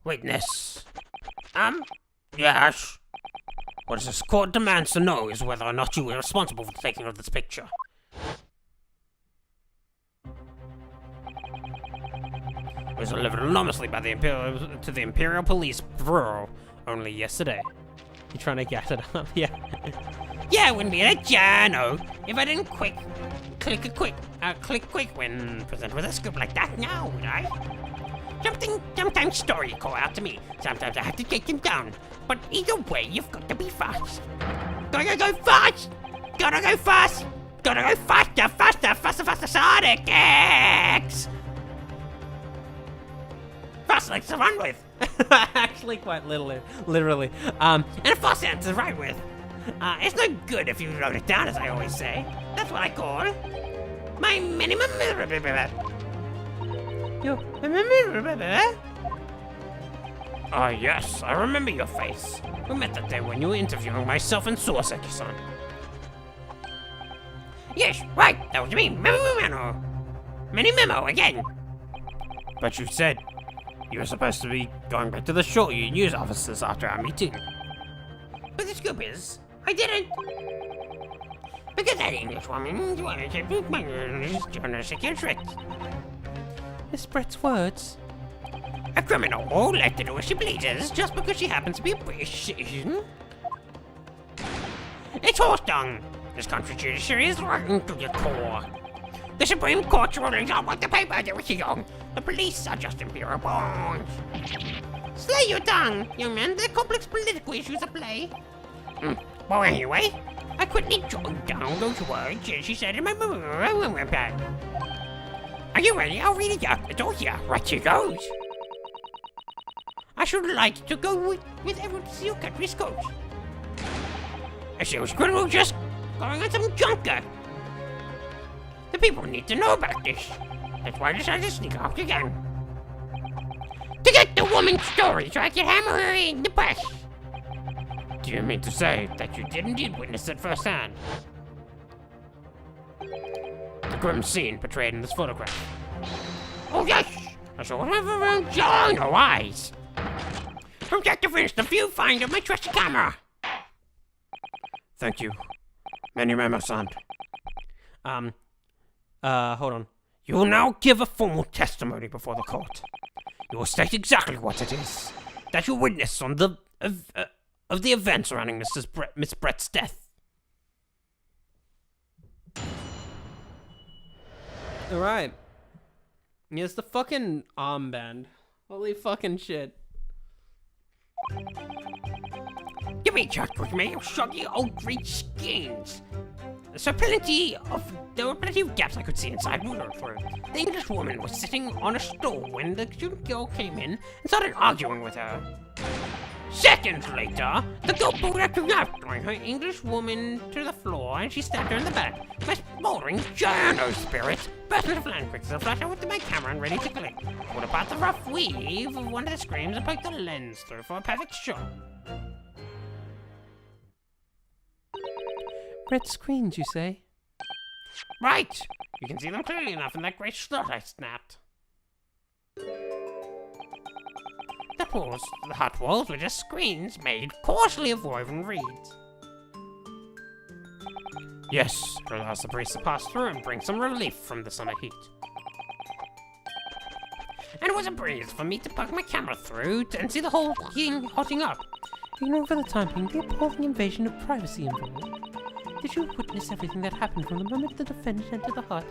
Witness. Yes. What this court demands to know is whether or not you were responsible for the taking of this picture. It was delivered anonymously by the Imperial Police Bureau only yesterday. You're trying to gas it up, yeah. Yeah, I wouldn't be a journal if I didn't click quick when presented with a scoop like that now, would I? Sometimes stories call out to me. Sometimes I have to take them down. But either way, you've got to be fast. Gotta go fast! Gotta go fast! Gotta go faster, Sonic X! Fast like to run with. Actually, quite literally. And a fast hand to ride with. It's no good if you wrote it down, as I always say. That's what I call my minimum. Ah, yes, I remember your face. We met that day when you were interviewing myself and Suaseki-san. Yes, right, that was me. Mini memo again. But you said you were supposed to be going back to the shorty news officers after our meeting. But the scoop is, I didn't. Because that English woman wanted to beat my journalistic trick. Miss Brett's words. A criminal will let her do what she pleases just because she happens to be a British citizen. It's horse dung. This country judiciary is rotten to the core. The Supreme Court's rulings are what the paper they were on. The police are just imperial pawns. Slay your tongue, young man. There are complex political issues at play. Well, anyway, I quickly jotted down those words and she said in my pad. Are you ready? I'll read it out. It's all here. Right here goes. I should like to go with everyone to see your country's coast. A sales criminal just going on some junker. The people need to know about this. That's why I decided to sneak off again. To get the woman's story so I can hammer her in the press. Do you mean to say that you did indeed witness it firsthand? The grim scene portrayed in this photograph. Oh yes! I saw it have around John or eyes. From start to finish, the viewfinder of my trusty camera. Thank you. Many Memo-san. Hold on. You will now give a formal testimony before the court. You will state exactly what it is that you witnessed on the of the events surrounding Miss Brett's death. Alright. Here's the fucking armband. Holy fucking shit. You may chat with me, you shaggy old great skins. There were plenty of gaps I could see inside Wooler for it. The English woman was sitting on a stool when the student girl came in and started arguing with her. Seconds later, the girl pulled out a knife, throwing her English woman to the floor, and she stabbed her in the back. My smoldering journo spirit burst into flame quick as I flashed out with my camera and ready to click. Pulled apart the rough weave of one of the screams and poked the lens through for a perfect shot. Red screens, you say? Right! You can see them clearly enough in that great shot I snapped. The hot walls were just screens made coarsely of woven reeds. Yes, it allows the breeze to pass through and bring some relief from the summer heat. And it was a breeze for me to poke my camera through and see the whole thing hotting up. Ignore for the time being the appalling invasion of privacy involved. Did you witness everything that happened from the moment the defendant entered the hut?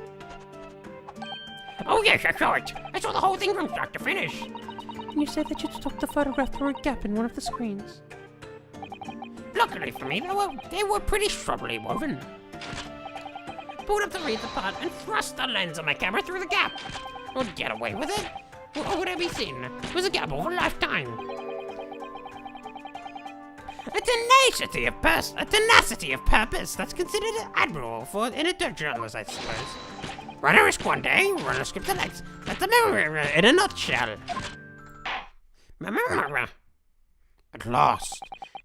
Oh yes, I saw it! I saw the whole thing from start to finish! And you said that you'd stopped the photograph through a gap in one of the screens. Luckily for me, they were pretty shrubbily woven. Pulled up the reeds apart and thrust the lens of my camera through the gap. Would get away with it? Or would I be seen? It was a gap of a lifetime. A tenacity of purpose that's considered admirable for an editor journalist, I suppose. Run a risk one day, run a script the next. That's the memory in a nutshell. At last,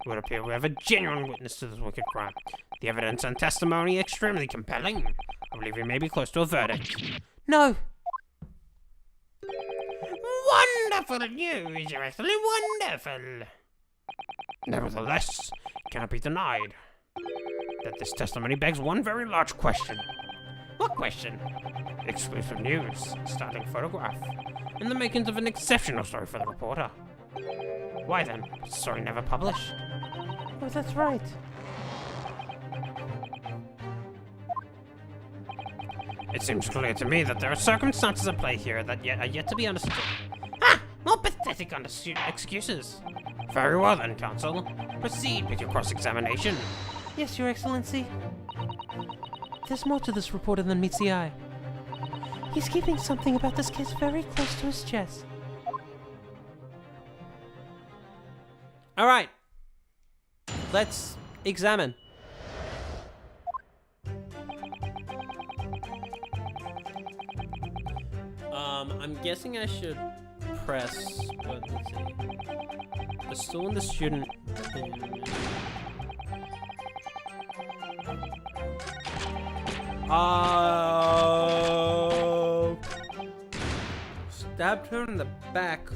it would appear we have a genuine witness to this wicked crime. The evidence and testimony extremely compelling. I believe we may be close to a verdict. No! Wonderful news, Your Excellency, wonderful! Nevertheless, it cannot be denied that this testimony begs one very large question. What question? Exclusive news, starting photograph, and the makings of an exceptional story for the reporter. Why then, was the story never published? Oh, that's right. It seems clear to me that there are circumstances at play here that are yet to be understood. More pathetic excuses. Very well then, Counsel. Proceed with your cross-examination. Yes, Your Excellency. There's more to this reporter than meets the eye. He's keeping something about this case very close to his chest. All right. Let's examine. I'm guessing I should press, but let's see. The stool and the student. Stabbed her in the back.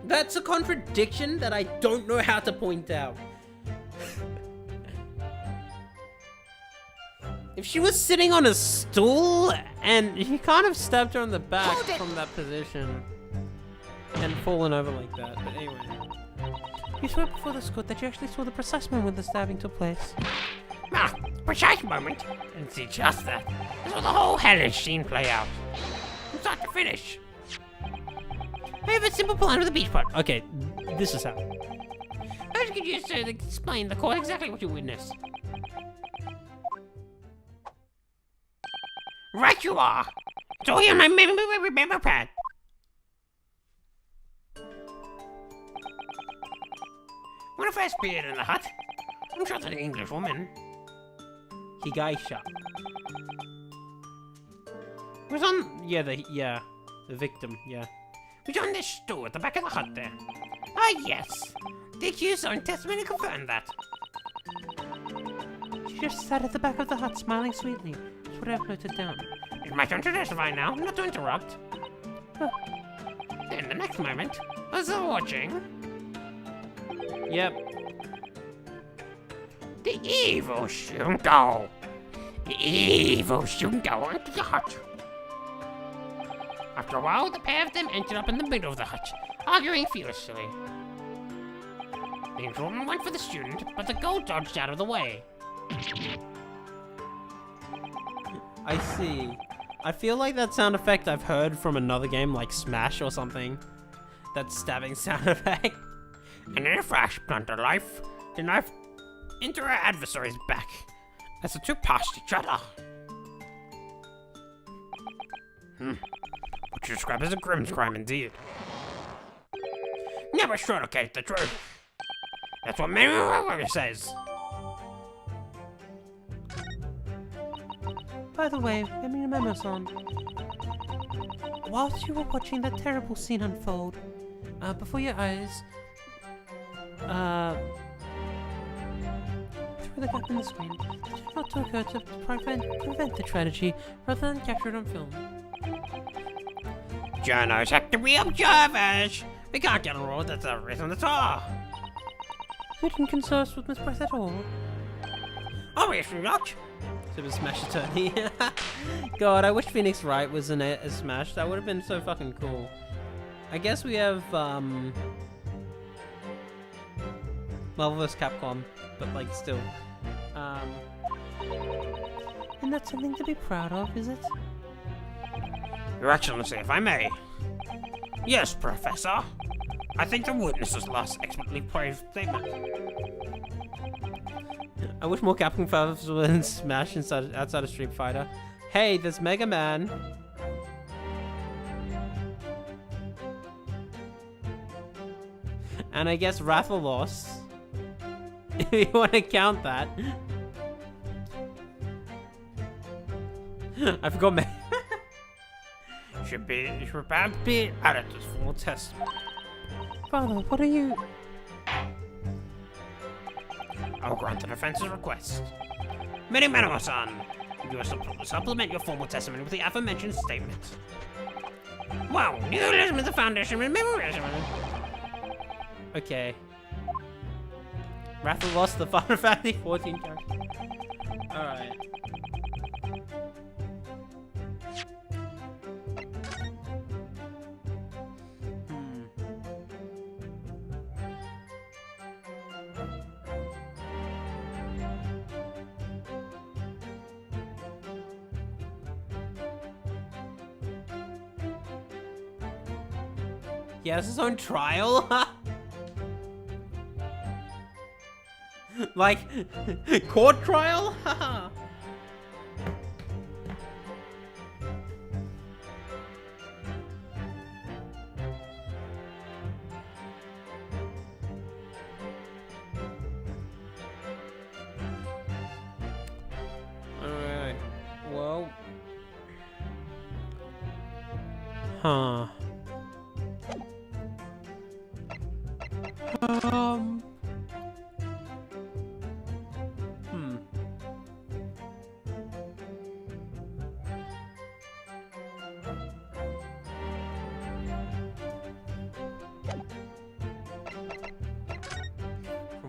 That's a contradiction that I don't know how to point out. If she was sitting on a stool and he kind of stabbed her in the back from that position and fallen over like that, but anyway. You swear before this court that you actually saw the precise moment the stabbing took place. Precise moment. Didn't see just that. I saw the whole hellish scene play out. From start to finish. I have a simple plan with a beach pot. Okay, this is how. How could you explain the court exactly what you witnessed? Right you are. It's all here in my memo pad. When I first appeared in the hut, I'm sure that an English woman Higaisha. was on The victim, was on this stool at the back of the hut there. Ah, yes. The accused saw in testimony confirmed that. She just sat at the back of the hut smiling sweetly. That's what I've noted down. It's my turn to testify now, not to interrupt. Huh. Then the next moment, I was watching Yep. the evil Shunto. The evil Shunto entered the hut. After a while, the pair of them ended up in the middle of the hut, arguing furiously. The English woman went for the student, but the girl dodged out of the way. I see. I feel like that sound effect I've heard from another game like Smash or something. That stabbing sound effect. And in a flash, blunt of life, the knife into her adversary's back as the two passed each other. What you describe as a grim crime indeed. Never sugarcoat the truth. That's what Mary says. By the way, Memo-san, whilst you were watching that terrible scene unfold, before your eyes, through the gap in the screen, did it not occur to prevent the tragedy rather than capture it on film? Journos have to be observers. We can't get on road, that's the reason at all. You didn't consult with Miss Breath at all? Obviously not. Super Smash Attorney. God, I wish Phoenix Wright was in a Smash. That would have been so fucking cool. I guess we have Marvel vs. Capcom, but like still. And that's something to be proud of, is it? Your Excellency, if I may. Yes, Professor. I think the witness's last expertly praised statement. I wish more Capcom fans were in Smash outside of Street Fighter. Hey, there's Mega Man. And I guess Rathalos. If you want to count that. I forgot Mega. Should perhaps be added to full testament. Father, what are you... I will grant the defense's request. Mini-Manama-san, you will supplement your formal testimony with the aforementioned statement. Wow, nihilism is the foundation of memorism. Okay. Rathalos, the Final Fantasy 14 character. Alright. He has his own trial? Like, court trial? Alright, well... Huh. From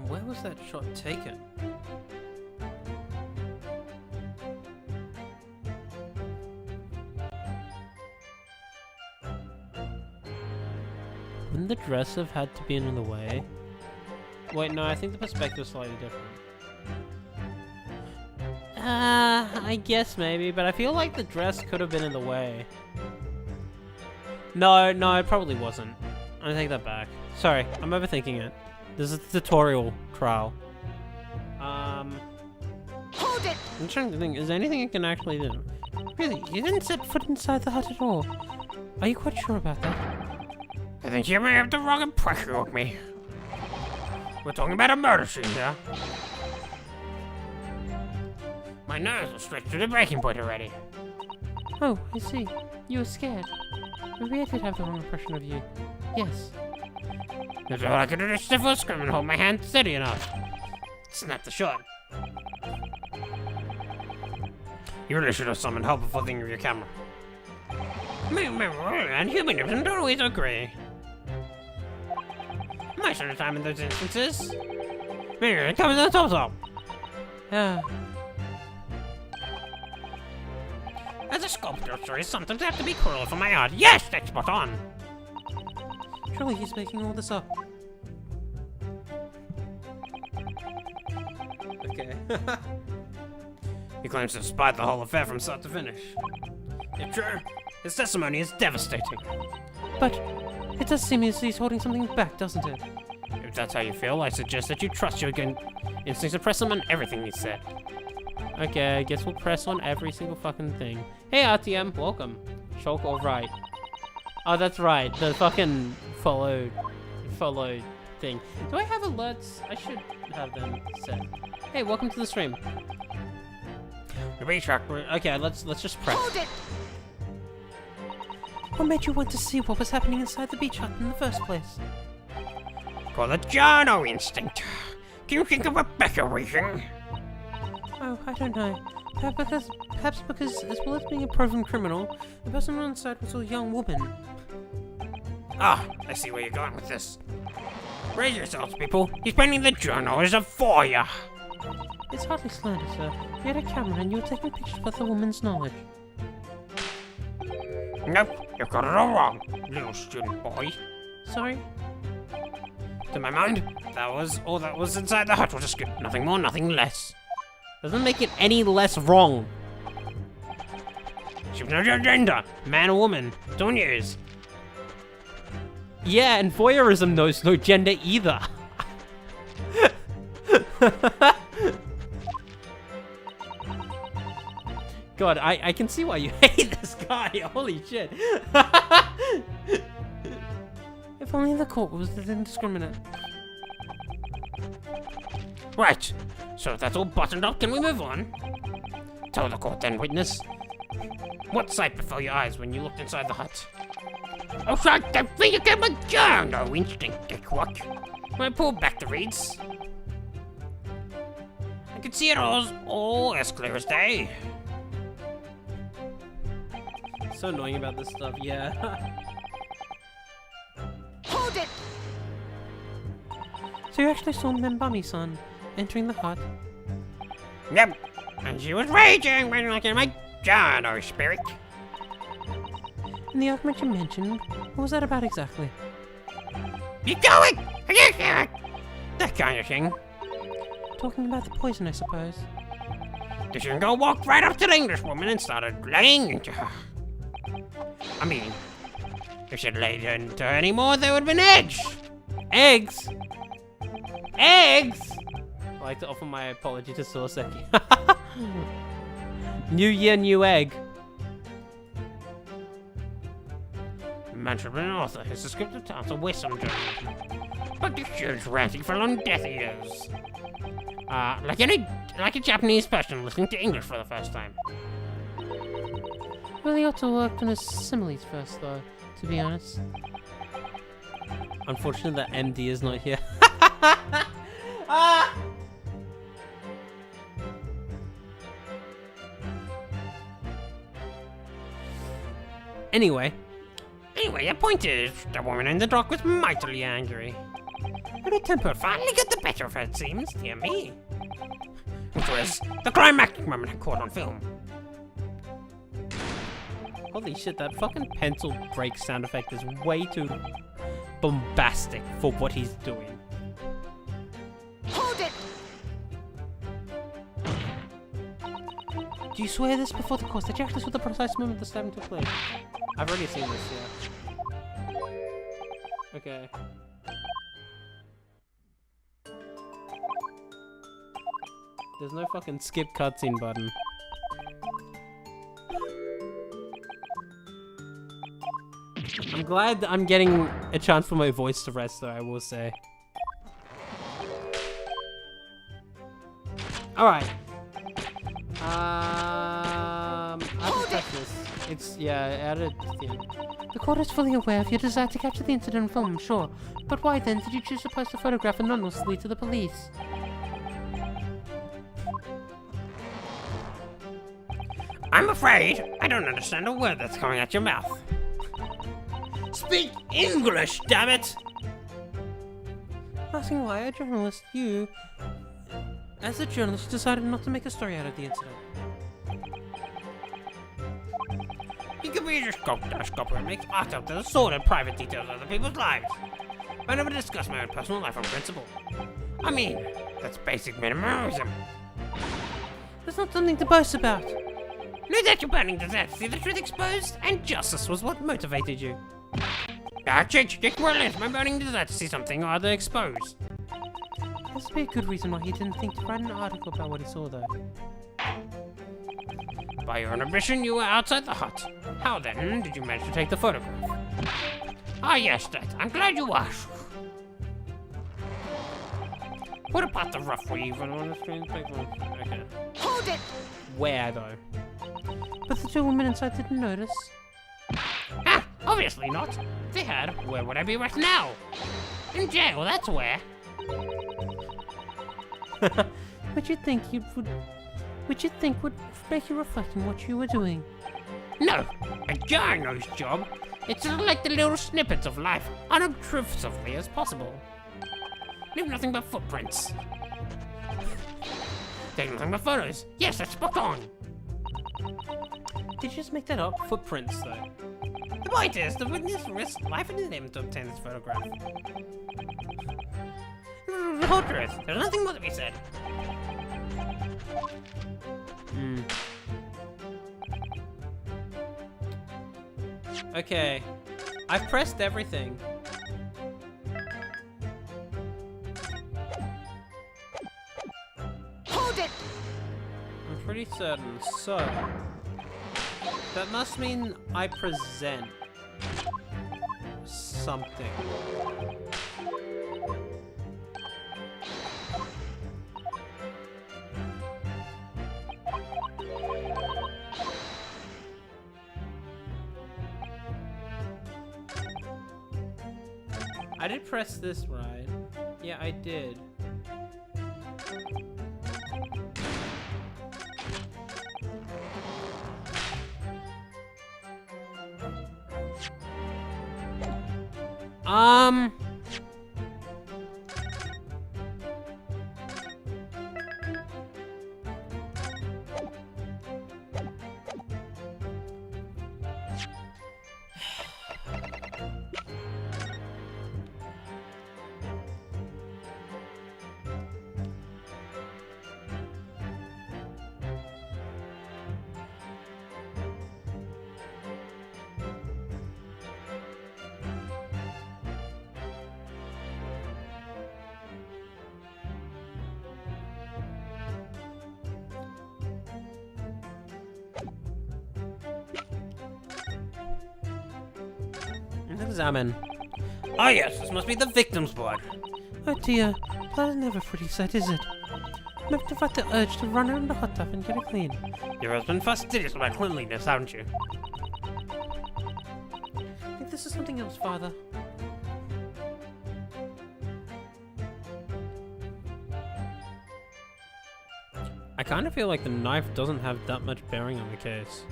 where was that shot taken? Wouldn't the dress have had to be in the way? Wait, no, I think the perspective is slightly different. I guess maybe, but I feel like the dress could have been in the way. No, it probably wasn't. I take that back. Sorry, I'm overthinking it. This is a tutorial trial. Hold it! I'm trying to think, is there anything I can actually do? Really, you didn't set foot inside the hut at all. Are you quite sure about that? I think you may have the wrong impression of me. We're talking about a murder scene here. My nerves are stretched to the breaking point already. Oh, I see. You were scared. Maybe I did have the wrong impression of you. Yes. That's all I could do to sniff or scream and hold my hand steady enough. Snap the shot. You really should have summoned help before thinking of your camera. And humanism don't always agree. Most of the time in those instances. Maybe it comes in the top. Yeah. As a sculptor, sorry, sometimes I have to be cruel for my art. Yes, that's spot on. Surely he's making all this up. Okay. He claims to have spied the whole affair from start to finish. If true, his testimony is devastating. But it does seem as he's holding something back, doesn't it? If that's how you feel, I suggest that you trust your instincts and press him on everything he said. Okay, I guess we'll press on every single fucking thing. Hey RTM, welcome. Shulk or right? Oh, that's right. The fucking followed thing. Do I have alerts? I should have them set. Hey, welcome to the stream. Okay, let's just press. Hold it! What made you want to see what was happening inside the beach hut in the first place? Call it Jono instinct. Can you think of a better reason? Oh, I don't know. Perhaps because, as well as being a proven criminal, the person on side was a young woman. Ah, I see where you're going with this. Raise yourselves, people. He's painting the journal for you. It's hardly slander, sir. You had a camera and you were taking pictures with the woman's knowledge. Nope, you got it all wrong, little student boy. Sorry? To my mind, that was all that was inside the hut was a script. Nothing more, nothing less. Doesn't make it any less wrong. She knows your gender, man or woman. Don't use. Yeah, and voyeurism knows no gender either. God, I can see why you hate this guy. Holy shit. If only the court was indiscriminate. Right, so if that's all buttoned up, can we move on? Tell the court then, witness. What sight befell your eyes when you looked inside the hut? Oh, shut the finger, get my journal instinct, dickwat. When I pulled back the reeds, I could see it all as clear as day. So annoying about this stuff, yeah. Hold it! So you actually saw Membami-san entering the hut? Yep, and she was raging when looking at my journal, spirit. And the argument you mentioned, what was that about exactly? You going? That kind of thing. Talking about the poison, I suppose. The Shingo walked right up to the English woman and started laying into her. I mean, If she'd laid into her anymore, there would have been eggs. Eggs? Eggs? I'd like to offer my apology to Soseki. New year, new egg. Man should be an author. His descriptive tales are waste on journalism. But this show's ranting fell on deaf ears. Like a Japanese person listening to English for the first time. Really ought to work on his similes first, though, to be honest. Unfortunate that MD is not here. Anyway, Anyway, the point is, the woman in the dock was mightily angry. Her temper finally got the better of her, it seems, dear me. Which was the climactic moment I caught on film. holy shit, that fucking pencil break sound effect is way too bombastic for what he's doing. Hold it! Do you swear this before the course that you actually saw the precise moment the stabbing took place? I've already seen this, yeah. Okay. There's no fucking skip cutscene button. I'm glad I'm getting a chance for my voice to rest, though, I will say. Alright. I'll just press this. It's, yeah, added. The court is fully aware of your desire to capture the incident on film, sure. But why then did you choose to post the photograph anonymously to the police? I'm afraid I don't understand a word that's coming out your mouth. Speak English, damn it! Asking why a journalist, you... As a journalist, decided not to make a story out of the incident. You could be a sculptor who makes art out of the sordid private details of other people's lives. I never discuss my own personal life on principle. I mean, that's basic minimalism. That's not something to boast about. No doubt you're burning desire to see the truth exposed, and justice was what motivated you. Change my burning desire to see something or other exposed. Must be a good reason why he didn't think to write an article about what he saw, though. By your own admission, you were outside the hut. How then did you manage to take the photograph? Ah yes, that. I'm glad you asked. What about the rough weave on the screen? Okay. Hold it! Where, though? But the two women inside didn't notice. Ah, obviously not. If they had, where would I be right now? In jail, that's where. Which you'd think would make you reflect on what you were doing. No, a journo's job. It's to select the little snippets of life unobtrusively as possible. Leave nothing but footprints. Take nothing but photos. Yes, that's spot on. Did you just make that up? Footprints, though. The point is, the witness risked life and limb to obtain this photograph. The whole truth. There's nothing more to be said. Okay. I've pressed everything. Hold it! I'm pretty certain. So, that must mean I present something. I did press this right. Yeah, I did. Examine. Ah yes, this must be the victim's blood. Oh dear, blood is never a pretty sight, is it? I'm left to fight the urge to run around the hot tub and get it clean. You have been fastidious about cleanliness, haven't you? I think this is something else, Father. I kind of feel like the knife doesn't have that much bearing on the case.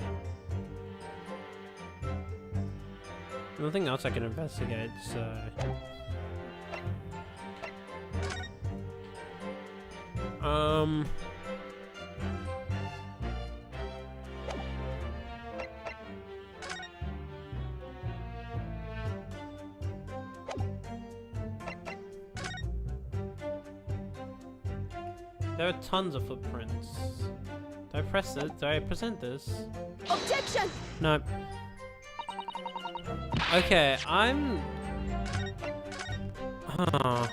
Nothing else I can investigate, so... There are tons of footprints. Do I press this? Do I present this? Objection! No. Okay, I'm... Huh.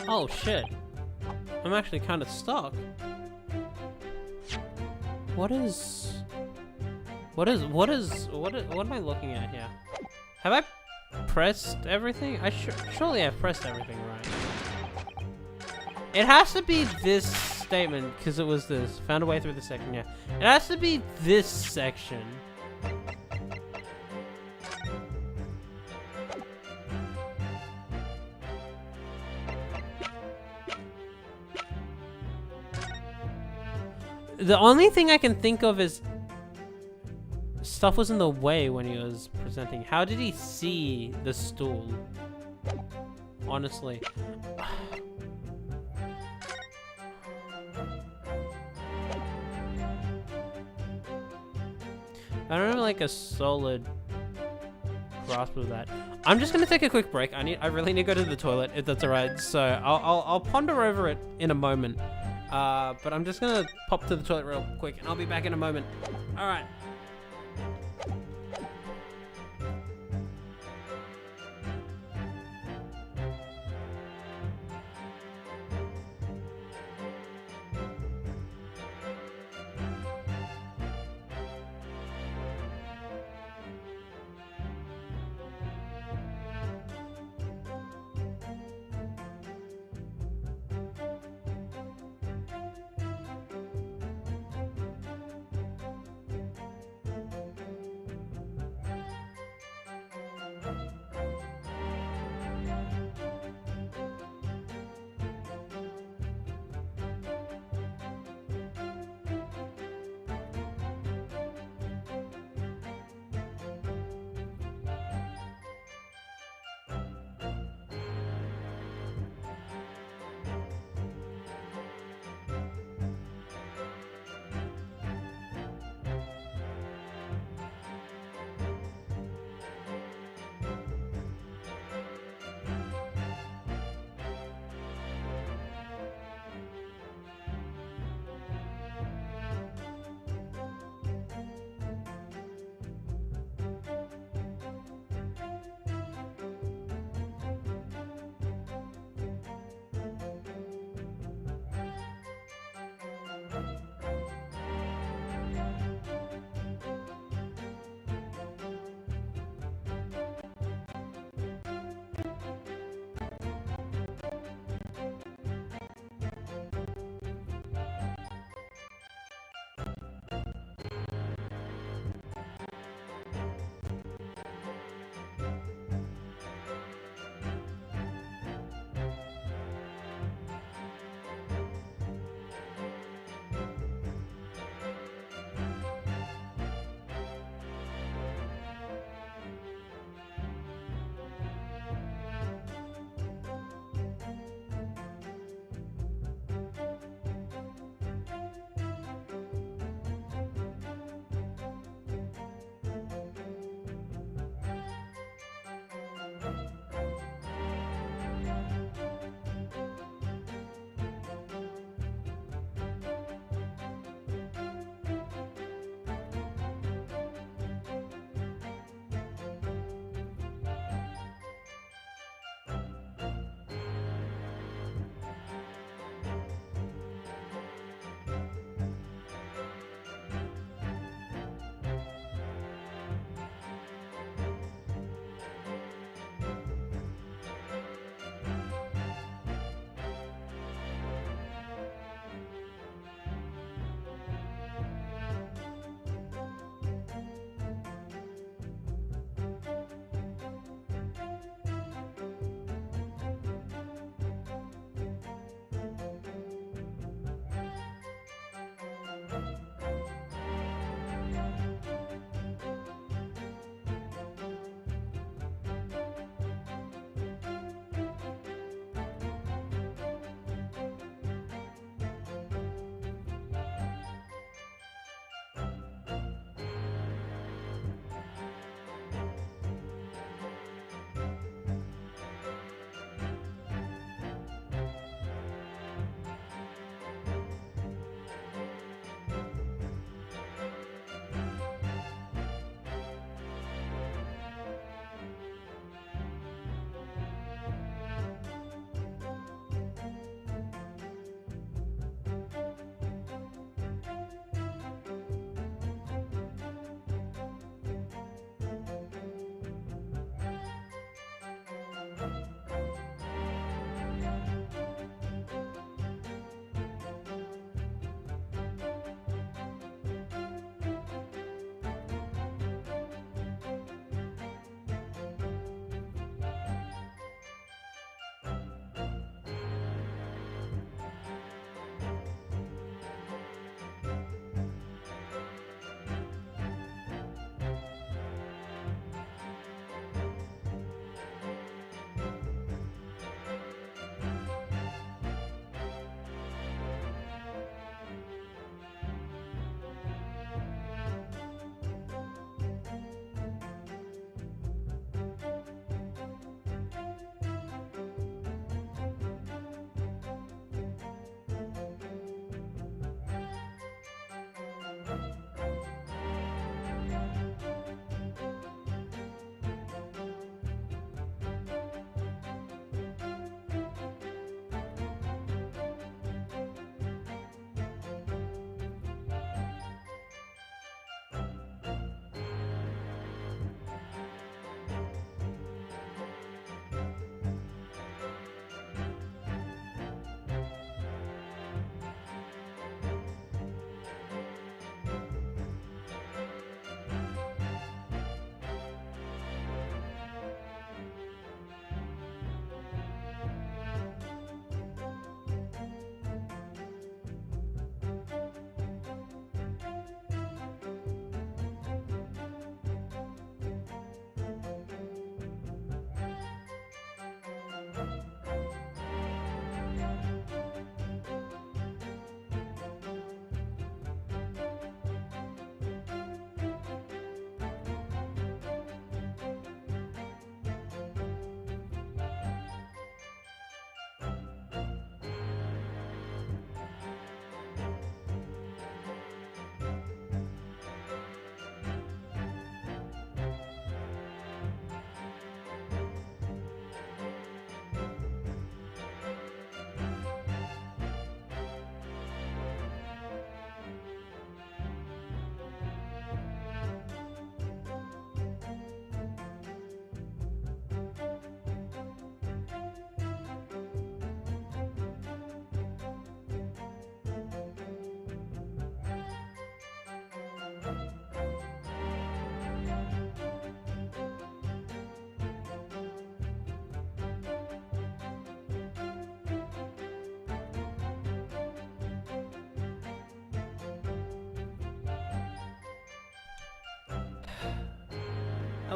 Oh shit. I'm actually kind of stuck. What am I looking at here? Have I pressed everything? Surely I've pressed everything right. It has to be this statement, because it was this. Found a way through the section, yeah. It has to be this section. The only thing I can think of is stuff was in the way when he was presenting. How did he see the stool? Honestly. I don't have like a solid grasp of that. I'm just gonna take a quick break. I really need to go to the toilet if that's alright. So I'll ponder over it in a moment. But I'm just gonna pop to the toilet real quick and I'll be back in a moment. Alright.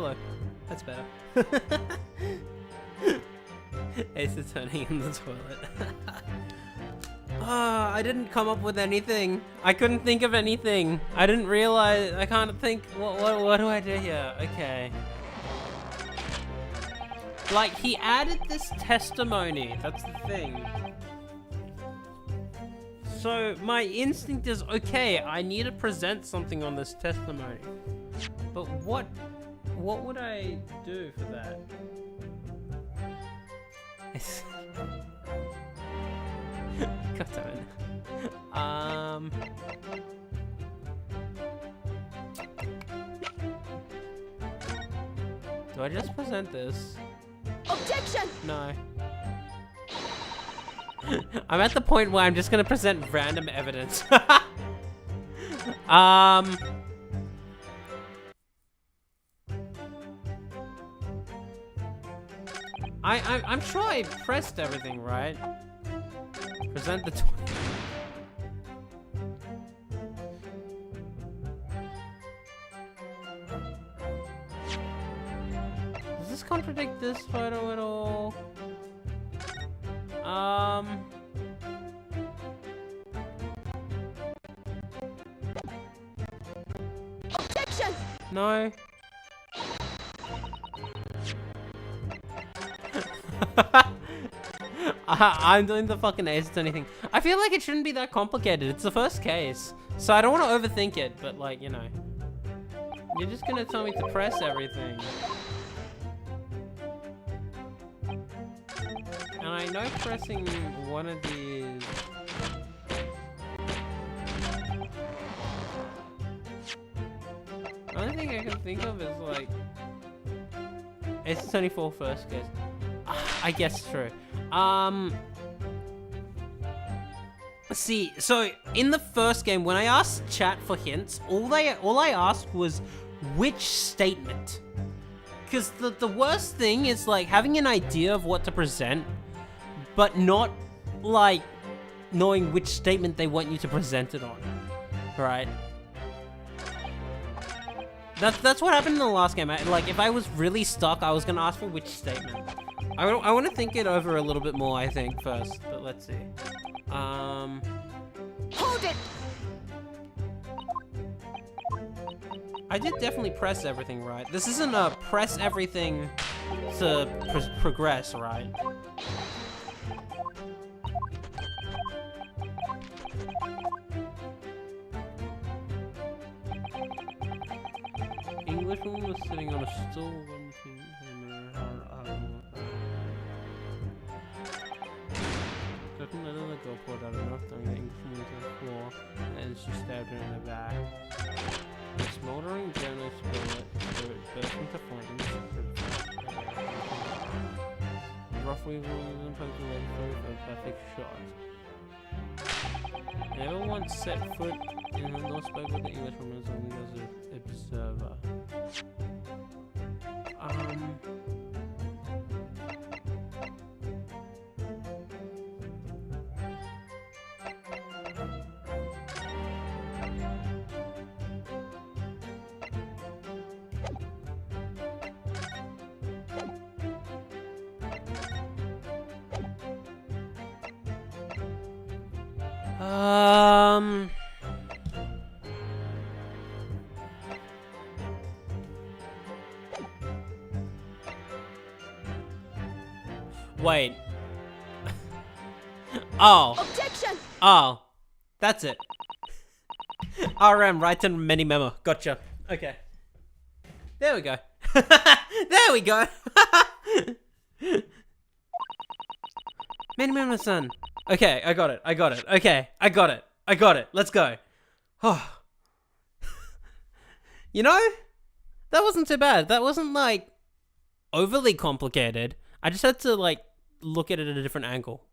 Hello. That's better. Ace Attorney in the toilet. Ah, I didn't come up with anything. I couldn't think of anything. I didn't realize. I can't think. What do I do here? Okay. Like, he added this testimony. That's the thing. So, my instinct is, okay, I need to present something on this testimony. But what would I do for that? God damn it. Do I just present this? Objection! No. I'm at the point where I'm just gonna present random evidence. I'm sure I pressed everything, right? Present the Does this contradict this photo at all? Objection! No. I'm doing the fucking Ace Attorney thing. I feel like it shouldn't be that complicated. It's the first case. So I don't want to overthink it, but like, you know. You're just gonna tell me to press everything. And I know pressing one of these... The only thing I can think of is like... Ace Attorney 4 first case. I guess true. See, so in the first game, when I asked chat for hints, all I asked was which statement. Because the worst thing is like having an idea of what to present, but not like knowing which statement they want you to present it on, right? That's what happened in the last game. Like if I was really stuck, I was gonna ask for which statement. I want to think it over a little bit more, I think, first, but let's see. Hold it! I did definitely press everything right. This isn't a press everything to progress, right? Englishwoman was sitting on a stool when she... Certain little girl poured out enough during the Englishwoman to the floor, and she stabbed her in the back. The smoldering journalist spirit burst into flames. The rough weave was imposed away for a perfect shot. I never once set foot in the North spoke with the Englishwoman as only as an observer. Wait. Oh. Objection! Oh. That's it. RM, write in mini memo. Gotcha. Okay. There we go. There we go. Mini memo, son. Okay, I got it. Okay, I got it. Let's go. Oh. You know? That wasn't too bad. That wasn't, like, overly complicated. I just had to, like, look at it at a different angle.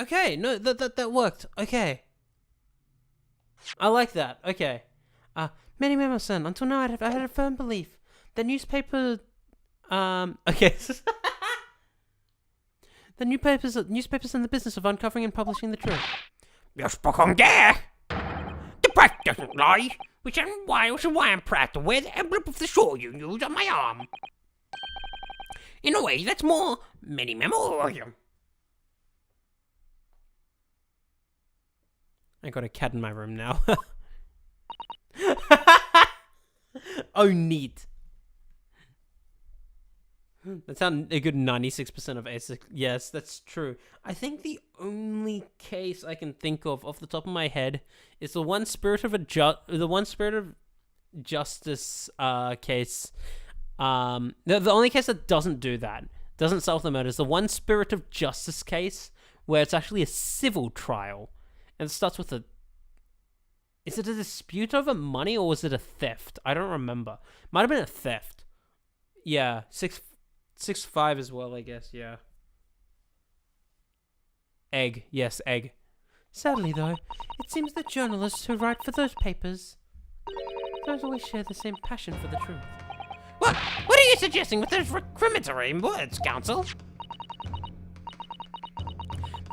Okay, no, that worked. Okay. I like that. Okay. Many members, son. Until now, I had a firm belief that newspaper... Okay. The newspapers in the business of uncovering and publishing the truth. You spoke on there! The press doesn't lie. which is why I'm proud to wear the emblem of the show you use on my arm. In a way, that's more many memoriam. I got a cat in my room now. Oh, neat. That's how a good 96% of ASIC. Yes, that's true. I think the only case I can think of off the top of my head is the one Spirit of Justice case. The only case that doesn't do that, doesn't solve the murder, is the one Spirit of Justice case where it's actually a civil trial, and it starts with a. Is it a dispute over money or was it a theft? I don't remember. Might have been a theft. Yeah, 6'5" as well, I guess. Yeah. Egg. Yes, egg. Sadly, though, it seems that journalists who write for those papers don't always share the same passion for the truth. What are you suggesting with those recriminatory words, Counsel?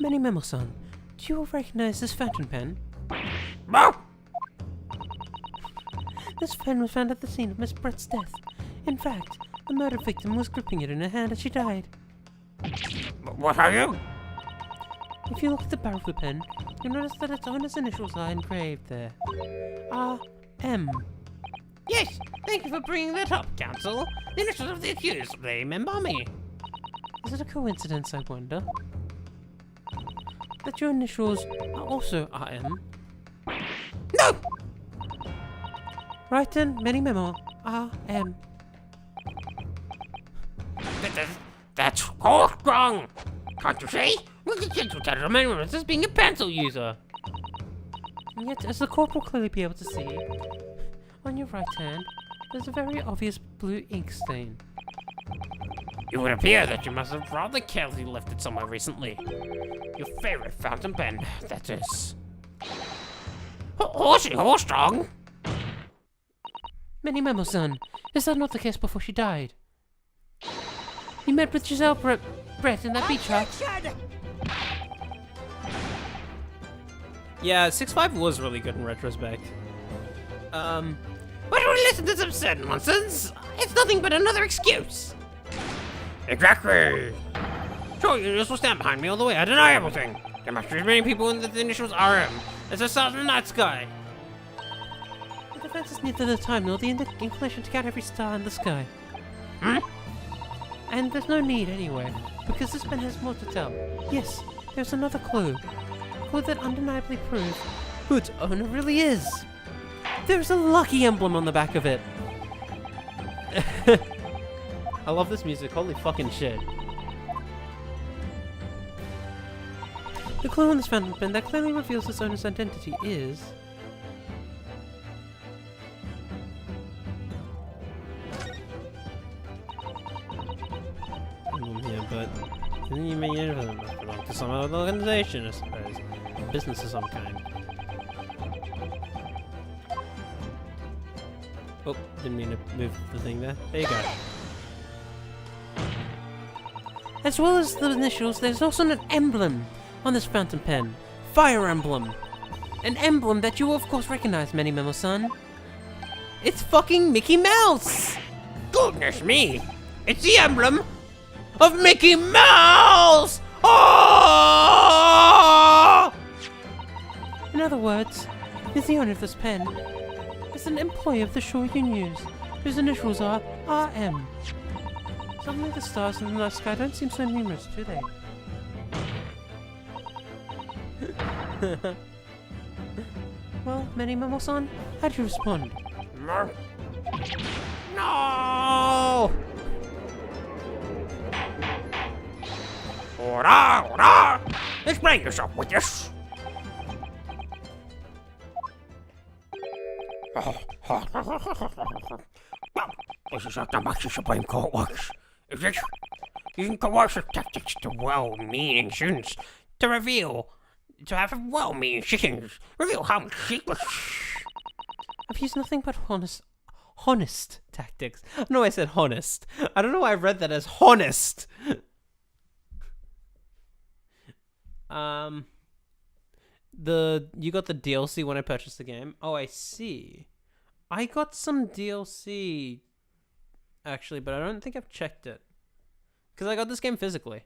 Manny Memo-san, do you all recognize this fountain pen? Oh! This pen was found at the scene of Miss Brett's death. In fact, the murder victim was gripping it in her hand as she died. What are you? If you look at the barrel of the pen, you'll notice that its owner's initials are engraved there. R.M. Yes, thank you for bringing that up, Counsel. The initials of the accused, they remember me. Is it a coincidence, I wonder? That your initials are also R.M.? No! Right then, Manny Memo, R.M. That's all wrong. Can't you see? We can cancel that remembrance as being a pencil user. And yet, as the corporal will clearly be able to see, on your right hand, there's a very obvious blue ink stain. It would appear that you must have rather carelessly left it somewhere recently. Your favorite fountain pen, that is. Horsey Horstrong? Manny Memo-san, is that not the case before she died? You met with Giselle Brett in that beach hut? Yeah, 6'5" was really good in retrospect. But don't listen to some absurd nonsense. It's nothing but another excuse. Exactly. Sure, you just will stand behind me all the way. I deny everything. There must be as many people in the initials RM as the stars in the night sky. The defense is neither the time nor the inclination to count every star in the sky. Hmm? And there's no need anyway, because this pen has more to tell. Yes, there's another clue. A clue that undeniably proves who its owner really is. There's a lucky emblem on the back of it. I love this music, holy fucking shit. The clue on this fountain pen that clearly reveals its owner's identity is... Yeah, but you may belong to some other organization, I suppose. Business of some kind. Oh, didn't mean to move the thing there. There you go. As well as the initials, there's also an emblem on this fountain pen. Fire emblem. An emblem that you will of course recognize, Manny Memo-san. It's fucking Mickey Mouse! Goodness me! It's the emblem of Mickey Mouse! Oh! In other words, is the owner of this pen is an employee of the Shoryun News, whose initials are RM. Suddenly the stars in the night sky don't seem so numerous, do they? Well, Manny Memo-san, how do you respond? No! Ora, ora! Explain yourself with this. Well, this is how the Maxi Supreme Court works. Is it? Using coercive tactics to well-meaning students to have well-meaning citizens reveal how much secrets. I've used nothing but Honest tactics. I know I said honest. I don't know why I read that as honest. You got the DLC when I purchased the game. Oh, I see. I got some DLC, actually, but I don't think I've checked it. Because I got this game physically.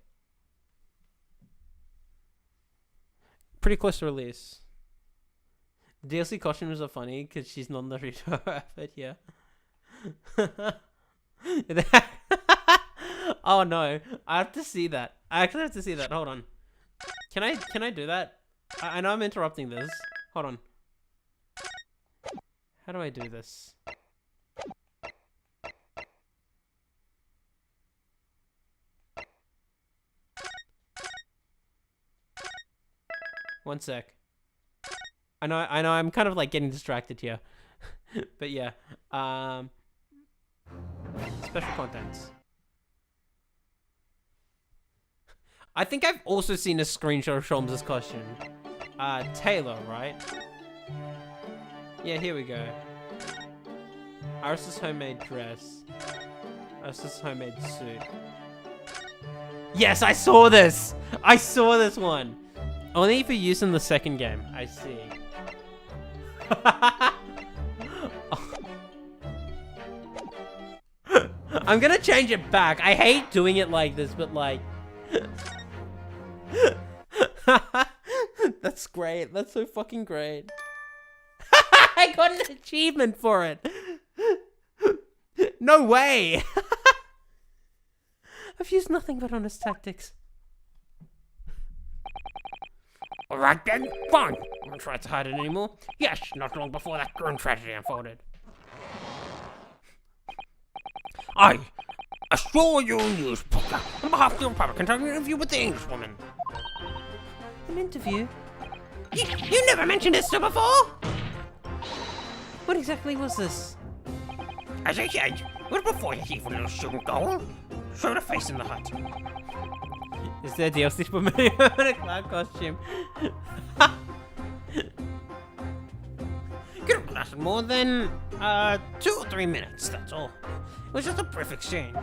Pretty close to release. DLC costumes are funny because she's non-Naruto outfit here. Oh no, I have to see that. I actually have to see that. Hold on. Can I do that? I know I'm interrupting this. Hold on. How do I do this? One sec. I know I'm kind of like getting distracted here. But yeah. Special contents. I think I've also seen a screenshot of Sholmes' costume. Taylor, right? Yeah, here we go. Iris's homemade dress. Iris's homemade suit. Yes, I saw this! I saw this one! Only for use in the second game. I see. I'm gonna change it back. I hate doing it like this, but like... That's great. That's so fucking great. I got an achievement for it. No way. I've used nothing but honest tactics. Alright then, fine. I won't try to hide it anymore. Yes, not long before that grim tragedy unfolded. I assure you, newspaper, on behalf of the Republic, conducting an interview with the Englishwoman. An interview? You never mentioned this to before? What exactly was this? As I said, it was before your evil little shooting goal. Show the face in the hut. Is there DLC for me in a clown costume? Could have lasted more than 2 or 3 minutes, that's all. It was just a brief exchange.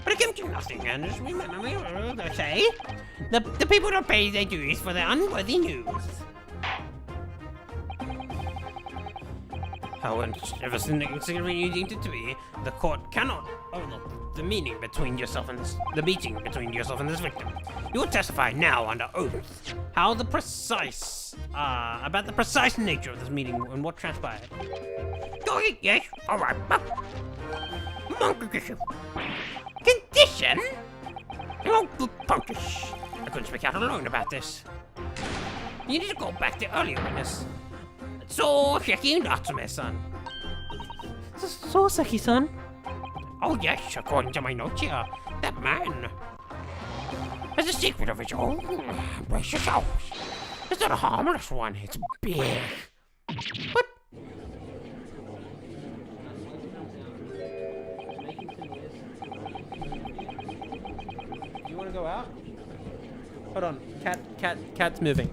But it came to nothing, and just remember me, they say, the people don't pay their dues for their unworthy news. However insignificant you deemed it to be, the court cannot overlook the meaning between yourself and the meeting between yourself and this victim. You will testify now under oath about the precise nature of this meeting and what transpired. Oh, yes, all right. Condition? Oh, good punkish. I couldn't speak out alone about this. You need to go back to earlier witness. So, Sheki Natsume-san. So, Saki-san? Oh yes, according to my notes here, that man has a secret of his own. Brace yourselves. It's not a harmless one, it's big. But You wanna go out? Hold on. Cat's moving.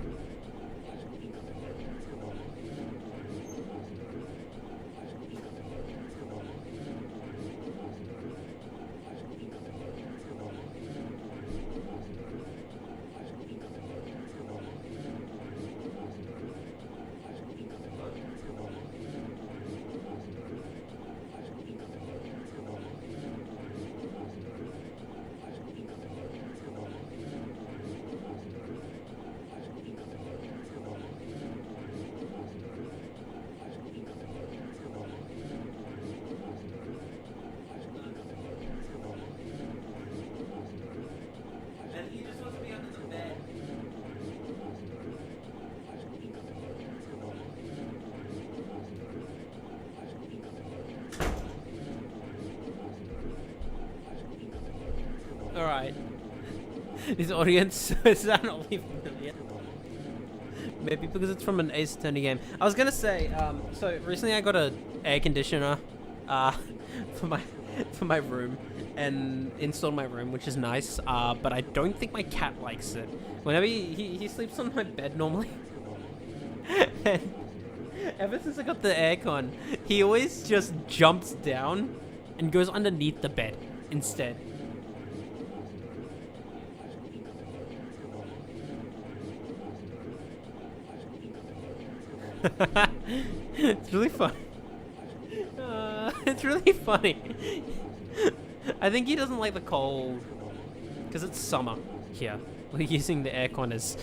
He just wants to be under the bed. Alright. This audience is that not really familiar? Maybe because it's from an Ace Attorney game. I was gonna say, so recently I got a air conditioner for my room and installed my room, which is nice, but I don't think my cat likes it. Whenever he sleeps on my bed normally. And ever since I got the aircon, he always just jumps down and goes underneath the bed instead. It's really fun. It's really funny. I think he doesn't like the cold because it's summer here. We're using the aircon as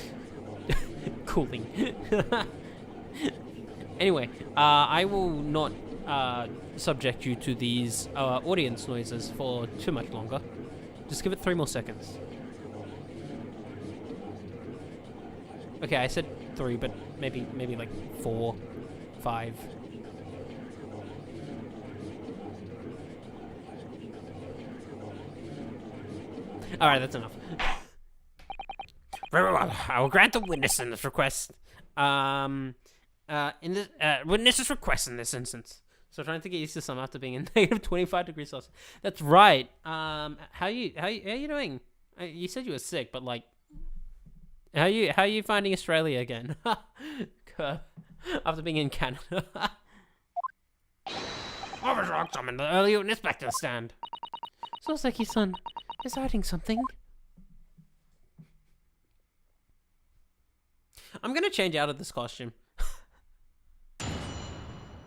cooling. Anyway, I will not subject you to these audience noises for too much longer. Just give it 3 more seconds. Okay, I said 3, but maybe like 4, 5. All right, that's enough. Very well. I will grant the witness in this request. Witness's request in this instance. So trying to get used to summer after being in negative 25 degrees Celsius. That's right. How you doing? You said you were sick, but like, how you finding Australia again? After being in Canada. Officer Rock summoned the early witness back to the stand. Soseki-san is hiding something. I'm gonna change out of this costume.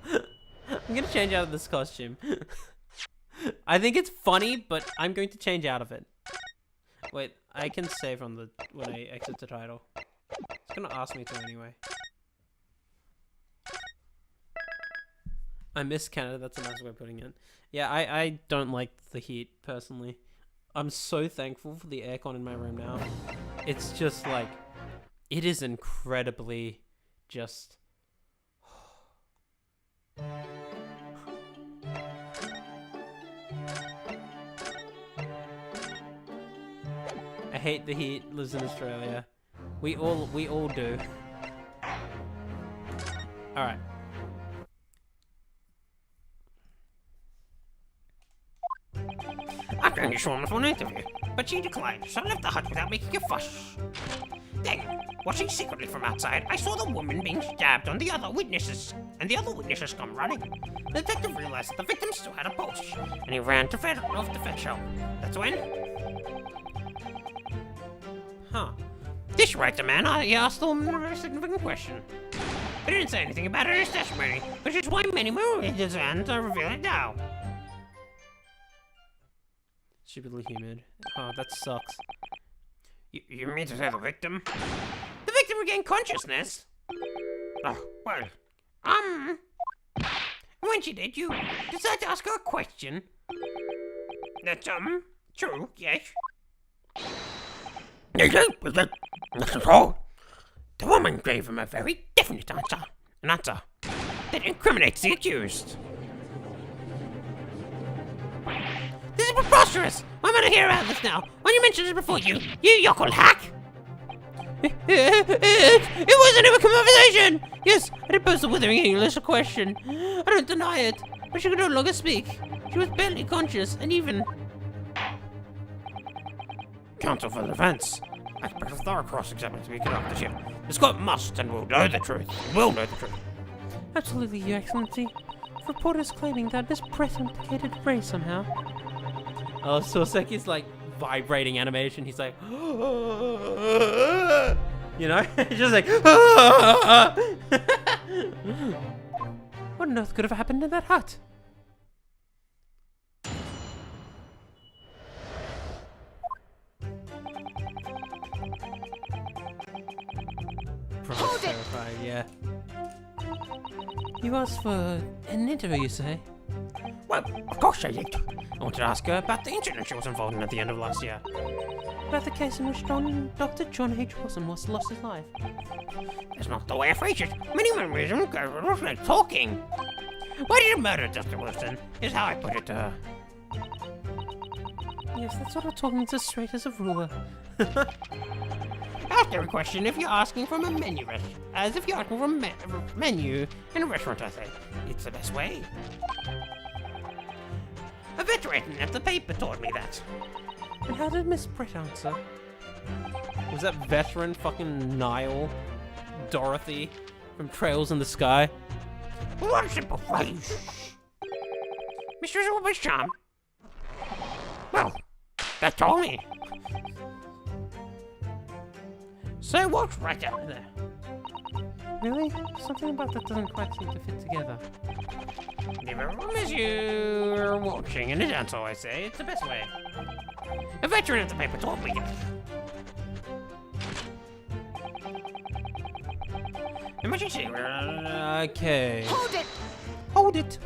I'm gonna change out of this costume. I think it's funny, but I'm going to change out of it. Wait, I can save on when I exit the title. It's gonna ask me to anyway. I miss Canada, that's a nice way of putting it. Yeah, I don't like the heat, personally. I'm so thankful for the aircon in my room now. It's just like, it is incredibly just... I hate the heat, lives in Australia. We all do. Alright. I can get Sean for an interview, but she declined, so I left the hut without making a fuss. Then, watching secretly from outside, I saw the woman being stabbed on the other witnesses, and the other witnesses come running. The detective realized that the victim still had a pulse, and he ran to fetch help. That's when... Huh. This writer man, he asked him a very significant question. He didn't say anything about it in his testimony, which is why many more readers and are revealing now. Stupidly humid. Oh, that sucks. You mean to say the victim? The victim regained consciousness? Oh, well, when she did, you decided to ask her a question? That's, true, yes. Not at all. The woman gave him a very definite answer. An answer that incriminates the accused. This is preposterous! I'm gonna hear about this now. When you mentioned it before, you yokel hack! It wasn't even a conversation! Yes, I did pose a withering English question. I don't deny it, but she could no longer speak. She was barely conscious, and even... Counsel for the defense. I expect a thorough cross-examination to be conducted here. This court must and will know the truth. Will know the truth. Absolutely, Your Excellency. Reporters claiming that Miss Brett implicated Ray somehow. Oh, Soseki's like vibrating animation. He's like, you know, just like. What on earth could have happened in that hut? Probably terrified, yeah. You asked for an interview, you say? Well, of course I did. I wanted to ask her about the incident she was involved in at the end of last year. About the case in which Dr. John H. Wilson lost his life. That's not the way I phrased it. Many memories was like talking. Why did you murder Dr. Wilson? Is how I put it to her. Yes, that sort of talking's as straight as a ruler. Ask her a question if you're asking from a menu as if you're asking from a menu in a restaurant, I say. It's the best way. A veteran at the paper told me that. And how did Miss Brett answer? Was that veteran fucking Niall Dorothy from Trails in the Sky? What a simple phrase. Mistress of my charm. Well, that's all me. So what's right down there? Really? Something about that doesn't quite seem to fit together. Never promise you're watching in advance, so I say. It's the best way. A veteran of the paper told me that. Emergency. Okay. Hold it! Hold it!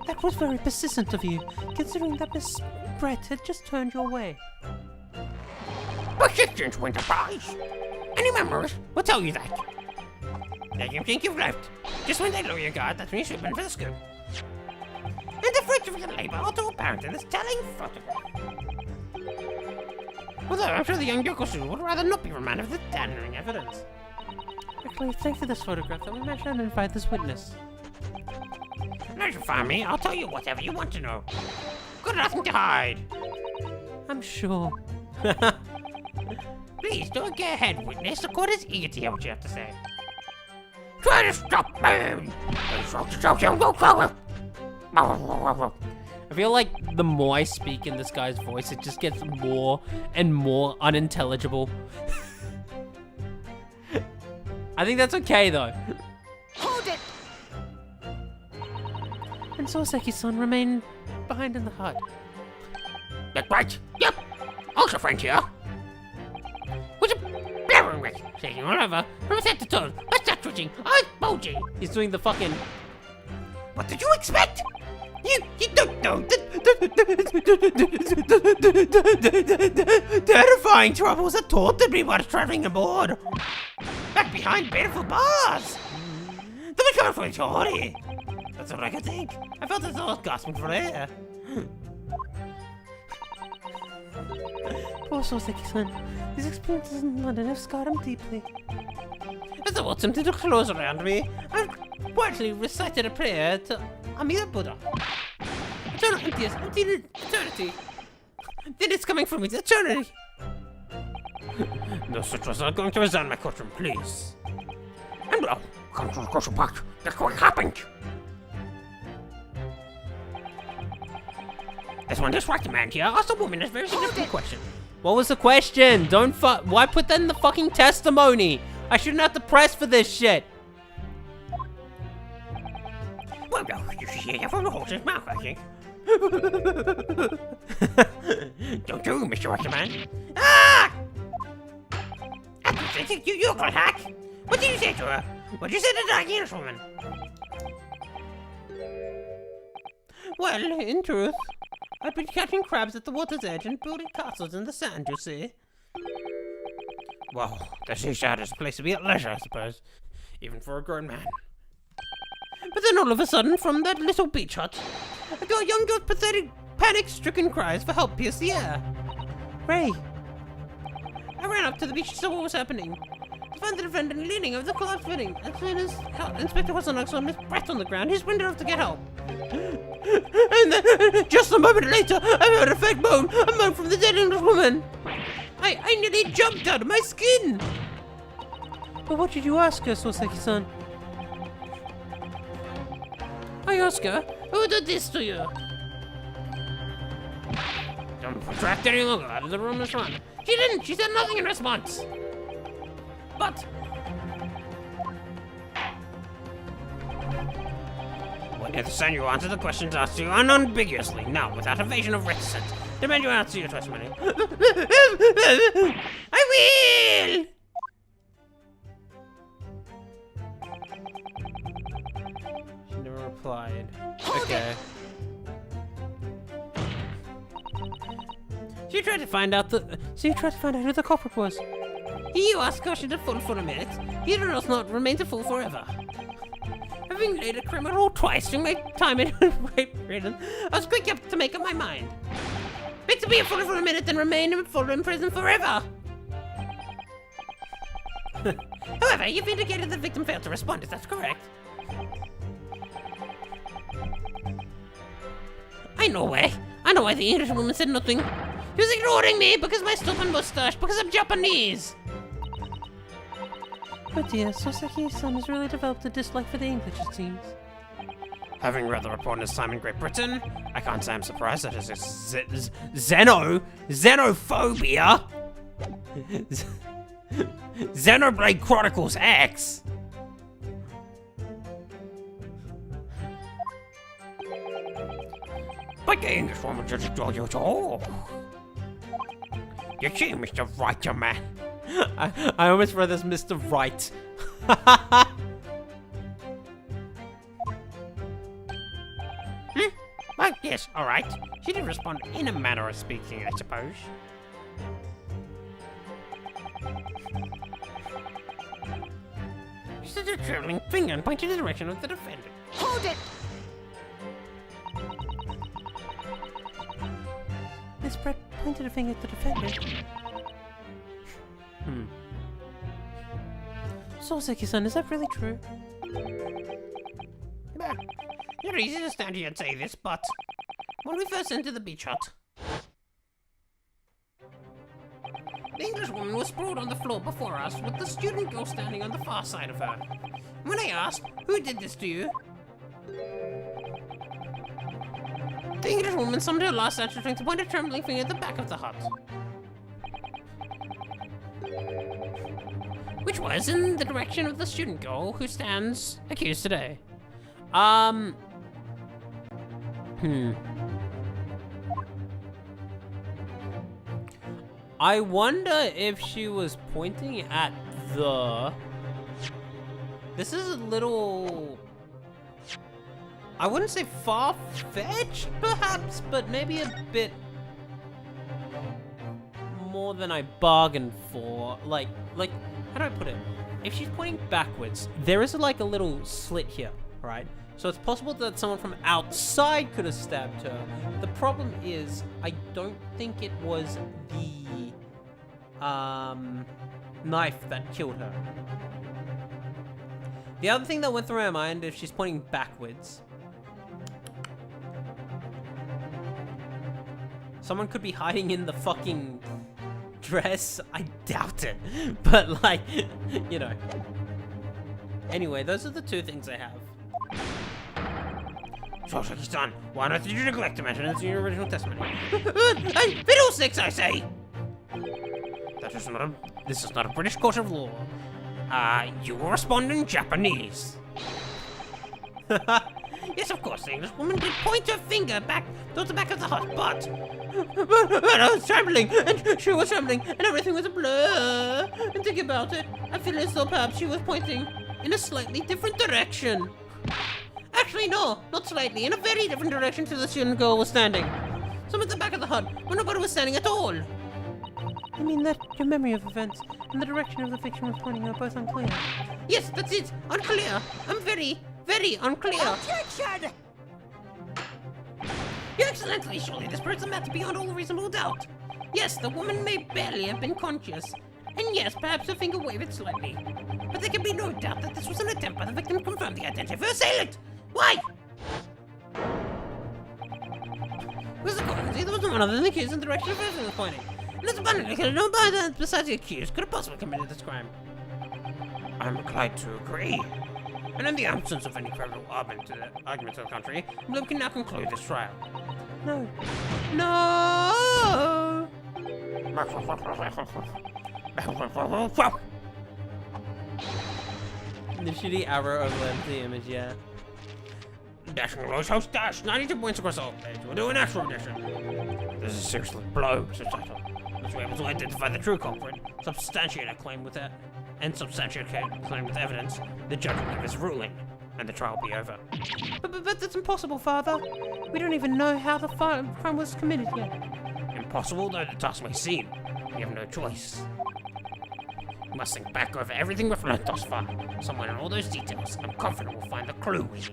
That was very persistent of you, considering that Miss Brett had just turned your way. Persistence wins a prize. Any members will tell you that. Now you think you've left. Just when they lower your guard, that's when you slip in for the scoop. And the fruits of your labor are too apparent in this telling photograph. Although I'm sure the young Yokosu would rather not be reminded of the damning evidence. Actually, thanks for this photograph that we managed to identify this witness. Now you find me, I'll tell you whatever you want to know. Got nothing to hide. I'm sure. Please don't get ahead, witness. The court is eager to hear what you have to say. Try to stop me! I feel like the more I speak in this guy's voice, it just gets more and more unintelligible. I think that's okay though. Hold it! And Soseki-san remained behind in the hut. That's right. Yep. Also French here. What's a blaring with? Shaking all over. From head to toe. I start twitching. I'm bulging. He's doing the fucking... What did you expect? You don't know. Terrifying troubles that taunted me while traveling aboard. Back behind beautiful bars. They were coming for each other. That's all I could think. I felt as though I was gasping for air. Poor Soseki-san. These experiences in London have scarred him deeply. As the water attempted to close around me, I quietly recited a prayer to Amida Buddha. Eternal emptiness, eternity. Then it's coming from eternity. No sutras are going to resign my courtroom, please. And now, come to the crucial part. That's what happened. This one just right man here asked a woman a very significant question. What was the question? Why put that in the fucking testimony? I shouldn't have to press for this shit. Well, no, you should hear that from the horse's mouth, I think. Don't you, Mr. Waterman? Ah! You ugly hack! What did you say to her? What did you say to the English woman? Well, in truth, I've been catching crabs at the water's edge and building castles in the sand, you see. Well, the seaside is a place to be at leisure, I suppose. Even for a grown man. But then all of a sudden, from that little beach hut, I got a young girl's pathetic, panic-stricken cries for help pierce the air. Ray! I ran up to the beach to see what was happening. I found the defendant leaning over the collapsed building. As soon as Inspector Watson saw Miss Brett on the ground, he sprinted off to get help. And then, just a moment later, I heard a fake moan from the dead English woman. I nearly jumped out of my skin. But what did you ask her, Soseki-san? I asked her, who did this to you? Don't protract any longer. Out of the room is run. She didn't. She said nothing in response. But Whatever son, you answer the questions asked you unambiguously, now without evasion of reticence. Demand you answer your testimony. I will. She never replied. Okay. So you tried to find out who the culprit was. He who asks questions a fool for a minute, he who does not remains a fool forever. Having laid a criminal twice during my time in rape prison, I was quick up to make up my mind. Better to be a fool for a minute than remain a fool in prison forever. However, you've indicated the victim failed to respond, is that correct? I know why the English woman said nothing. She was ignoring me because of my stupid mustache, because I'm Japanese. But dear, Soseki-san has really developed a dislike for the English, it seems. Having read the report on his time in Great Britain, I can't say I'm surprised at his xenophobia. Xenoblade Chronicles X. But the Englishwoman just enjoyed you all. You see, Mr. Writer Man. I almost read this Mr. Right. Well, yes, alright. She did respond in a manner of speaking, I suppose. She did a trembling finger and pointed in the direction of the defendant. Hold it! Miss Brett pointed a finger at the defendant. Soseki-san, is that really true? Well, you're easy to stand here and say this, but when we first entered the beach hut, the Englishwoman was sprawled on the floor before us with the student girl standing on the far side of her. When I asked, who did this to you? The Englishwoman summoned her last extra strength to point a trembling finger at the back of the hut. Which was in the direction of the student girl who stands accused today. I wonder if she was pointing at the... This is a little... I wouldn't say far-fetched, perhaps, but maybe a bit more than I bargained for. Like, how do I put it? If she's pointing backwards, there is like a little slit here, right? So it's possible that someone from outside could have stabbed her. The problem is, I don't think it was the knife that killed her. The other thing that went through my mind, if she's pointing backwards, someone could be hiding in the fucking dress. I doubt it, but like, you know. Anyway, those are the two things I have. Soseki-san, why not did you neglect to mention this in your original testimony? Hey, fiddlesticks, I say! This is not a British court of law. You will respond in Japanese. Yes, of course, the Englishwoman did point her finger back towards the back of the hut, but I was trembling, and she was trembling, and everything was a blur. And think about it, I feel as though perhaps she was pointing in a slightly different direction. Actually, no, not slightly, in a very different direction to the student girl was standing. Some at the back of the hut, where nobody was standing at all. I mean that your memory of events and the direction of the fiction was pointing are both unclear. Yes, that's it, unclear. I'm very, very unclear. Objection! Excellently, surely this proves the matter beyond all reasonable doubt. Yes, the woman may barely have been conscious. And yes, perhaps her finger wavered slightly. But there can be no doubt that this was an attempt by the victim to confirm the identity of her assailant. Why? Was the cause there was no one other than the accused in the direction of her finger was pointing. And it's abundantly clear no one besides the accused could have possibly committed this crime. I'm inclined to agree. And in the absence of any credible argument to the contrary, I believe we can now conclude this trial. No. No! The shitty arrow overlaps the image, yeah. Dashing Rose House Dash, 92 points across all page. We'll do an actual edition. This is seriously blow, subtitle. Which way able to identify the true culprit, substantiate a claim with that, and substantiate a claim with evidence, the judge will give his ruling, and the trial will be over. But that's impossible, Father. We don't even know how the crime was committed yet. Impossible though the task may seem. We have no choice. We must think back over everything we've learned thus far. Somewhere in all those details, I'm confident we'll find the clue we need.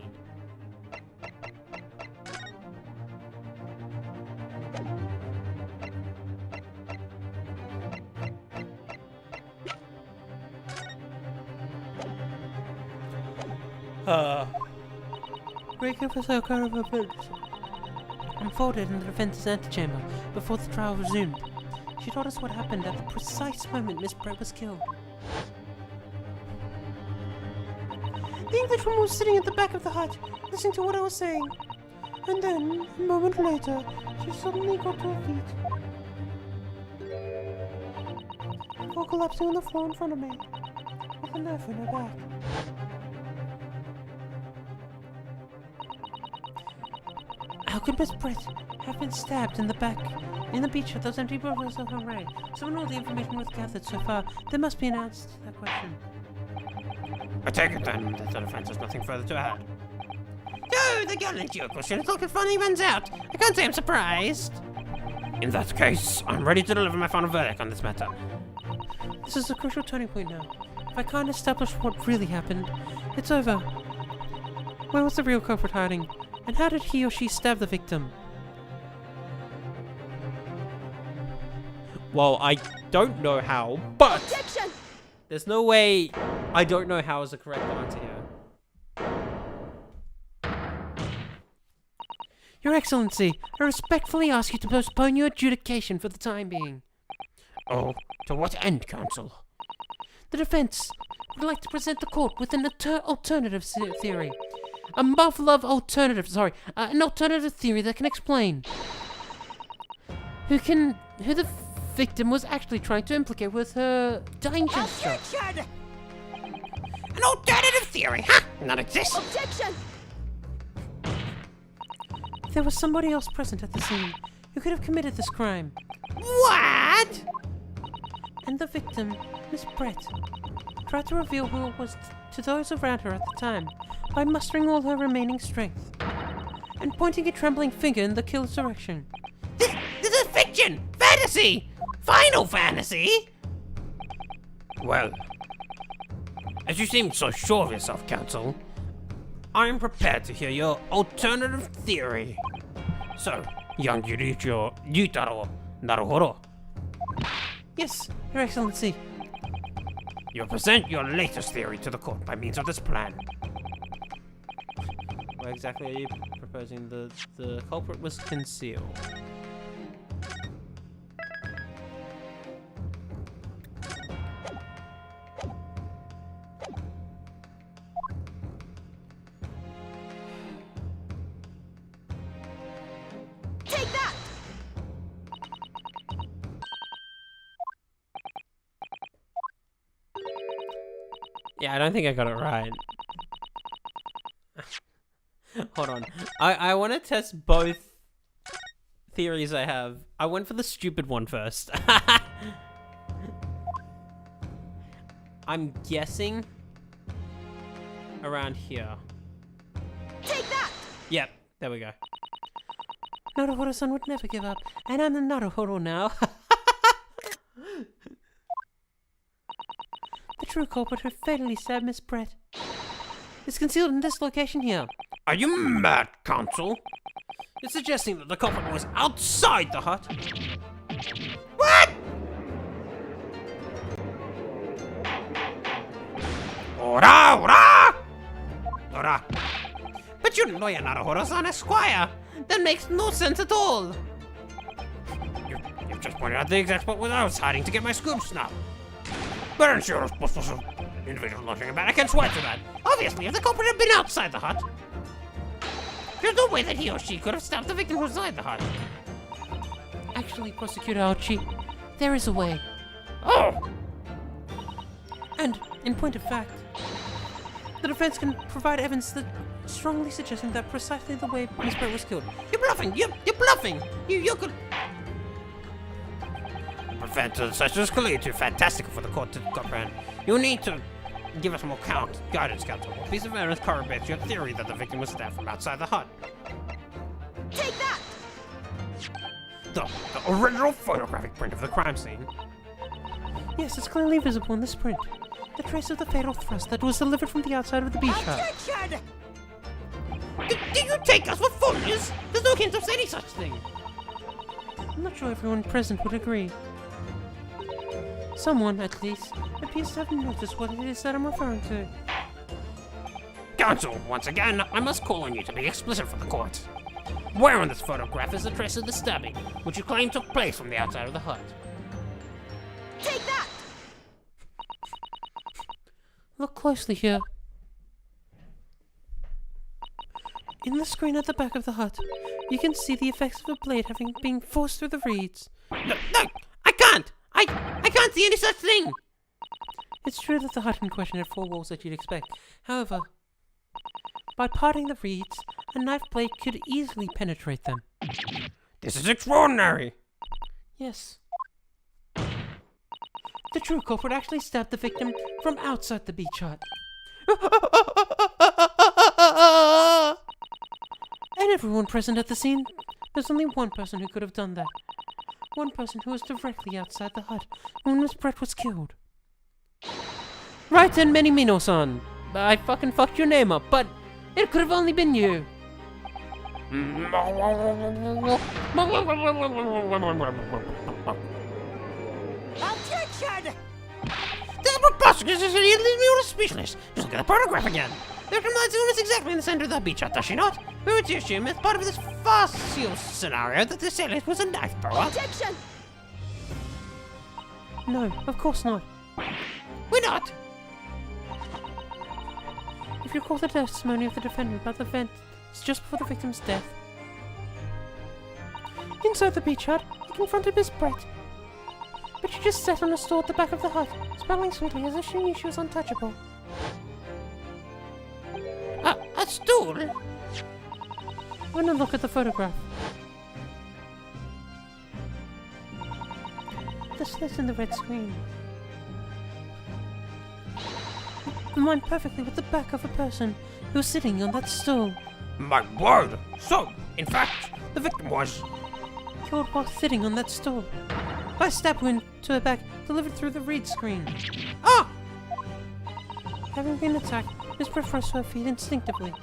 Great unfolded in the defense's antechamber before the trial resumed. She told us what happened at the precise moment Miss Brett was killed. The Englishwoman was sitting at the back of the hut, listening to what I was saying. And then, a moment later, she suddenly got to her feet. Before collapsing on the floor in front of me, with a knife in her back. How could Miss Brett have been stabbed in the back, in the beach with those empty bottles of her right? So when all the information was gathered so far, there must be an answer to that question. I take it then that the defense has nothing further to add. Oh, the gallant your question is looking funny runs out. I can't say I'm surprised. In that case, I'm ready to deliver my final verdict on this matter. This is a crucial turning point now. If I can't establish what really happened, it's over. Where was the real culprit hiding? And how did he or she stab the victim? Well, I don't know how, but Objection! there's no way I don't know how is the correct answer here. Your Excellency, I respectfully ask you to postpone your adjudication for the time being. Oh, to what end, counsel? The defense would like to present the court with an alternative theory. A muff-love alternative, an alternative theory that can explain who the victim was actually trying to implicate with her dying gesture. Objection! An alternative theory, huh? Not exist. Objection! There was somebody else present at the scene who could have committed this crime. What? And the victim, Miss Brett, tried to reveal who it was to those around her at the time by mustering all her remaining strength and pointing a trembling finger in the killer's direction. This is fiction! Fantasy! Final fantasy! Well, as you seem so sure of yourself, counsel, I'm prepared to hear your alternative theory. So, young Yutaro Naruhodo, Yes, Your Excellency. you present your latest theory to the court by means of this plan. What exactly are you proposing? The culprit was concealed. Take that! Yeah, I don't think I got it right. Hold on. I want to test both theories I have. I went for the stupid one first. I'm guessing around here. Take that! Yep, there we go. Naruhodo-san would never give up, and I'm the Naruhodo now. The true culprit who fatally stabbed Miss Brett is concealed in this location here. Are you mad, counsel? You're suggesting that the culprit was outside the hut? What? Ora, ora! Ora. But you're lawyer Naruhodo-san Esquire. That makes no sense at all. You've just pointed out the exact spot where I was hiding to get my scoops now. But I'm sure it was some individual nothing about. I can't swear to that. Obviously, if the culprit had been outside the hut, there's no way that he or she could have stabbed the victim who was inside the hut. Actually, Prosecutor Archie, there is a way. Oh! And, in point of fact, the defense can provide evidence that strongly suggesting that precisely the way Miss Brett was killed. You're bluffing. You're bluffing. You could. Prevent such as clearly too fantastical for the court to comprehend. You need to give us more guidance, counsel. What piece of evidence corroborates your theory that the victim was stabbed from outside the hut? Take that! The original photographic print of the crime scene. Yes, it's clearly visible in this print. The trace of the fatal thrust that was delivered from the outside of the beach hut. Objection! Do you take us for fools? There's no hint of any such thing. I'm not sure everyone present would agree. Someone, at least, appears to have noticed what it is that I'm referring to. Counsel, once again, I must call on you to be explicit for the court. Where on this photograph is the trace of the stabbing, which you claim took place from the outside of the hut? Take that! Look closely here. In the screen at the back of the hut, you can see the effects of a blade having been forced through the reeds. No, I can't. I can't see any such thing. It's true that the hut in question had 4 walls that you'd expect. However, by parting the reeds A knife blade could easily penetrate them. This is extraordinary! Yes. The true culprit actually stabbed the victim from outside the beach hut. And everyone present at the scene, there's only one person who could have done that. One person who was directly outside the hut when Miss Brett was killed. Right then, Mino-san. I fucking fucked your name up, but it could have only been you. Objection! This is preposterous. This is an illegal specialist. Just look at the photograph again. The criminal zone is exactly in the center of the beach hut, does she not? We would assume as part of this fossil scenario that the assailant was a knife thrower. Objection! No, of course not. We're not. If you recall the testimony of the defendant about the event just before the victim's death. Inside the beach hut, he confronted Miss Brett. But she just sat on a stool at the back of the hut, smiling sweetly as if she knew she was untouchable. A stool? When I look at the photograph. The slit in the red screen. Align perfectly with the back of a person who was sitting on that stool. My word! So, in fact, the victim was... Killed while sitting on that stool. By a stab wound to her back delivered through the read screen. Ah! Having been attacked, Miss Brett rose to her feet instinctively.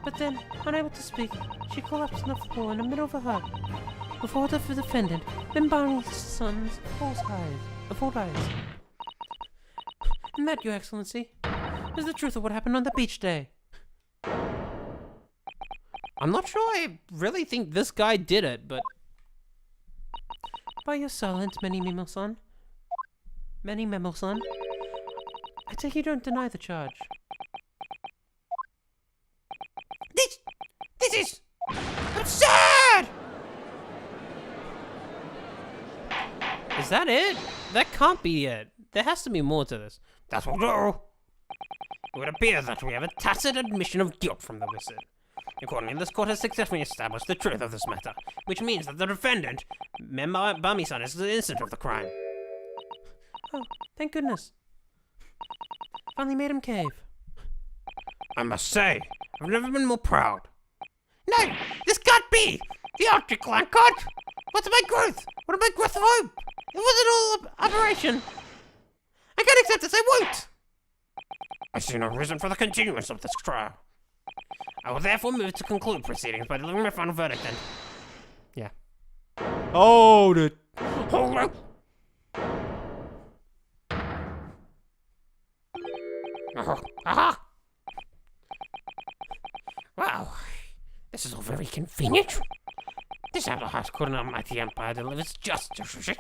But then, unable to speak, she collapsed on the floor in the middle of the hut. Before the defendant, then Mino-san's false eyes. And that, Your Excellency, is the truth of what happened on the beach day. I'm not sure I really think this guy did it, but... By your silence, Mino-san. Mino-san. I take you don't deny the charge. This is absurd! Is that it? That can't be it. There has to be more to this. That will do. It would appear that we have a tacit admission of guilt from the wizard. Accordingly, this court has successfully established the truth of this matter, which means that the defendant, Bami-san, is innocent of the crime. Oh, thank goodness. Finally made him cave. I must say, I've never been more proud. No, this can't be! The Arctic clan can't! What's my growth? What am I growth of hope? It wasn't all aberration. I can't accept this, I won't! I see no reason for the continuance of this trial. I will therefore move to conclude proceedings by delivering my final verdict and... Yeah. Hold it. Hold it! Aha! Wow, this is all very convenient. This outer house court and almighty empire delivers justice, is it?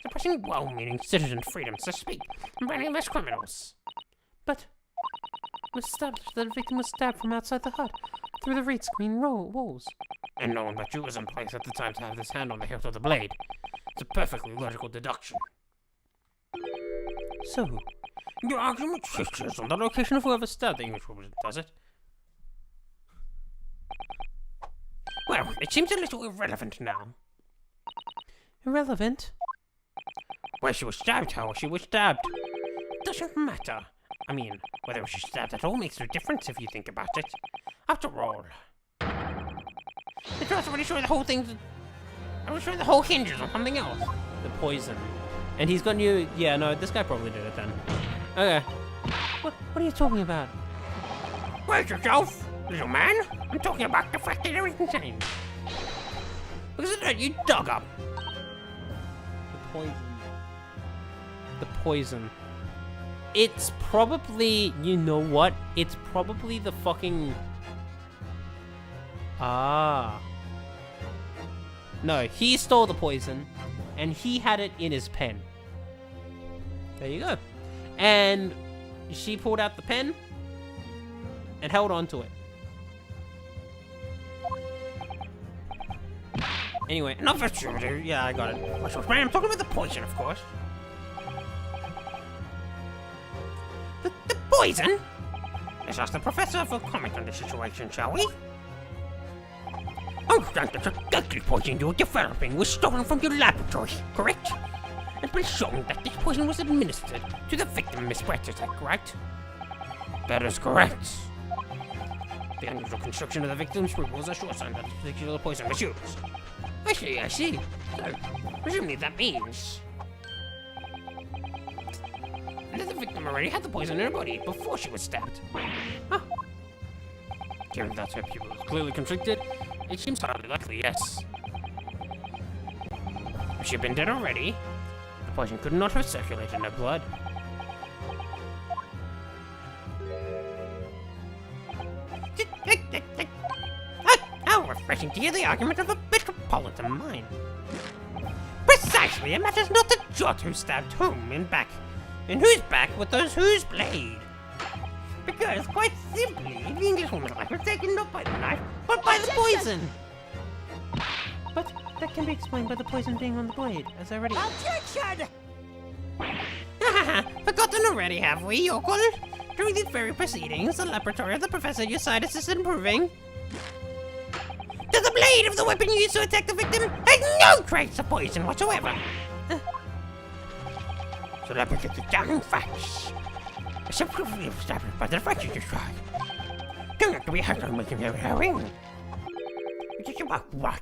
Suppressing well-meaning citizen freedom to speak and branding less criminals. But it was established that the victim was stabbed from outside the hut through the reed screen walls. And no one but you was in place at the time to have this hand on the hilt of the blade. It's a perfectly logical deduction. So, Your argument hinges on the Location of whoever stabbed the English woman, does it? Well, it seems a little irrelevant now. irrelevant. Where she was stabbed, how she was stabbed. Doesn't matter. I mean, whether she was stabbed at all makes no difference if you think about it. After all, it's also really sure the whole thing's... I'm sure the whole hinges on something else. The poison. And he's got new... Yeah, no, this guy probably did it then. Okay. What are you talking about? Wait yourself, little man. I'm talking about the fact that everything's insane. Because of that you dug up. The poison. The poison. It's probably... You know what? It's probably the fucking... Ah. No, he stole the poison, and he had it in his pen. There you go. And she pulled out the pen and held on to it. Anyway, Not for sure, yeah, I got it. I'm talking about the poison, of course. The poison? Let's ask the professor for comment on the situation, shall we? understand that the deadly poison you're developing was stolen from your laboratory, correct? It's been shown that this poison was administered to the victim, Miss Brett, is that correct? That is correct. The unusual construction of the victim's room was a sure sign that this particular poison was used. I see. So, presumably that means that the victim already had the poison in her body before she was stabbed. Huh. Given that her pupil was clearly constricted, it seems highly likely, yes. If she had been dead already, the poison could not have circulated in her blood. How refreshing to hear the argument of a metropolitan mind. Precisely, it matters not a jot who stabbed whom in back, and whose back with those whose blade. Because, quite simply, the Englishwoman's life was taken not by the knife, but by the poison. But that can be explained by the poison being on the blade, as I already... Objection! Forgotten already, have we, Yokel? During these very proceedings, the laboratory of the professor your side assisted in proving that the blade of the weapon used to attack the victim had no trace of poison whatsoever. So let me get the damn facts. It's approved established by the facts you described. Don't have to be hard on making your herring. It's about what?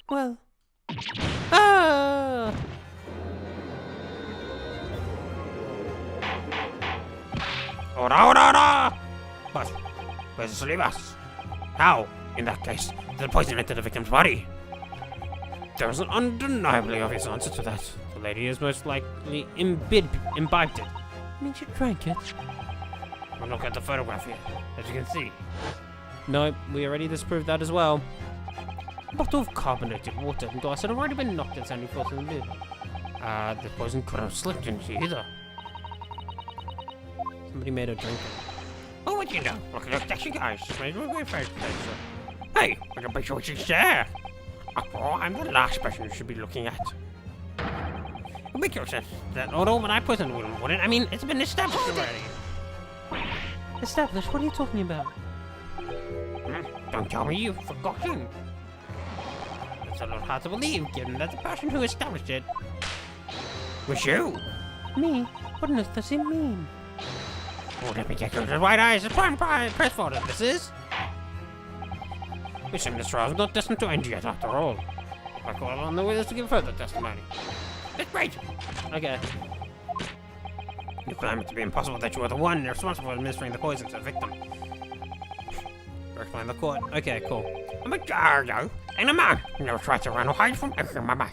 Well... Ora! But, where's the leave us? How, in that case, did the poison enter the victim's body? There's an undeniably obvious answer to that. The lady is most likely imbibed it. I mean, she drank it. Well, look at the photograph here, as you can see. No, we already disproved that as well. A bottle of carbonated water and glass had already been knocked at sounding force in the lid. The poison couldn't have slipped into either. Somebody made her drink it. Oh, what do you know? Look at those dashing eyes. May as well go first, hey, look at the she's there. After all, I'm the last person you should be looking at. It makes no sense that although when I put in the woman wouldn't, I mean, it's been established already. Established? What are you talking about? Don't tell me you've forgotten. It's a little hard to believe, given that the person who established it was you. Me? What on earth does it mean? Oh, let me get you the white eyes. It's prime press photo, this is. We assume this trial is not destined to end yet, after all. I call on the witness to give further testimony. It's great. Okay. You claim it to be impossible that you are the one responsible for administering the poison to the victim. Explain the court. Okay, cool. I'm a Jardo, and a man who never tried to run or hide from anything my might.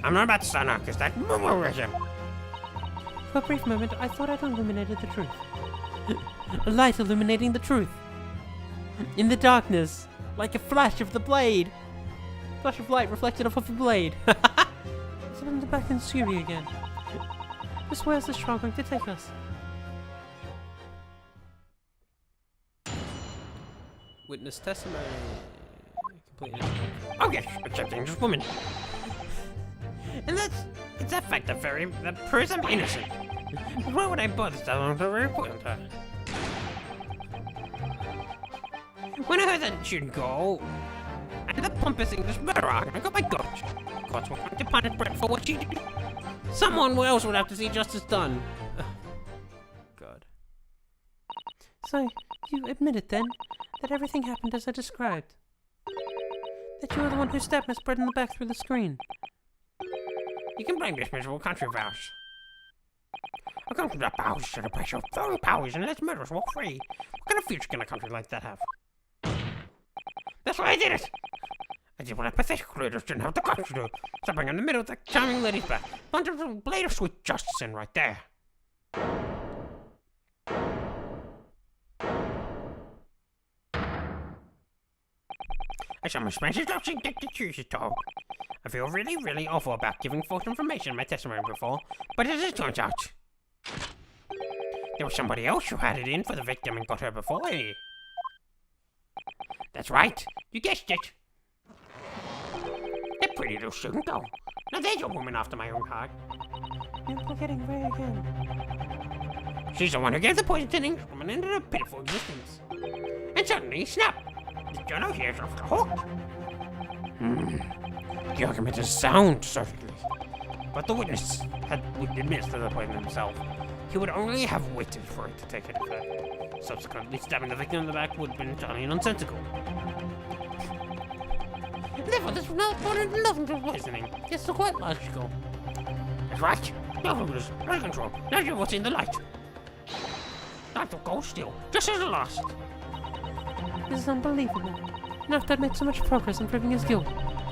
I'm not about to sign out, because that memorism. For a brief moment, I thought I'd illuminated the truth. A light illuminating the truth. In the darkness, like a flash of the blade. Flash of light reflected off of the blade. Someone's back in Syria again. Just where's this trial going to take us? Witness testimony. Completed. Oh yes, accepting this woman. And it's that fact that proves I'm innocent. Why would I bother so long to report her? When I heard that she'd go, and the pompous English murderer, I got my gosh. Courts were going to punish Brett for what she did. Someone else would have to see justice done. God. So, you admitted then that everything happened as I described? That you were the one who stabbed Miss Brett in the back through the screen? You can blame this miserable country of ours. I come from that powers to the place of throwing powers and let murderers walk free. What kind of future can a country like that have? That's why I did it! I did what a pathetic leaders didn't have the guts to do. Stopping in the middle of the charming lady's back. Found a blade of sweet justice in right there. I saw my Spanish doubting that the truth is told. I feel really, really awful about giving false information in my testimony before, but as it turns out, there was somebody else who had it in for the victim and got her before me. That's right, you guessed it. That pretty little student though. Now there's a woman after my own heart. You're getting away again. She's the one who gave the poison to the Englishwoman and ended a pitiful existence. And suddenly, snap! The journal hears off the hook. The argument is sound, certainly. But the witness had administered the poison himself. He would only have waited for it to take effect. Subsequently, stabbing the victim in the back would have been entirely nonsensical. Therefore, this would not have nothing to poisoning. It's still quite logical. That's right. No rules, no control. Now you're what's in the light. Light will go still, just as the last. This is unbelievable. Enough to made so much progress in proving his guilt.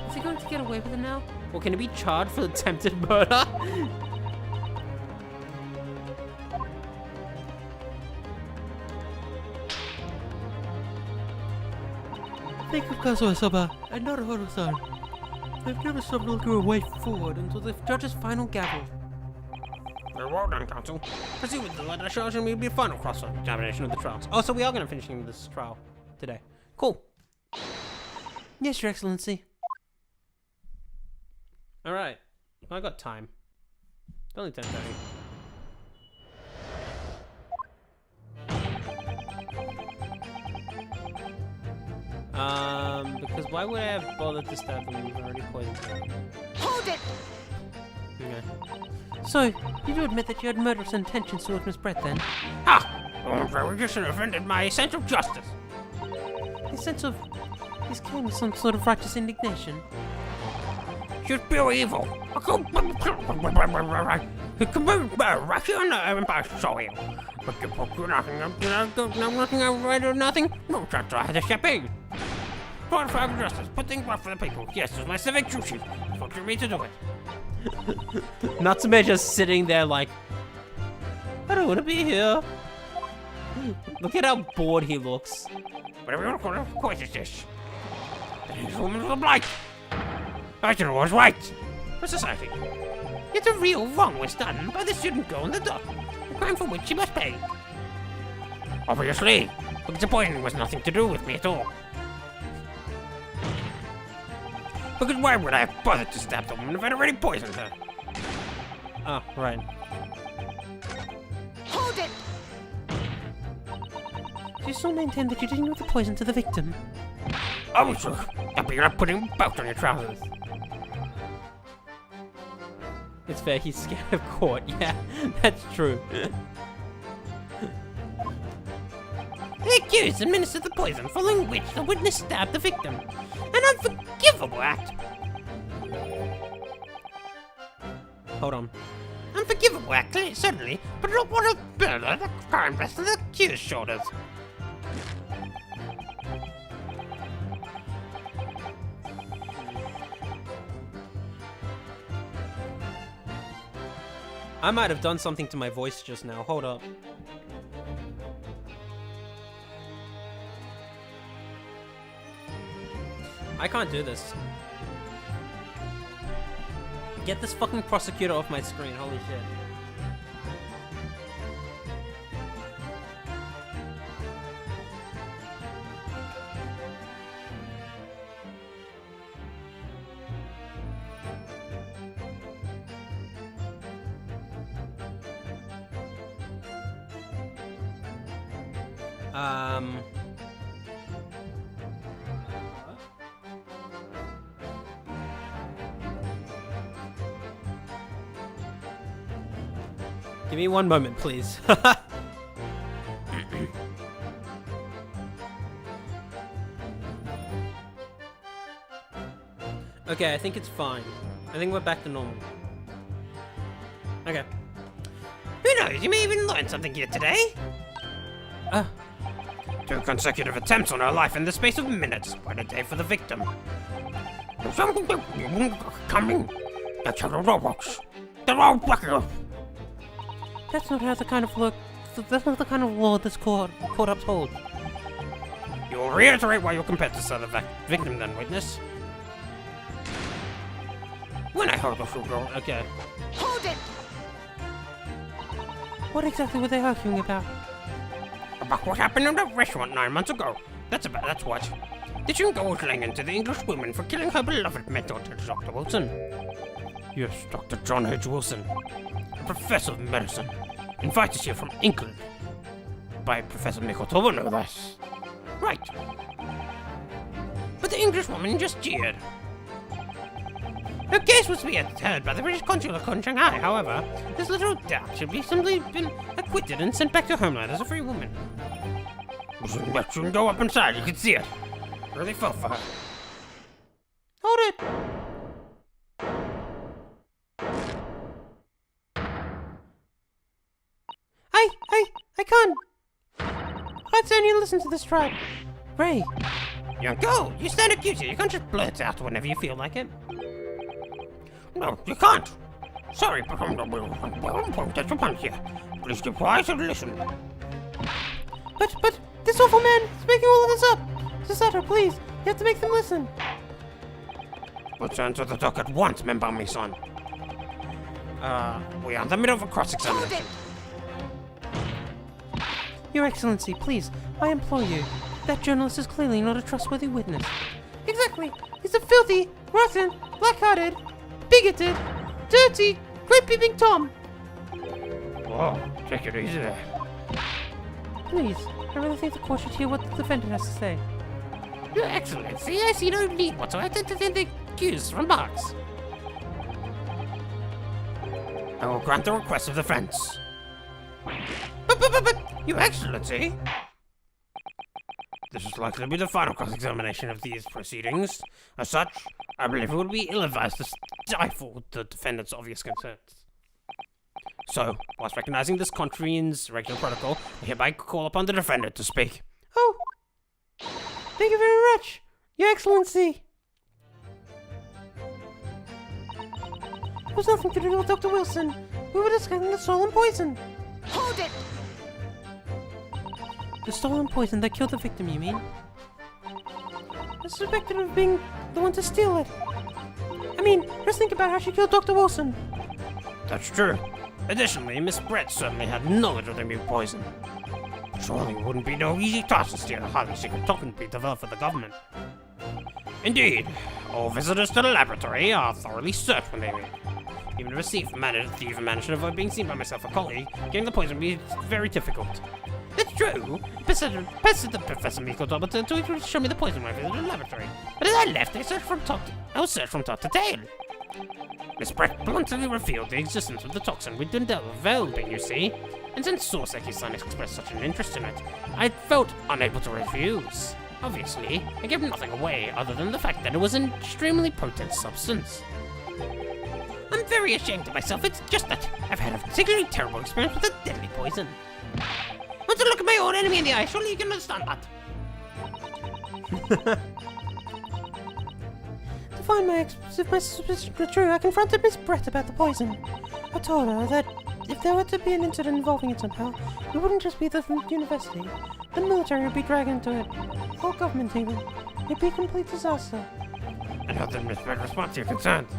Is he going to get away with it now? Or can he be charged for attempted murder? Think of Kazuo-sama and Naruhodo-san. They've never stopped looking a way forward until the judge's final gavel. Very well done, counsel. Proceed with the letter charge and we'll be a final cross-examination of the trials. Oh, so we are going to finish this trial today. Cool. Yes, Your Excellency. Alright. I got time. It's only 10:30. Because why would I have bothered to stab them? We've already poisoned them. Hold it! Okay. So, you do admit that you had murderous intentions towards Miss Brett then? Ah! Oh, very just offended my sense of justice. His sense of... His claim is some sort of righteous indignation. She's pure evil. I can't... He committed Russian Empire soil. But you put nothing, nothing, I've nothing. No chance I had a champagne. For justice, put things right for the people. Yes, it's my civic duty. It's what you mean to do it. Natsume just sitting there like, I don't want to be here. Look at how bored he looks. Whatever you want to call it, of course it's this. These women are blight. I don't know what's right for society. Yet a real wrong was done by the student girl in the dock, a crime for which she must pay. Obviously, because the poison was nothing to do with me at all. Because why would I have bothered to stab the woman if I'd already poisoned her? Ah, right. Hold it! Do you still maintain that you didn't give the poison to the victim? Oh, sure. That'd be like putting a belt on your trousers. It's fair, he's scared of court. Yeah, that's true. The accused administered the poison, following which the witness stabbed the victim. An unforgivable act. Hold on. Unforgivable act, certainly, but not one of the crime rests on the accused's shoulders. I might have done something to my voice just now. Hold up. I can't do this. Get this fucking prosecutor off my screen. Holy shit. Give me one moment, please. Okay, I think it's fine. I think we're back to normal. Okay. Who knows, you may even learn something here today. 2 consecutive attempts on her life in the space of minutes. Quite a day for the victim. Something coming. That's how the robots. They're all working. That's not how the kind of law... That's not the kind of law this court upholds. You will reiterate why your competitors are the victim then, witness. When I heard the full girl, Okay. Hold it! What exactly were they arguing about? about what happened in the restaurant 9 months ago. That's what. Did you go laying into the English woman for killing her beloved mentor, Dr. Wilson? Yes, Dr. John H. Wilson, a professor of medicine. Invited here from England. By Professor Mikotomo, no less. Right. But the Englishwoman just jeered. Her case was to be heard by the British consul in Shanghai, however, there's little doubt she'll be simply been acquitted and sent back to her homeland as a free woman. You can go up inside, you can see it. Really felt for her. Hold it! I can't. I'd say I need to listen to this tribe. Ray. Young girl, you stand accused here. You can't just blurt out whenever you feel like it. No, you can't. Sorry, but I'm not point at your punch here. Please keep quiet and listen. But this awful man is making all of this up. Susato, please, you have to make them listen. Return to the dock at once, member me son. We are in the middle of a cross-examination. Your Excellency, please, I implore you. That journalist is clearly not a trustworthy witness. Exactly. He's a filthy, rotten, black-hearted, bigoted, dirty, grape-peeping Tom. Whoa, take it easy there. Please, I really think the court should hear what the defendant has to say. Your Excellency, I see no need whatsoever to defend the accused's remarks. I will grant the request of defense. But, Your Excellency! This is likely to be the final cross-examination of these proceedings. As such, I believe it would be ill-advised to stifle the defendant's obvious concerns. So, whilst recognizing this country's regular protocol, I hereby call upon the defendant to speak. Oh! Thank you very much, Your Excellency! It was nothing to do with Dr. Wilson. We were discussing the stolen poison. Hold it! The stolen poison that killed the victim, you mean? I suspected of being the one to steal it. I mean, just think about how she killed Dr. Wilson. That's true. Additionally, Miss Brett certainly had knowledge of the new poison. Surely it wouldn't be no easy task to steal a highly secret token to be developed for the government. Indeed, all visitors to the laboratory are thoroughly searched when they leave. Even if a thief managed to avoid being seen by myself or colleague, getting the poison would be very difficult. That's true. Pestered the Professor Mikotomo to show me the poison when I visited the laboratory. But as I left, I was searched from top to tail. Miss Brett bluntly revealed the existence of the toxin we'd been developing, you see. And since Soseki-san expressed such an interest in it, I felt unable to refuse. Obviously, I gave nothing away other than the fact that it was an extremely potent substance. I'm very ashamed of myself, it's just that I've had a particularly terrible experience with a deadly poison. Want to look at my own enemy in the eye, surely you can understand that. To find if my suspicions were true, I confronted Miss Brett about the poison. I told her that if there were to be an incident involving it somehow, it wouldn't just be the university. The military would be dragged into it. The whole government even. It'd be a complete disaster. And how did Miss Brett respond to your concerns?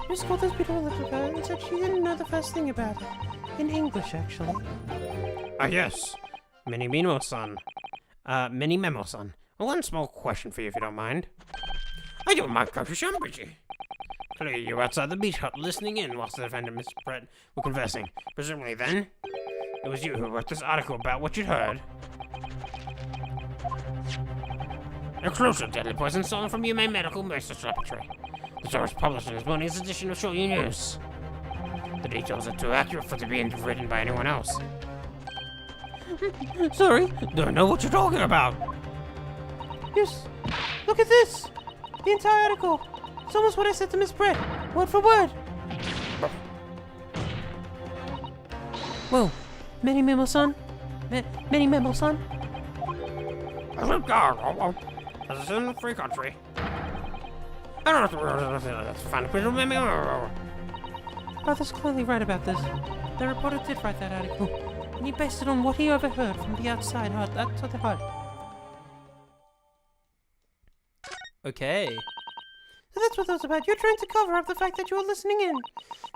Miss Coulter's beautiful little girl and said she didn't know the first thing about it. In English, actually. Ah, yes. Mini-Memo-san. Mini-Memo-san. One small question for you, if you don't mind. I don't mind, Kakushan, Bridgie. Clearly, you were outside the beach hut listening in whilst the defendant and Miss Brett were conversing. Presumably, then, it was you who wrote this article about what you'd heard. Exclusive deadly poison stolen from UMA Medical Research Laboratory. The source published in this morning's edition of Shoyu News. The details are too accurate for to be written by anyone else. Sorry, don't know what you're talking about. Yes, look at this! The entire article! It's almost what I said to Miss Brett, word for word! Whoa, Mini-Memo-san? Mini-Memo-san? This is in a free country. I don't know that's fine. Arthur's clearly right about this. The reporter did write that article, and he based it on what he overheard from the outside hut. Okay. So that's what that was about. You're trying to cover up the fact that you were listening in.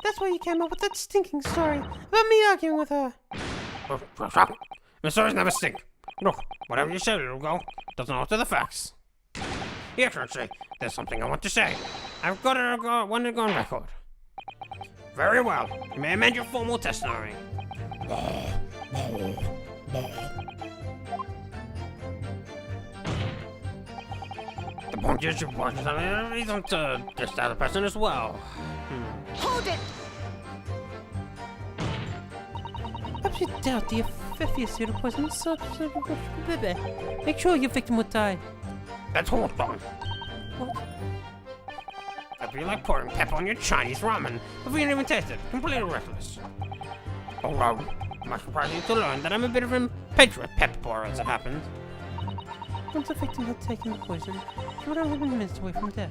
That's why you came up with that stinking story about me arguing with her. The stories never stink. Look, whatever you say, little girl, doesn't alter the facts. Your Excellency, there's something I want to say. I've got to go on record. Very well. You may amend your formal testimony. The point is, you want to just the other person as well. Hold it! Perhaps you doubt the efficacy of the poison, so make sure your victim would die. That's horrifying. What? That'd be like pouring pepper on your Chinese ramen before you even taste it. Completely reckless. Although, I'm surprised to learn that I'm a bit of an impatient with pepper pourer as it happens. Once the victim had taken the poison, she would only been minutes away from death.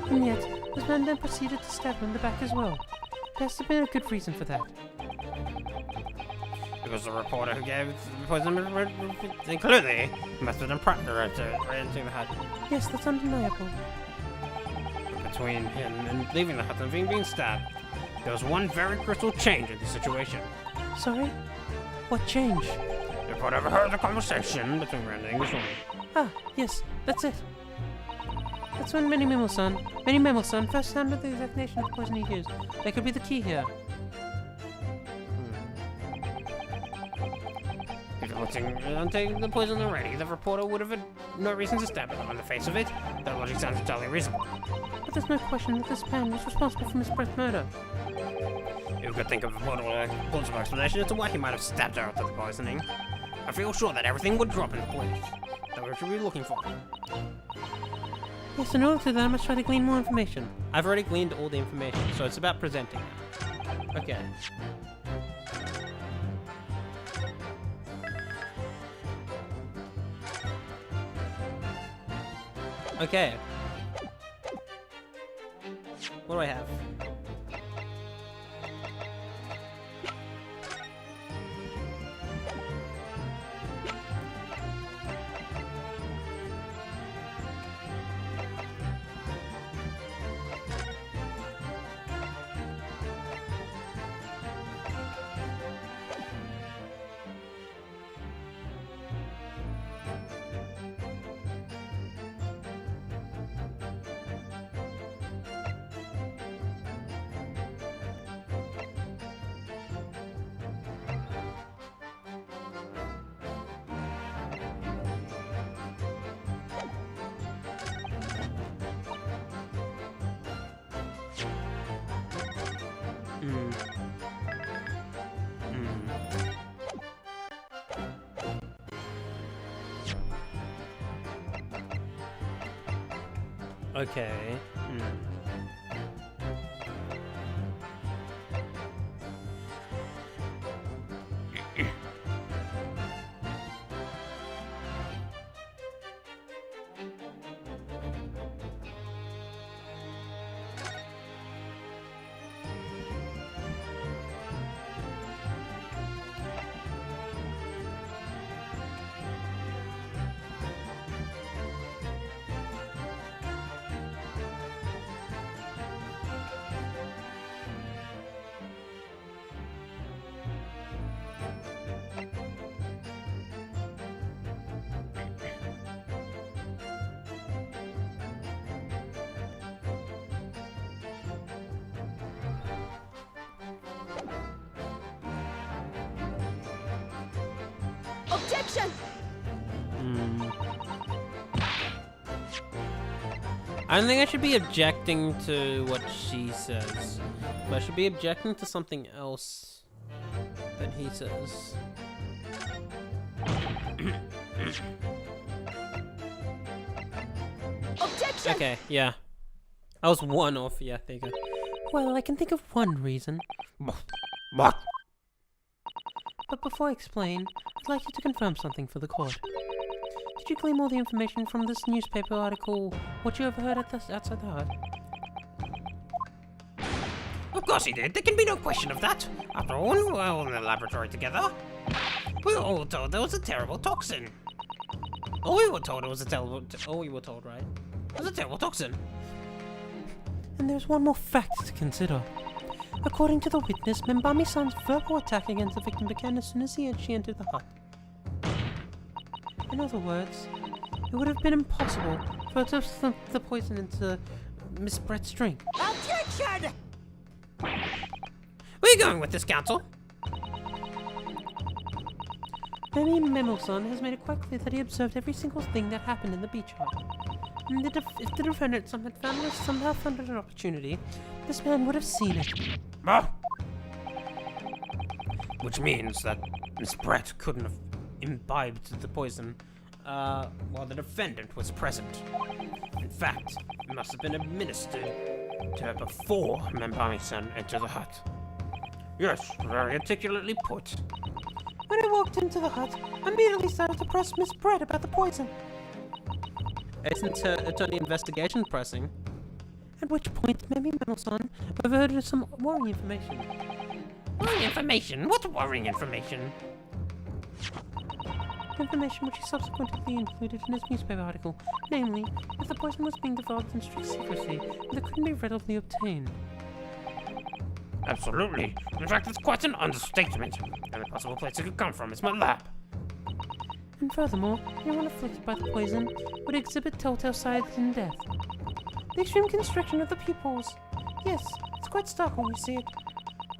And yet, this man then proceeded to stab her in the back as well. There has to be a good reason for that. It was the reporter who gave the poison, clearly must have been right into the hut. Yes, that's undeniable. Between him and leaving the hut and being stabbed, there was one very critical change in the situation. Sorry? What change? The reporter overheard the conversation between Randy and Englishwoman. Ah, yes, that's it. That's when Many Mammal-san first handled the exact nation of poison he used. That could be the key here. If it wasn't taking the poison already, the reporter would have had no reason to stab him. On the face of it, that logic sounds entirely reasonable. But there's no question that this man was responsible for Miss Breth's murder. You could think of a plausible explanation as to why he might have stabbed her after the poisoning. I feel sure that everything would drop into place. That's what we should be looking for. Yes, in order to that, I must try to glean more information. I've already gleaned all the information, so it's about presenting it. Okay. Okay. What do I have? Okay. Objection! I don't think I should be objecting to what she says, but I should be objecting to something else that he says. Objection! Okay, yeah. I was one off, yeah, there you go. Well, I can think of one reason. What? But before I explain, I'd like you to confirm something for the court. Did you glean all the information from this newspaper article, what you overheard outside the hut? Of course he did. There can be no question of that. After all, we were all in the laboratory together. We were all told there was a terrible toxin. All we were told, right? It was a terrible toxin. And there's one more fact to consider. According to the witness, Membami-san's verbal attack against the victim began as soon as she entered the hut. In other words, it would have been impossible for her to slip the poison into Miss Brett's drink. Objection! Where are you going with this, counsel? Maybe Mimmelson has made it quite clear that he observed every single thing that happened in the beach hut. And that if the defendant somehow found an opportunity, this man would have seen it. Ah! Which means that Miss Brett couldn't have imbibed the poison while the defendant was present. In fact, it must have been administered to her before Membami-san entered the hut. Yes, very articulately put. When I walked into the hut, I immediately started to press Miss Brett about the poison. Isn't attorney investigation pressing? At which point, Mammy Mimmelson overheard some worrying information. Worrying information? What worrying information? Information which he subsequently included in his newspaper article, namely, that the poison was being developed in strict secrecy and that couldn't be readily obtained. Absolutely. In fact, it's quite an understatement. And the possible place it could come from is my lab. And furthermore, anyone afflicted by the poison would exhibit telltale signs in death. The extreme constriction of the pupils. Yes, it's quite stark when you see it.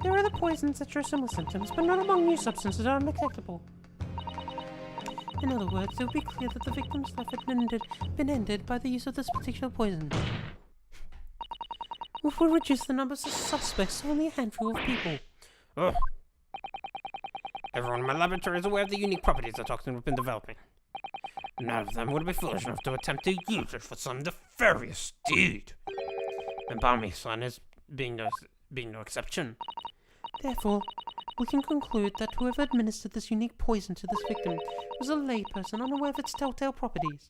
There are other poisons that show similar symptoms, but not among new substances that are undetectable. In other words, it would be clear that the victim's life had been ended by the use of this particular poison. Which would reduce the numbers of suspects to only a handful of people. Ugh. Everyone in my laboratory is aware of the unique properties the toxin have been developing. None of them would be foolish enough to attempt to use it for some nefarious deed. And Barmy-san is being no exception. Therefore, we can conclude that whoever administered this unique poison to this victim was a layperson unaware of its telltale properties.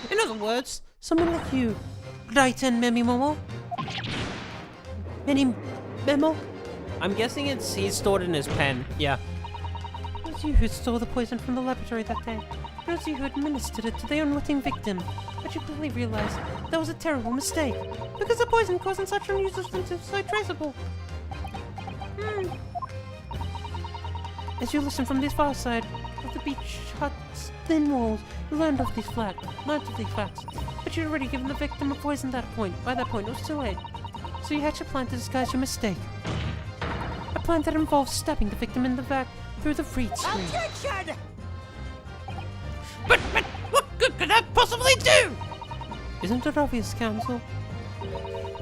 In other words, someone like you. Right, and Memi Momo? Many Memo? I'm guessing he's stored in his pen. Yeah. It was you who stole the poison from the laboratory that day. It was you who administered it to the unwitting victim. But you quickly realized that was a terrible mistake. Because the poison causing such unusual symptoms so traceable. As you listen from this far side of the beach hut's thin walls, you learned of these facts. But you'd already given the victim a poison by that point, it was too late. So you hatched a plan to disguise your mistake. A plan that involves stabbing the victim in the back through the reed screen. Objection! But what good could that possibly do? Isn't it obvious, Counsel?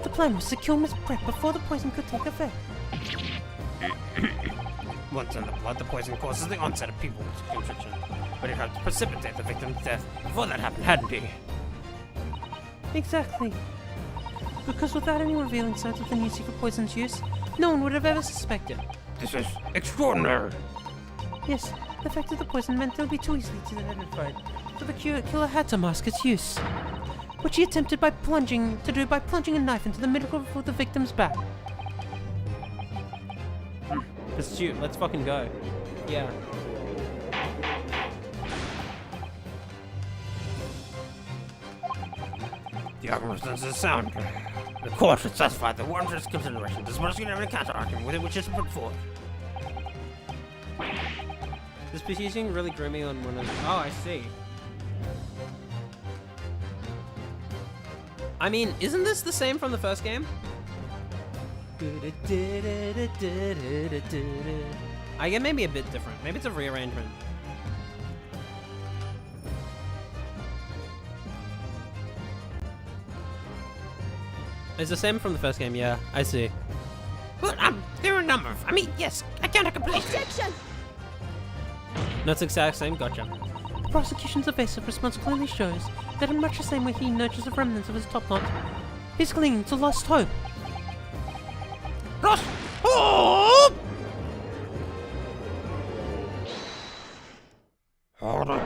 The plan was to kill Miss Brett before the poison could take effect. Once in the blood, the poison causes the onset of pupil constriction. But it had to precipitate the victim's death before that happened, hadn't he? Exactly. Because without any revealing signs of the new secret poison's use, no one would have ever suspected. This is extraordinary. Yes, the effect of the poison meant it would be too easily identified, so the killer had to mask its use. Which he attempted by plunging a knife into the middle of the victim's back. Let's shoot. Let's fucking go. Yeah. The argument is sound. The court should satisfy the warranted consideration. This must have a counter argument with it which is put forward. This positioning really grew me on one of. Oh, I see. I mean, isn't this the same from the first game? I get maybe a bit different. Maybe it's a rearrangement. It's the same from the first game, yeah, I see. Well, there are a number of. Yes, I counter completely. Objection! No, it's the exact same, gotcha. The prosecution's evasive response clearly shows that in much the same way he nurtures the remnants of his top knot, he's clinging to lost hope. Lost hope! Hold up.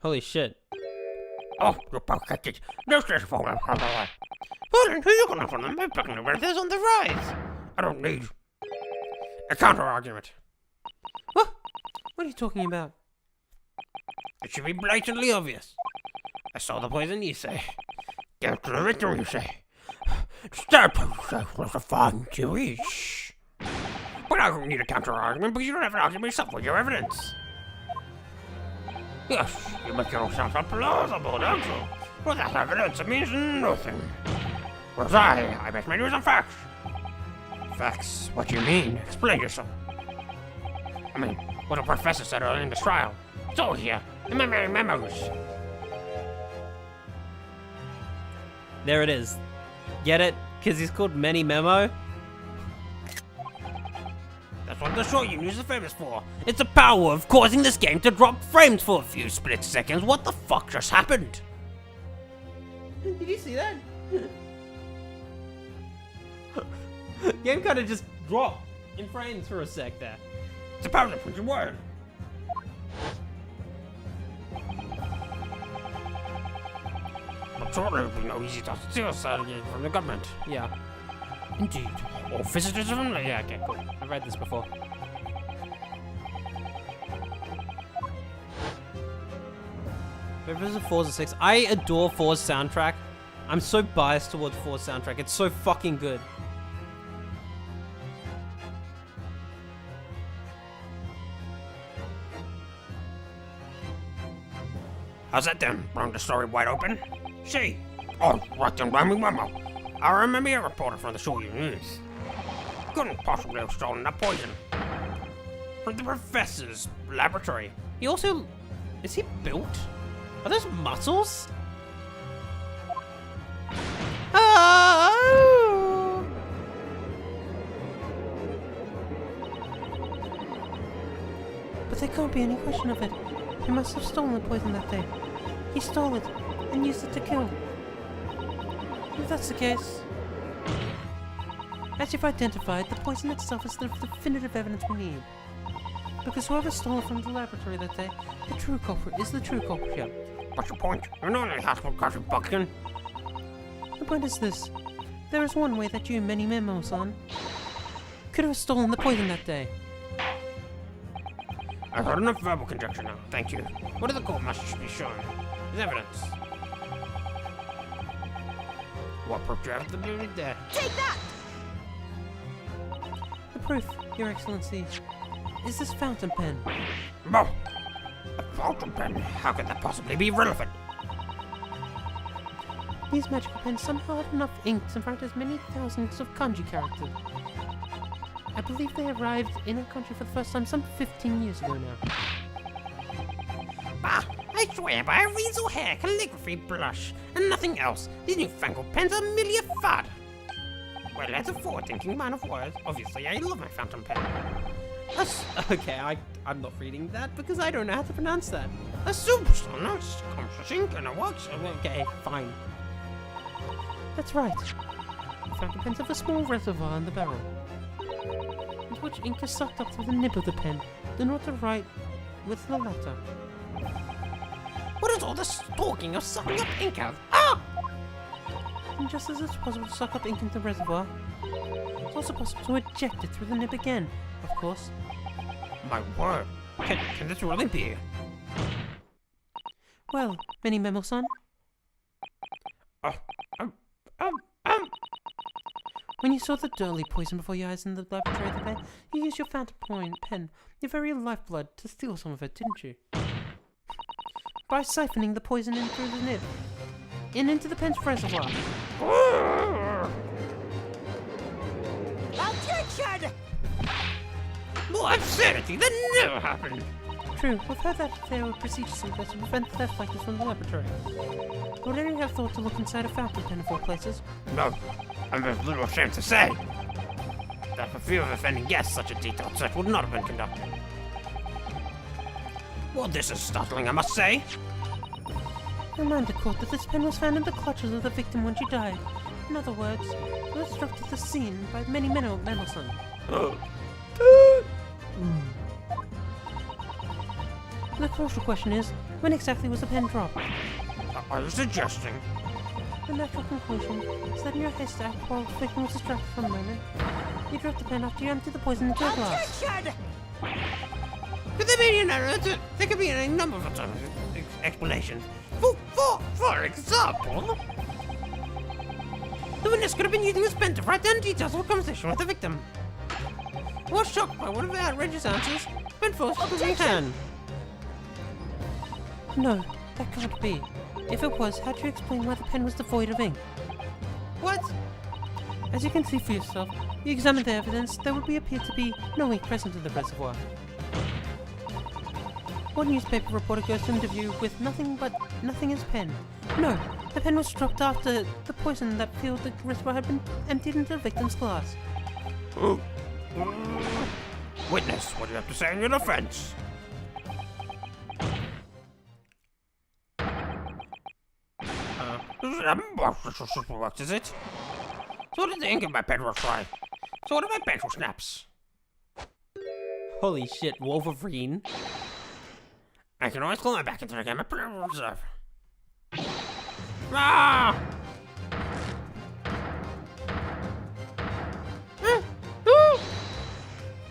Holy shit. Oh, you pathetic. No stress for me. Well, who you gonna from them? My fucking relatives on the rise. I don't need a counter argument. What? What are you talking about? It should be blatantly obvious. I saw the poison, you say. Get to the victim, you say. Stab yourself with a fine to wish. But I don't need a counter argument because you don't have an argument yourself with your evidence. Yes, you make yourself plausible, don't you? Without evidence, it means nothing. Whereas I base my news on facts. Facts? What do you mean? Explain yourself. I mean, what the professor said earlier in this trial. It's all here, in my memos. There it is. Get it? Because he's called Many Memo? That's what the short news is famous for. It's the power of causing this game to drop frames for a few split seconds. What the fuck just happened? Did you see that? Game kind of just dropped in frames for a sec there. It's the power of the printed word. But surely it would be no easy to steal from the government. Yeah. Indeed. Or visitors from the... Yeah, okay, cool. I've read this before. Favorite of Forza 6. I adore Forza's soundtrack. I'm so biased towards Forza's soundtrack. It's so fucking good. How's that then? Blowing the story wide open? See? Oh, right then, Remy Memo. I remember a reporter from the Short News. Couldn't possibly have stolen that poison. From the professor's laboratory. He also... Is he built? Are those muscles? Oh! But there can't be any question of it. He must have stolen the poison that day. He stole it and used it to kill. If that's the case, as you've identified, the poison itself is the definitive evidence we need. Because whoever stole it from the laboratory that day, the true culprit is the true culprit here. What's your point? You're not only hospital country buckskin. The point is this. There is one way that you, Many Memos on, could have stolen the poison that day. I've heard enough verbal conjecture now. Thank you. What do the court must be shown? As evidence. What proof do you have to be there? The proof, Your Excellency, is this fountain pen. No! A fountain pen? How could that possibly be relevant? These magical pens somehow have enough ink to write as many thousands of kanji characters. I believe they arrived in our country for the first time some 15 years ago now. Bah! I swear by a weasel hair, calligraphy, blush, and nothing else. These newfangled pens are merely a fad. Well, as a forward-thinking man of words, obviously I love my fountain pen. Okay, I'm not reading that because I don't know how to pronounce that. A superstar, no, it's conscious ink and it works. Okay, fine. That's right. The fountain pens have a small reservoir in the barrel, into which ink is sucked up through the nib of the pen, then brought to write with the letter. What is all this talking of sucking up ink out? Ah! And just as it's possible to suck up ink into the reservoir, it's also possible to eject it through the nib again, of course. My word. Can this really be? Well, Many Memo-san, when you saw the deadly poison before your eyes in the laboratory the other day, you used your fountain pen, your very lifeblood, to steal some of it, didn't you? By siphoning the poison in through the nib, into the pen's reservoir. Objection! More absurdity! That never happened! True, we've heard that there were procedures in place to prevent theft like this from the laboratory. Would anyone have thought to look inside a fountain pen of all places? No, I'm a little ashamed to say that for fear of offending guests, such a detailed search would not have been conducted. Well, this is startling, I must say. Remind the court that this pen was found in the clutches of the victim when she died. In other words, it was dropped at the scene by Many Memo-san. The crucial question is, when exactly was the pen dropped? Are you suggesting? The natural conclusion is that in your haste act while the victim was distracted for a moment, you dropped the pen after you emptied the poison into a glass. Could there be there could be a number of explanations. For example, the witness could have been using his pen to write down details of a conversation with the victim. Was shocked by one of the outrageous answers, and forced to put his hand. No, that can't be. If it was, how'd you explain why the pen was devoid of ink? What? As you can see for yourself, you examined the evidence, there would appear to be no ink present in the reservoir. One newspaper reporter goes to interview with nothing as pen. No, the pen was dropped after the poison that filled the reservoir had been emptied into the victim's glass. Witness, what do you have to say in your defense? What is it? So did the ink in my pen was dry. So did my pencil snaps. Holy shit, Wolverine. I can always call my back into the game. I put it on reserve. Ah!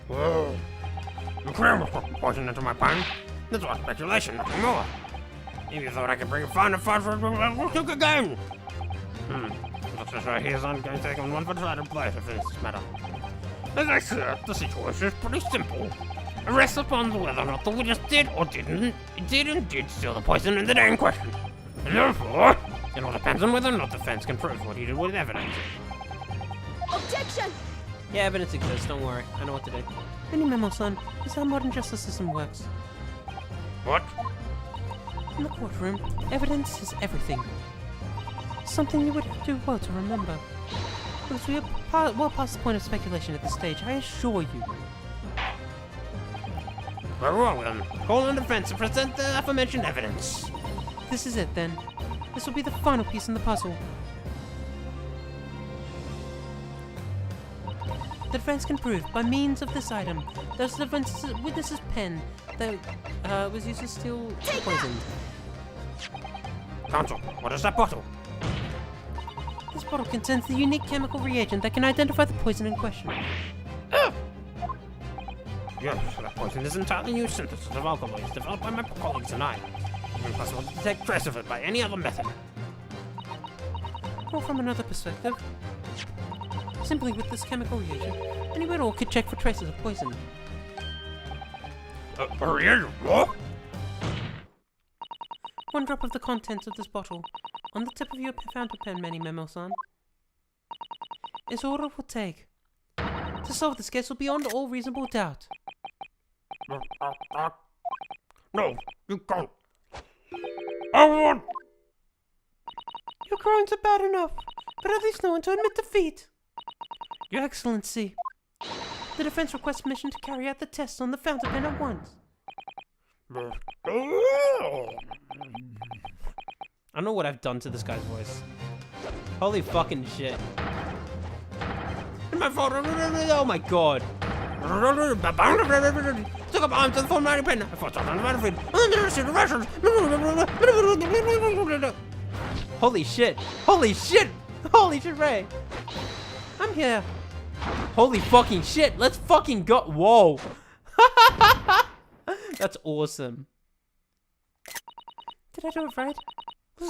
Whoa. The cream was put poison into my pen. This was speculation, nothing more. Maybe you thought I could bring a fun and fun for a took again. Looks as though he is going to take on one one-sided play to finish this matter. As I said, the situation is pretty simple. It rests upon whether or not the witness did or did indeed steal the poison in the day in question. And therefore, it all depends on whether or not the defense can prove what he did with evidence. Objection! Yeah, evidence exists, don't worry. I know what to do. Any memo, son, is how modern justice system works. What? In the courtroom, evidence is everything. Something you would do well to remember. Because we are well past the point of speculation at this stage, I assure you. Very well then. Call on defense and present the aforementioned evidence. This is it then. This will be the final piece in the puzzle. The defense can prove, by means of this item, that the witness's pen that was used to steal poison. Counsel, what is that bottle? This bottle contains the unique chemical reagent that can identify the poison in question. Yes, that poison is entirely new synthesis of alkaloids developed by my colleagues and I. It is impossible to detect trace of it by any other method. Or from another perspective. Simply with this chemical reagent, anyone at all could check for traces of poison. Reagent? What? One drop of the contents of this bottle, on the tip of your fountain pen, Manny Memo-san, is all it will take to solve this case beyond all reasonable doubt. No, you can't. I want... Your crimes are bad enough, but at least no one to admit defeat. Your Excellency, the defense requests permission to carry out the tests on the fountain pen at once. I don't know what I've done to this guy's voice. Holy fucking shit. My fault. Oh my god. Took up arms to the phone pen. I fought on the battlefield. Holy shit. Holy shit. Holy shit, Ray. I'm here. Holy fucking shit. Let's fucking go. Whoa. That's awesome. Did I do it right?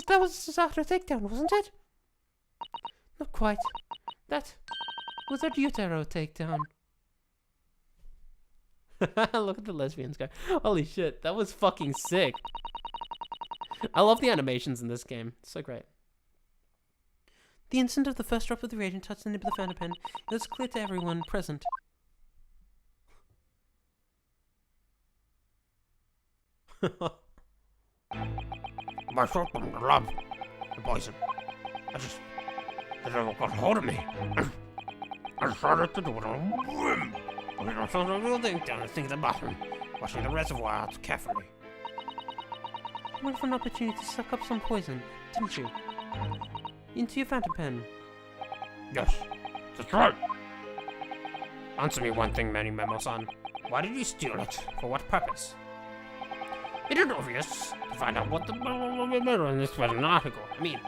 That was just after a takedown, wasn't it? Not quite. That was a Deutero takedown. Look at the lesbians go. Holy shit, that was fucking sick. I love the animations in this game. It's so great. The instant of the first drop of the reagent touched the nib of the fountain pen, it was clear to everyone present. My throat from the love, the poison. It all got hold of me. I decided to do it on a whim. I put myself a real thing down the sink at the bottom, washing the reservoir out carefully. You went for an opportunity to suck up some poison, didn't you? Into your fountain pen. Yes, that's right. Answer me one thing, Manny Memo-san. Why did you steal it? For what purpose? It is obvious to find out what the in this was an article. I mean,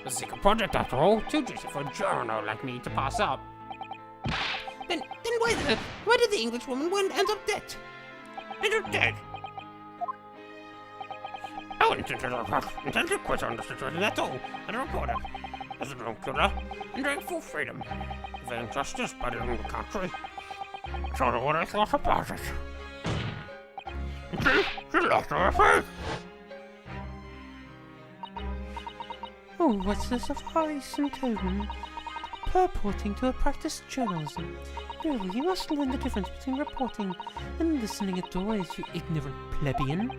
a secret project after all. Too juicy for a journal like me to pass up. Then why did the Englishwoman end up dead? Dead? I wouldn't intend to quit on the situation at all. And a reporter, as a drunk killer, enjoying full freedom, evading justice by the own country. I told her what I thought about it. And she lost her faith. Oh, what's this of ice and tone? Purporting to have practiced journalism. No, you must learn the difference between reporting and listening at doors, you ignorant plebeian.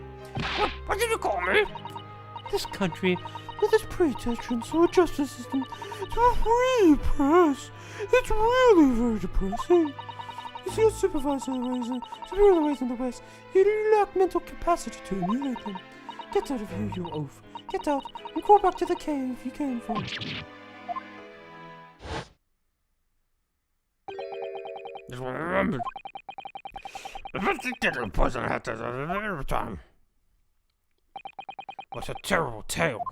What did you call me? This country, with its pretensions to a justice system, to a free press, it's really very depressing. You see, as supervisor of the ways and superior of the ways in the West, you lack mental capacity to emulate them. Get out of here, you oaf. Get out and go back to the cave you came from. Just remembered. The vegetarian poison had to every time. What a terrible tale.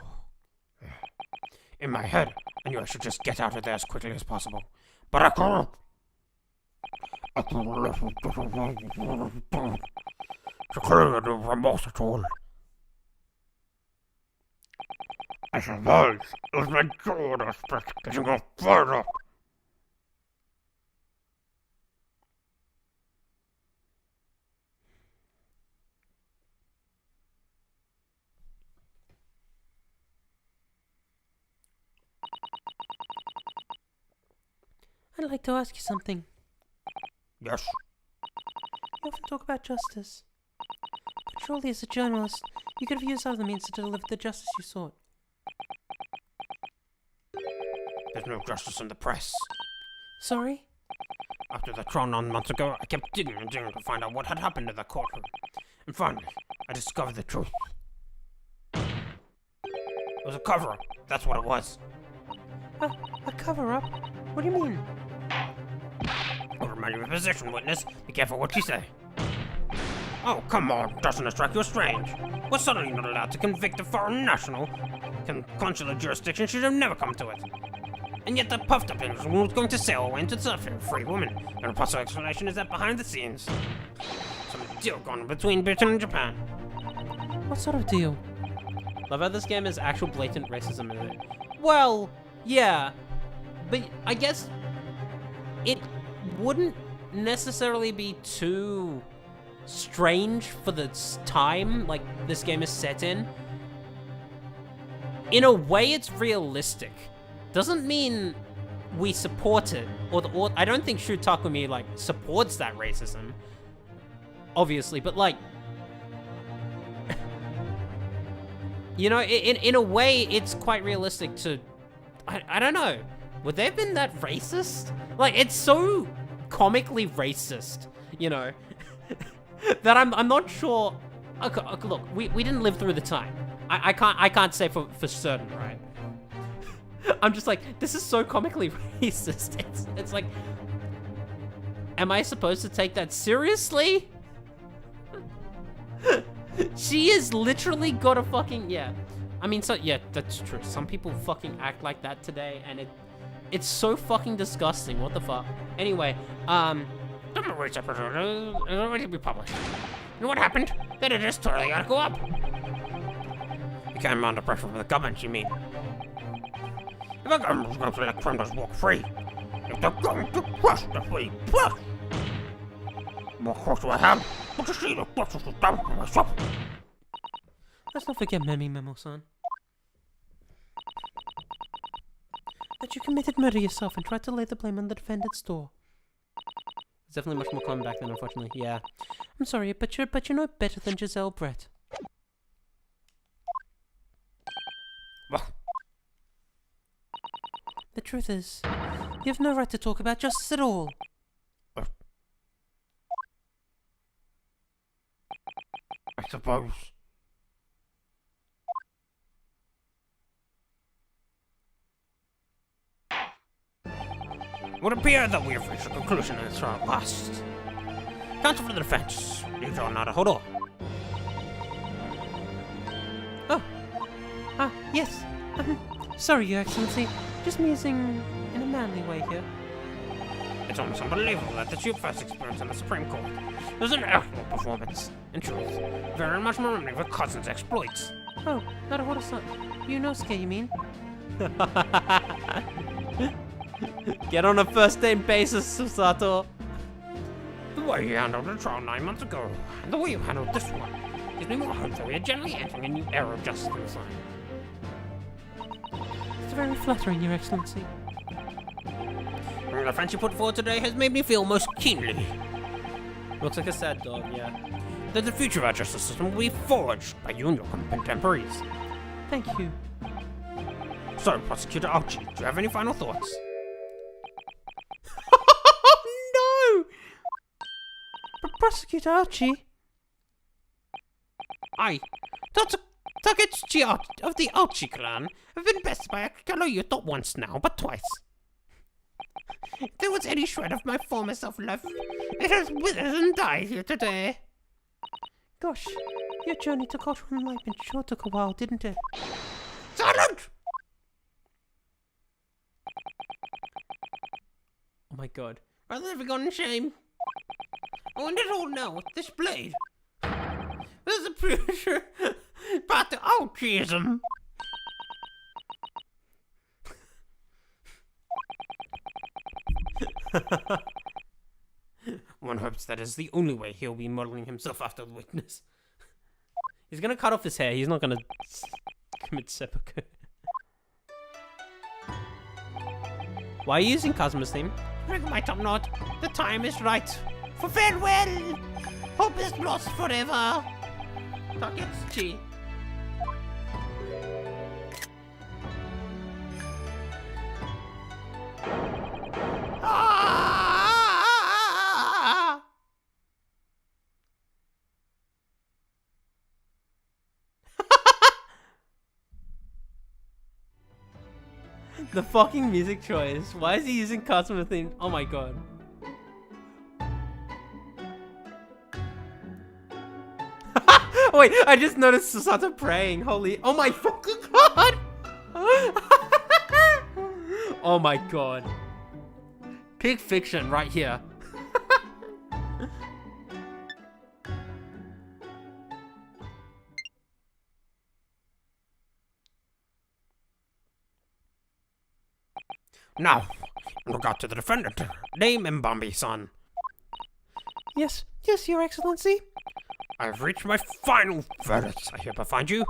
In my head, I knew I should just get out of there as quickly as possible. But I couldn't. I couldn't remorse at all. I survived. It was my God aspect getting off further. I'd like to ask you something. Yes. You often talk about justice. But surely as a journalist, you could have used other means to deliver the justice you sought. There's no justice in the press. Sorry? After the trial 9 months ago, I kept digging and digging to find out what had happened in the courtroom. And finally, I discovered the truth. It was a cover-up. That's what it was. A cover-up? What do you mean? Over my position, witness. Be careful what you say. Oh, come on. Doesn't it strike you as strange? Was suddenly not allowed to convict a foreign national? Consular jurisdiction should have never come to it. And yet the puffed up individual was going to sail away into surf a free woman. And a possible explanation is that behind the scenes, some deal going on between Britain and Japan. What sort of deal? Love how this game has actual blatant racism in it. Well, yeah, but I guess it wouldn't necessarily be too strange for the time like this game is set in. In a way, it's realistic. Doesn't mean we support it, or I don't think Shu Takumi like supports that racism, obviously, but like, you know, in a way, it's quite realistic to, I don't know, would they have been that racist? Like, it's so comically racist, you know, that I'm not sure. Okay, look, we didn't live through the time. I can't say for certain, right? I'm just like, this is so comically racist. It's like, am I supposed to take that seriously? She is literally got a fucking, yeah. I mean, so, yeah, that's true. Some people fucking act like that today, and it's so fucking disgusting. What the fuck? Anyway, Don't worry, it's already be published. And what happened? The editors totally gotta go up. You came under pressure from the government, you mean? If the government was going to let criminals walk free, if they're going to crush the free press, what course do I have but to see the justice is done for myself? Let's not forget Memo-san. That you committed murder yourself and tried to lay the blame on the defendant's door. it's definitely much more common back then, unfortunately. Yeah. I'm sorry, but you're no better than Giselle Brett. Well, The truth is, you have no right to talk about justice at all. I suppose. It would appear that we have reached a conclusion in this trial at last. Counsel for the defense, Yujo NARUHODO. Yes. Sorry, Your Excellency. Just musing in a manly way here. It's almost unbelievable that this your first experience in the Supreme Court was an actual performance. In truth, very much remembering your cousin's exploits. Oh, Naruhodo-san. Yunosuke, you mean? Get on a first name basis, Susato. The way you handled the trial 9 months ago, and the way you handled this one, gives me more hope that we are generally entering a new era of justice in the sign. very flattering, Your Excellency. The friendship put forward today has made me feel most keenly Looks like a sad dog, yeah. that the future of our justice system will be forged by you and your contemporaries. Thank you. So, Prosecutor Archie, do you have any final thoughts? No! Prosecutor Archie? I, Takechi of the Archie clan, have been bested by a fellow youth not once now, but twice. If there was any shred of my former self left, it has withered and died here today. Gosh, your journey to cultural enlightenment sure took a while, didn't it? Silent! Oh my god. Rather than forgotten shame. I want it all now with this blade. There's a pressure about the Archieism. One hopes that is the only way he'll be modeling himself after the witness. He's gonna cut off his hair, he's not gonna commit seppuku. Why are you using Kazuma's theme? Drink my top knot. The time is right. For farewell. Hope is lost forever. Takechi. Ah! The fucking music choice. Why is he using Kazuma theme? Oh my god. Wait, I just noticed Susato praying. Holy, oh my fucking god! Oh my god. Pig fiction right here. Now, in regard to the defendant, name Mbambi-san. Yes, Your Excellency. I've reached my final verdict. I hereby find you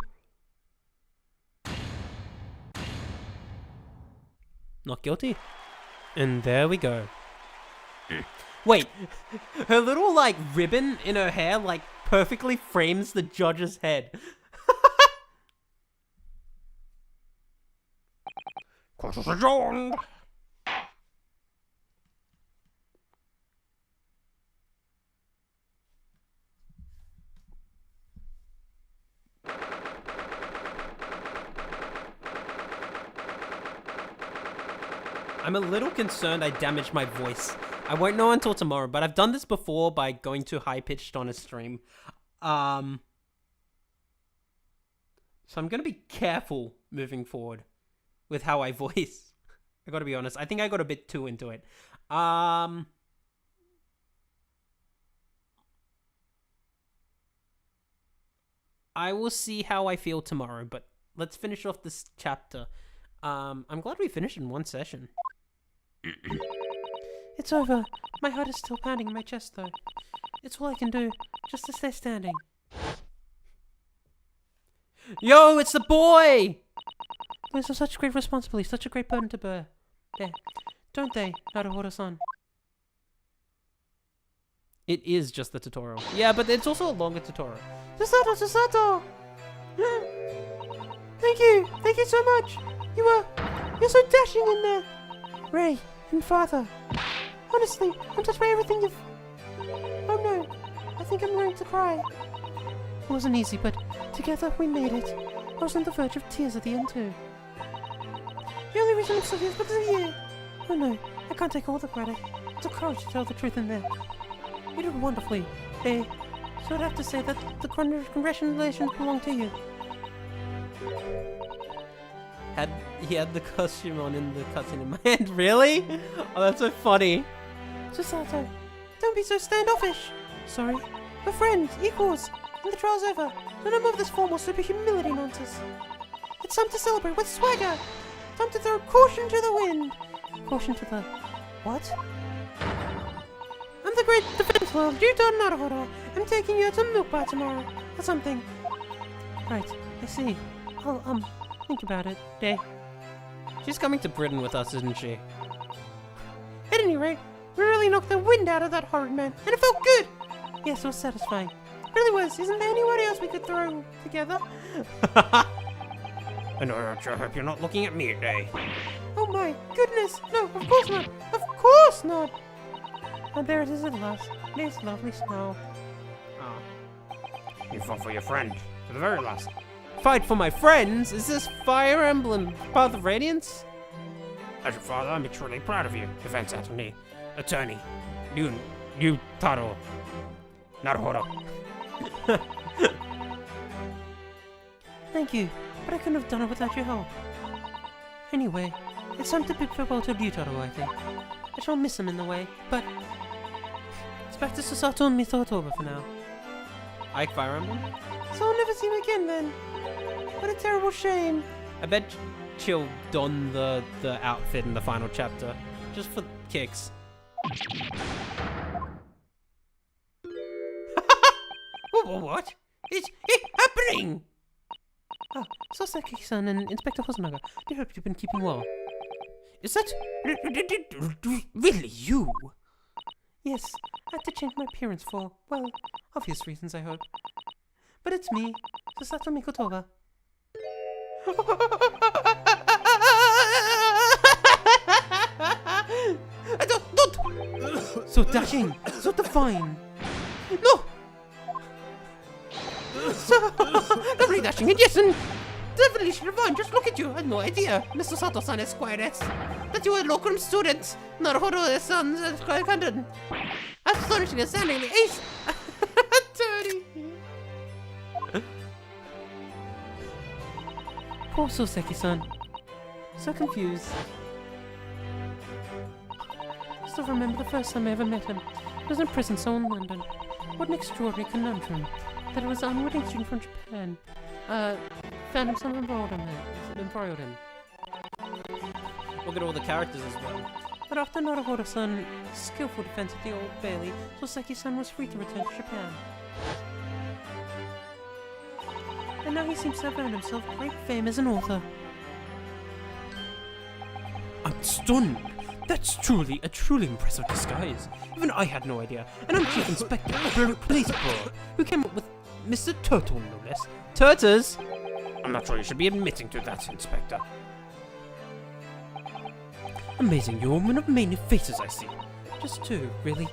Not guilty. And there we go. Wait, her little like ribbon in her hair like perfectly frames the judge's head. court is adjourned. I'm a little concerned I damaged my voice. I won't know until tomorrow, but I've done this before by going too high-pitched on a stream. So I'm gonna be careful moving forward with how I voice. I gotta be honest. I think I got a bit too into it. I will see how I feel tomorrow, but let's finish off this chapter. I'm glad we finished in one session. It's over. My heart is still pounding in my chest, though. It's all I can do, just to stay standing. Yo, it's the boy! Those are such great responsibilities, such a great burden to bear. There. Don't they, Naruhodo-san? It is just the tutorial. Yeah, but it's also a longer tutorial. Susato! Thank you! Thank you so much! You're so dashing in there! Ray and Father. Honestly, I'm touched by everything you've... Oh no, I think I'm going to cry. It wasn't easy, but together we made it. I was on the verge of tears at the end too. The only reason I'm still here is because of you. Oh no, I can't take all the credit. It took courage to tell the truth in there. You did wonderfully. So I'd have to say that the congratulations belong to you. He had the costume on in the cutscene in my hand. Really? Oh, that's so funny. Susato, don't be so standoffish. Sorry, we're friends, equals, and the trial's over. So no more of this formal super humility nonsense. It's time to celebrate with swagger. Time to throw caution to the wind. Caution to the... what? I'm the great defense lord, Yuta Naruhodo. I'm taking you out to Milk Bar tomorrow, or something. Right, I see. I'll, think about it, She's coming to Britain with us, isn't she? At any rate, we really knocked the wind out of that horrid man, and it felt good! Yes, it was satisfying. It really was. Isn't there anyone else we could throw together? And I sure hope you're not looking at me today. Oh my goodness! No, of course not! Of course not! And there it is at last. Nice lovely snow. Oh. You fought for your friend, to the very last. Fight for my friends? Is this Fire Emblem Path of Radiance? As your father, I'm truly proud of you, defense attorney. You Taro. NARUHODO. Thank you, but I couldn't have done it without your help. Anyway, it's time to bid farewell to Ryutaro, I think. I shall miss him in the way, but it's back to Susato and Mitotoba for now. Ike Fire Emblem? So I'll never see him again then. What a terrible shame. I bet she'll don the outfit in the final chapter, just for kicks. What? It's happening! Ah, Soseki-san and Inspector Hosonaga, I hope you've been keeping well. Is that really you? Yes, I had to change my appearance for, well, obvious reasons, I hope. But it's me, Susato Mikotoba. Don't! So dashing, so divine. No! So, lovely dashing and yes, and devilish divine, just look at you. I had no idea, Mr. Sato-san Esquires, that you were a local student. NARUHODO-san Esquire. Astonishing and soundingly ace. Dirty. Poor Soseki-san. So confused. I still remember the first time I ever met him. He was in prison, so in London. What an extraordinary conundrum. That it was an unwitting student from Japan. Found him someone embroiled him. Look at all the characters as well. But after NARUHODO-san's skillful defense of the Old Bailey, Soseki-san was free to return to Japan. And now he seems to have earned himself great fame as an author. I'm stunned. That's truly a truly impressive disguise. Even I had no idea. And I'm Chief Inspector of the Police Bureau, who came up with Mr. Turtle, no less. Turtles? I'm not sure you should be admitting to that, Inspector. Amazing, you're a woman of many faces, I see. Just two, really.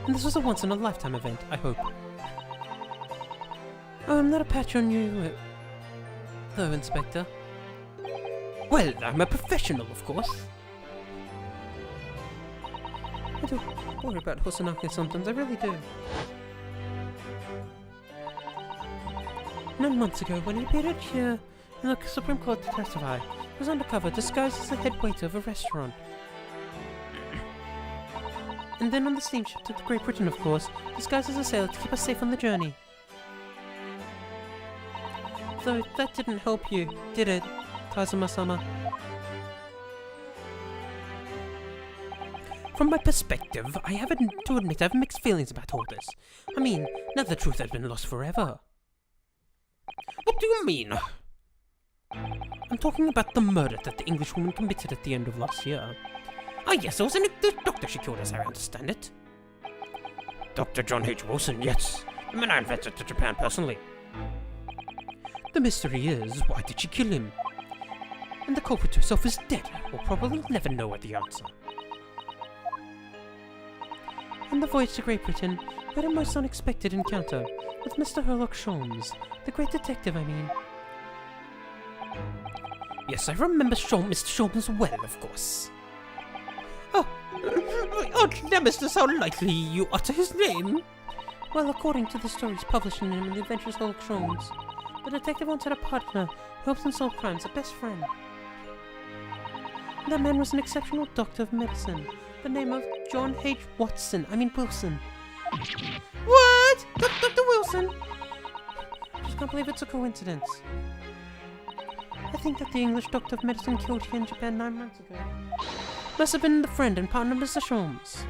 And this was a once-in-a-lifetime event, I hope. Oh, I'm not a patch on you, though, Inspector. Well, I'm a professional, of course. I do worry about Hosonaga sometimes, I really do. 9 months ago, when he appeared here in the Supreme Court to testify, he was undercover, disguised as the head waiter of a restaurant. And then on the steamship to Great Britain, of course, disguised as a sailor to keep us safe on the journey. Though that didn't help you, did it, Kazuma-sama? From my perspective, I have to admit I have mixed feelings about all this. I mean, now the truth has been lost forever. What do you mean? I'm talking about the murder that the Englishwoman committed at the end of last year. Ah yes, it was the doctor she killed, as I understand it. Dr. John H. Wilson, yes. The man I invented to Japan personally. The mystery is, why did she kill him? And the culprit herself is dead. We'll probably never know the answer. On the voyage to Great Britain, we had a most unexpected encounter with Mr. Sherlock Holmes, the great detective, I mean. Yes, I remember Mr. Holmes well, of course. Oh, Nemesis, how lightly you utter his name. Well, according to the stories published in him in the Adventures of Sherlock Holmes, the detective wanted a partner who helps him solve crimes, a best friend. That man was an exceptional doctor of medicine, the name of John H. Wilson. What? Dr. Wilson? Just can't believe it's a coincidence. I think that the English doctor of medicine killed here in Japan 9 months ago must have been the friend and partner of Mr. Holmes.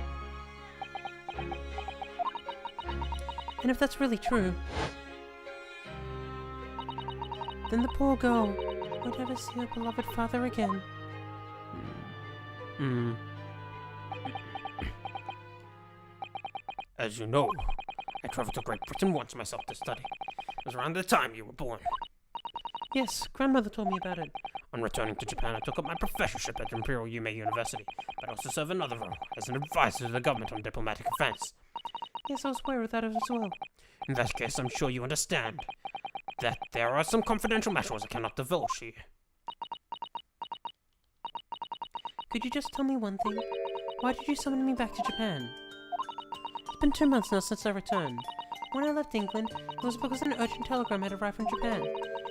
And if that's really true, then the poor girl won't ever see her beloved father again. As you know, I traveled to Great Britain once myself to study. It was around the time you were born. Yes, grandmother told me about it. On returning to Japan, I took up my professorship at Imperial Yume University, but I also serve another role as an advisor to the government on diplomatic affairs. Yes, I was aware of that as well. In that case, I'm sure you understand that there are some confidential matters I cannot divulge to you. Could you just tell me one thing? Why did you summon me back to Japan? It's been 2 months now since I returned. When I left England, it was because an urgent telegram had arrived from Japan.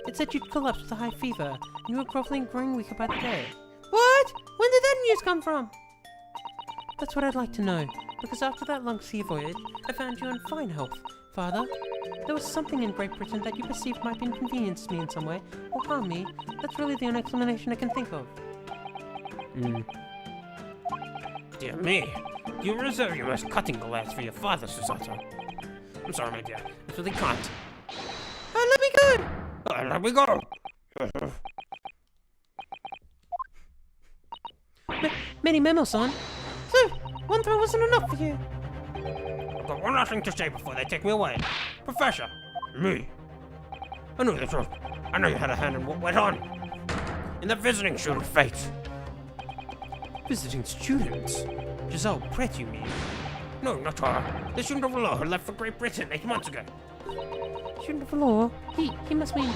It said you'd collapsed with a high fever, and you were groveling and growing weaker by the day. What? When did that news come from? That's what I'd like to know, because after that long sea voyage, I found you in fine health, Father. There was something in Great Britain that you perceived might inconvenience me in some way, or harm me. That's really the only explanation I can think of. Dear me, you reserve your most cutting glass for your father, Susato. I'm sorry, my dear. I really can't. Let me go! Let me go! Many memos-on. So, one throw wasn't enough for you. I've got one last thing to say before they take me away. Professor, me. I knew the truth. I know you had a hand in what went on. In the visiting student fate. Visiting students? Giselle Brett, you mean? No, not her. The student of law who left for Great Britain 8 months ago. Student of law? He must mean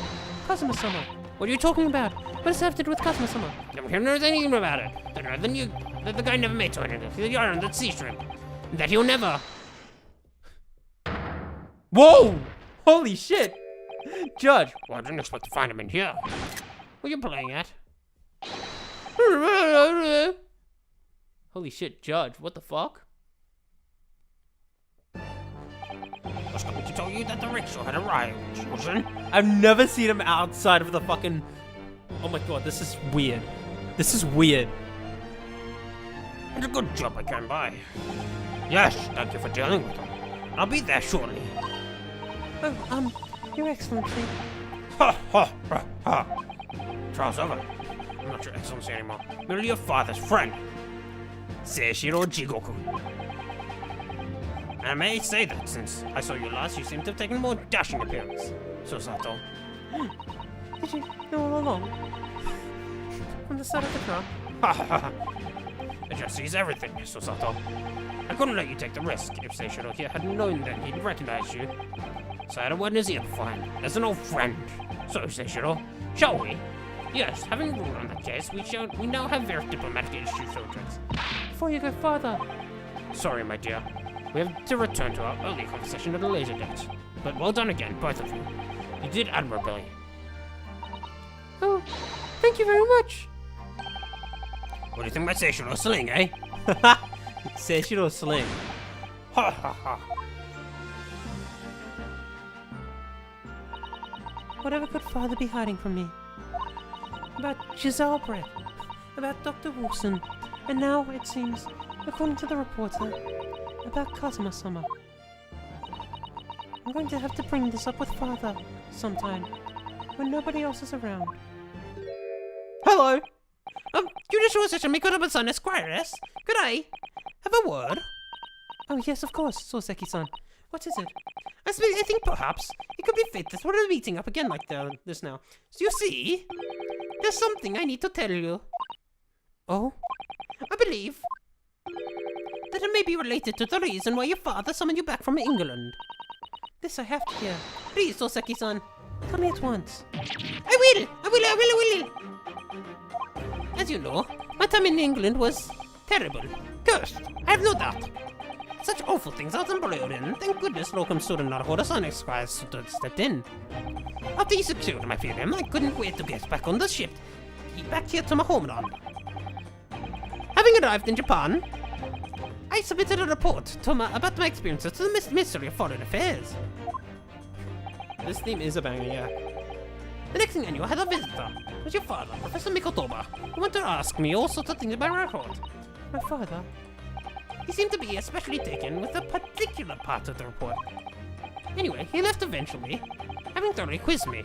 Kazuma-sama. What are you talking about? What does it have to do with Kazuma-sama? Nobody knows anything about it. That the guy never made to it. The island at sea shrimp. That he'll never. Whoa! Holy shit! Judge! Well, I didn't expect to find him in here. What are you playing at? Holy shit, Judge, what the fuck? I was going to tell you that the rickshaw had arrived, children. I've never seen him outside of the fucking... Oh my god, this is weird. This is weird. It's a good job I came by. Yes, thank you for dealing with him. I'll be there shortly. Oh, Your Excellency. Ha ha ha ha. Trial's over. I'm not your excellency anymore. Merely your father's friend. Seishiro Jigoku. And I may say that since I saw you last, you seem to have taken a more dashing appearance. Susato. Did you know all along? From the start of the trial? Ha ha ha. It just sees everything, Susato. I couldn't let you take the risk if Seishiro here had known that he'd recognize you. So I had a word in his ear beforehand, as an old friend. So, Seishiro, shall we? Yes, having ruled on that case, we now have various diplomatic issues to address. Before you go farther. Sorry, my dear. We have to return to our earlier conversation at a later date. But well done again, both of you. You did admirably. Oh, thank you very much. What do you think about Seishiro sling, eh? Seishiro sling. Ha ha ha. Whatever could Father be hiding from me? About Giselle Brett, about Dr. Wilson, and now, it seems, according to the reporter, about Kazuma-sama. I'm going to have to bring this up with Father sometime, when nobody else is around. Hello! Judicial Assistant Mikoto-san Esquires. Could I have a word? Oh yes, of course, Soseki-san. What is it? I think perhaps it could be fit that we're meeting up again like this now. So you see, there's something I need to tell you. Oh? I believe that it may be related to the reason why your father summoned you back from England. This I have to hear. Please, Soseki-san. Tell me at once. I will. As you know, my time in England was terrible. Cursed, I have no doubt. Such awful things I was embroiled in. Thank goodness locum student NARUHODO Esquires stepped in. After he secured my freedom, I couldn't wait to get back on the ship. Back here to my homeland. Having arrived in Japan, I submitted a report about my experiences to the Ministry of Foreign Affairs. This theme is a banger, yeah. The next thing I knew, I had a visitor. It was your father, Professor Mikotoba, who wanted to ask me all sorts of things about my report. My father? He seemed to be especially taken with a particular part of the report. Anyway, he left eventually, having thoroughly quizzed me.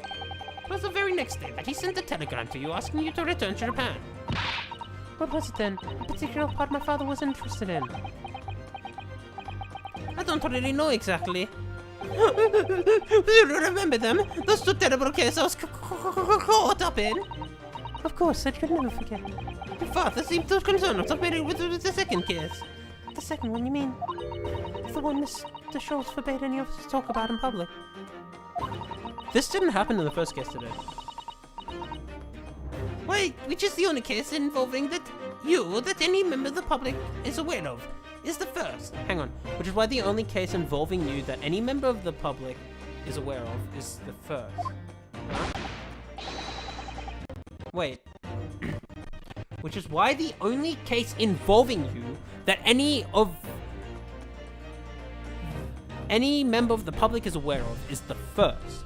It was the very next day that he sent a telegram to you asking you to return to Japan. What was it then? A particular part my father was interested in? I don't really know exactly. Do you remember them? Those two terrible cases I was caught up in. Of course, I could never forget. Your father seemed to concern himself with the second case. The second one, you mean? The one the Scholz forbade any of us to talk about in public. This didn't happen in the first case today. Wait, which is the only case involving that any member of the public is aware of, is the first. Hang on. Which is why the only case involving you that any member of the public is aware of is the first. Huh? Wait. Which is why the only case involving you that any member of the public is aware of is the first.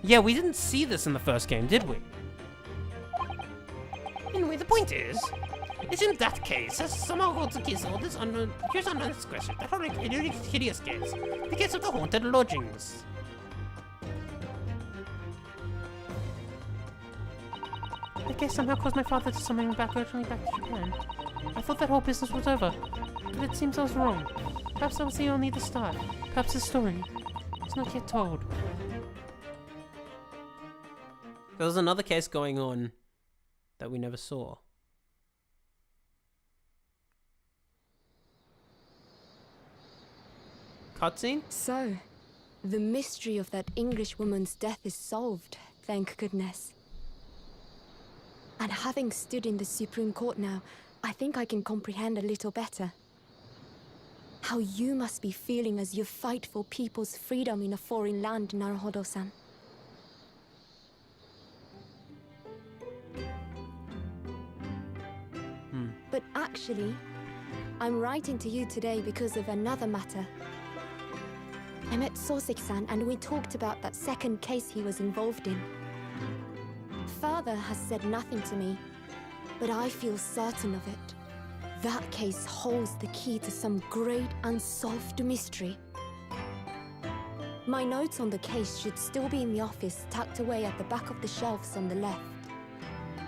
Yeah, we didn't see this in the first game, did we? Anyway, the point is in that case, as somehow holds the case orders under here's on this question, that horrific, hideous case, the case of the haunted lodgings. The case somehow caused my father to summon me urgently back to Japan. I thought that whole business was over, but it seems I was wrong. Perhaps that was only the start. Perhaps the story is not yet told. There was another case going on that we never saw. Cutscene? So, the mystery of that English woman's death is solved, thank goodness. And having stood in the Supreme Court now, I think I can comprehend a little better. How you must be feeling as you fight for people's freedom in a foreign land, Naruhodo-san. But actually, I'm writing to you today because of another matter. I met Soseki-san and we talked about that second case he was involved in. Father has said nothing to me, but I feel certain of it. That case holds the key to some great unsolved mystery. My notes on the case should still be in the office, tucked away at the back of the shelves on the left.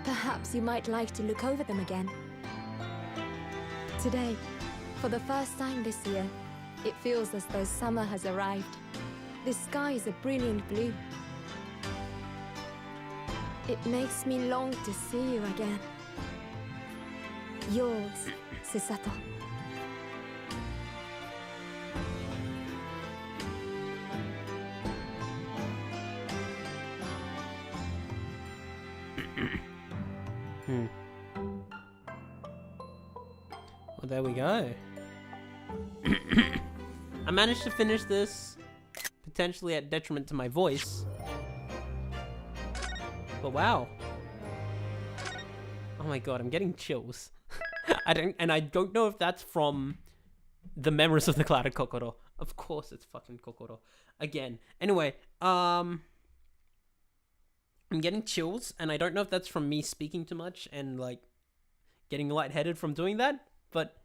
Perhaps you might like to look over them again. Today, for the first time this year, it feels as though summer has arrived. The sky is a brilliant blue. It makes me long to see you again. Yours, Susato. Well, there we go. I managed to finish this, potentially at detriment to my voice. But wow. Oh my god, I'm getting chills. I don't know if that's from the memories of the clouded Kokoro. Of course it's fucking Kokoro. Again. Anyway, I'm getting chills, and I don't know if that's from me speaking too much and like getting lightheaded from doing that. But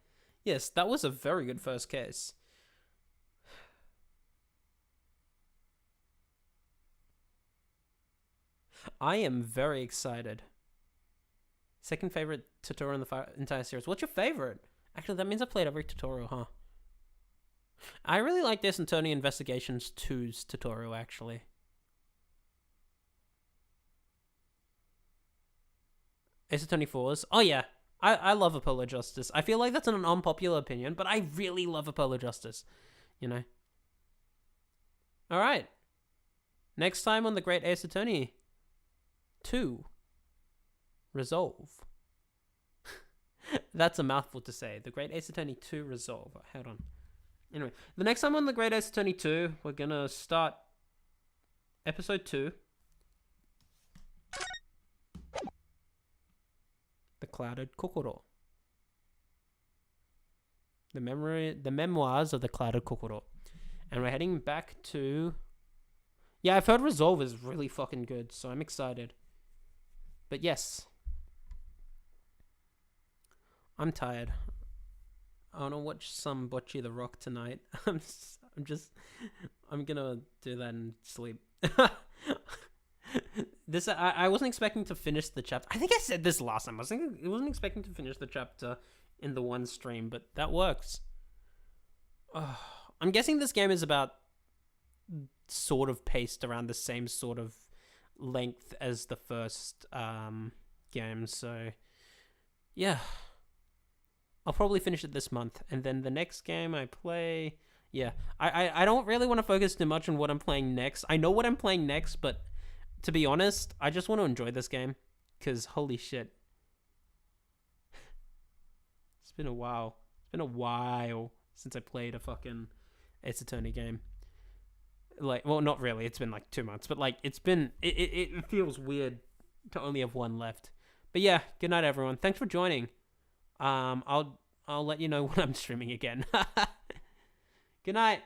yes, that was a very good first case. I am very excited. Second favorite tutorial in the entire series. What's your favorite? Actually, that means I played every tutorial, huh? I really like this Antonio Investigations 2's tutorial, actually. Ace Attorney 4's. Oh yeah, I love Apollo Justice. I feel like that's an unpopular opinion, but I really love Apollo Justice. You know? Alright. Next time on the Great Ace Attorney 2. Resolve. That's a mouthful to say. The Great Ace Attorney 2 Resolve. Hold on. Anyway, the next time on the Great Ace Attorney 2, we're gonna start episode 2. The Clouded Kokoro. The memoirs of the Clouded Kokoro. And we're heading back to... Yeah, I've heard Resolve is really fucking good, so I'm excited. But yes. I'm tired. I want to watch some Bocce the Rock tonight. I'm just I'm gonna do that and sleep. This I wasn't expecting to finish the chapter. I think I said this last time. I wasn't expecting to finish the chapter in the one stream, but that works. I'm guessing this game is about sort of paced around the same sort of length as the first game, so yeah. I'll probably finish it this month, and then the next game I play, yeah. I don't really want to focus too much on what I'm playing next. I know what I'm playing next, but to be honest, I just want to enjoy this game, because holy shit. It's been a while. It's been a while since I played a fucking Ace Attorney game. Like, well, not really. It's been like 2 months, but like, it's been, it feels weird to only have one left. But yeah, good night, everyone. Thanks for joining. I'll let you know when I'm streaming again. Good night.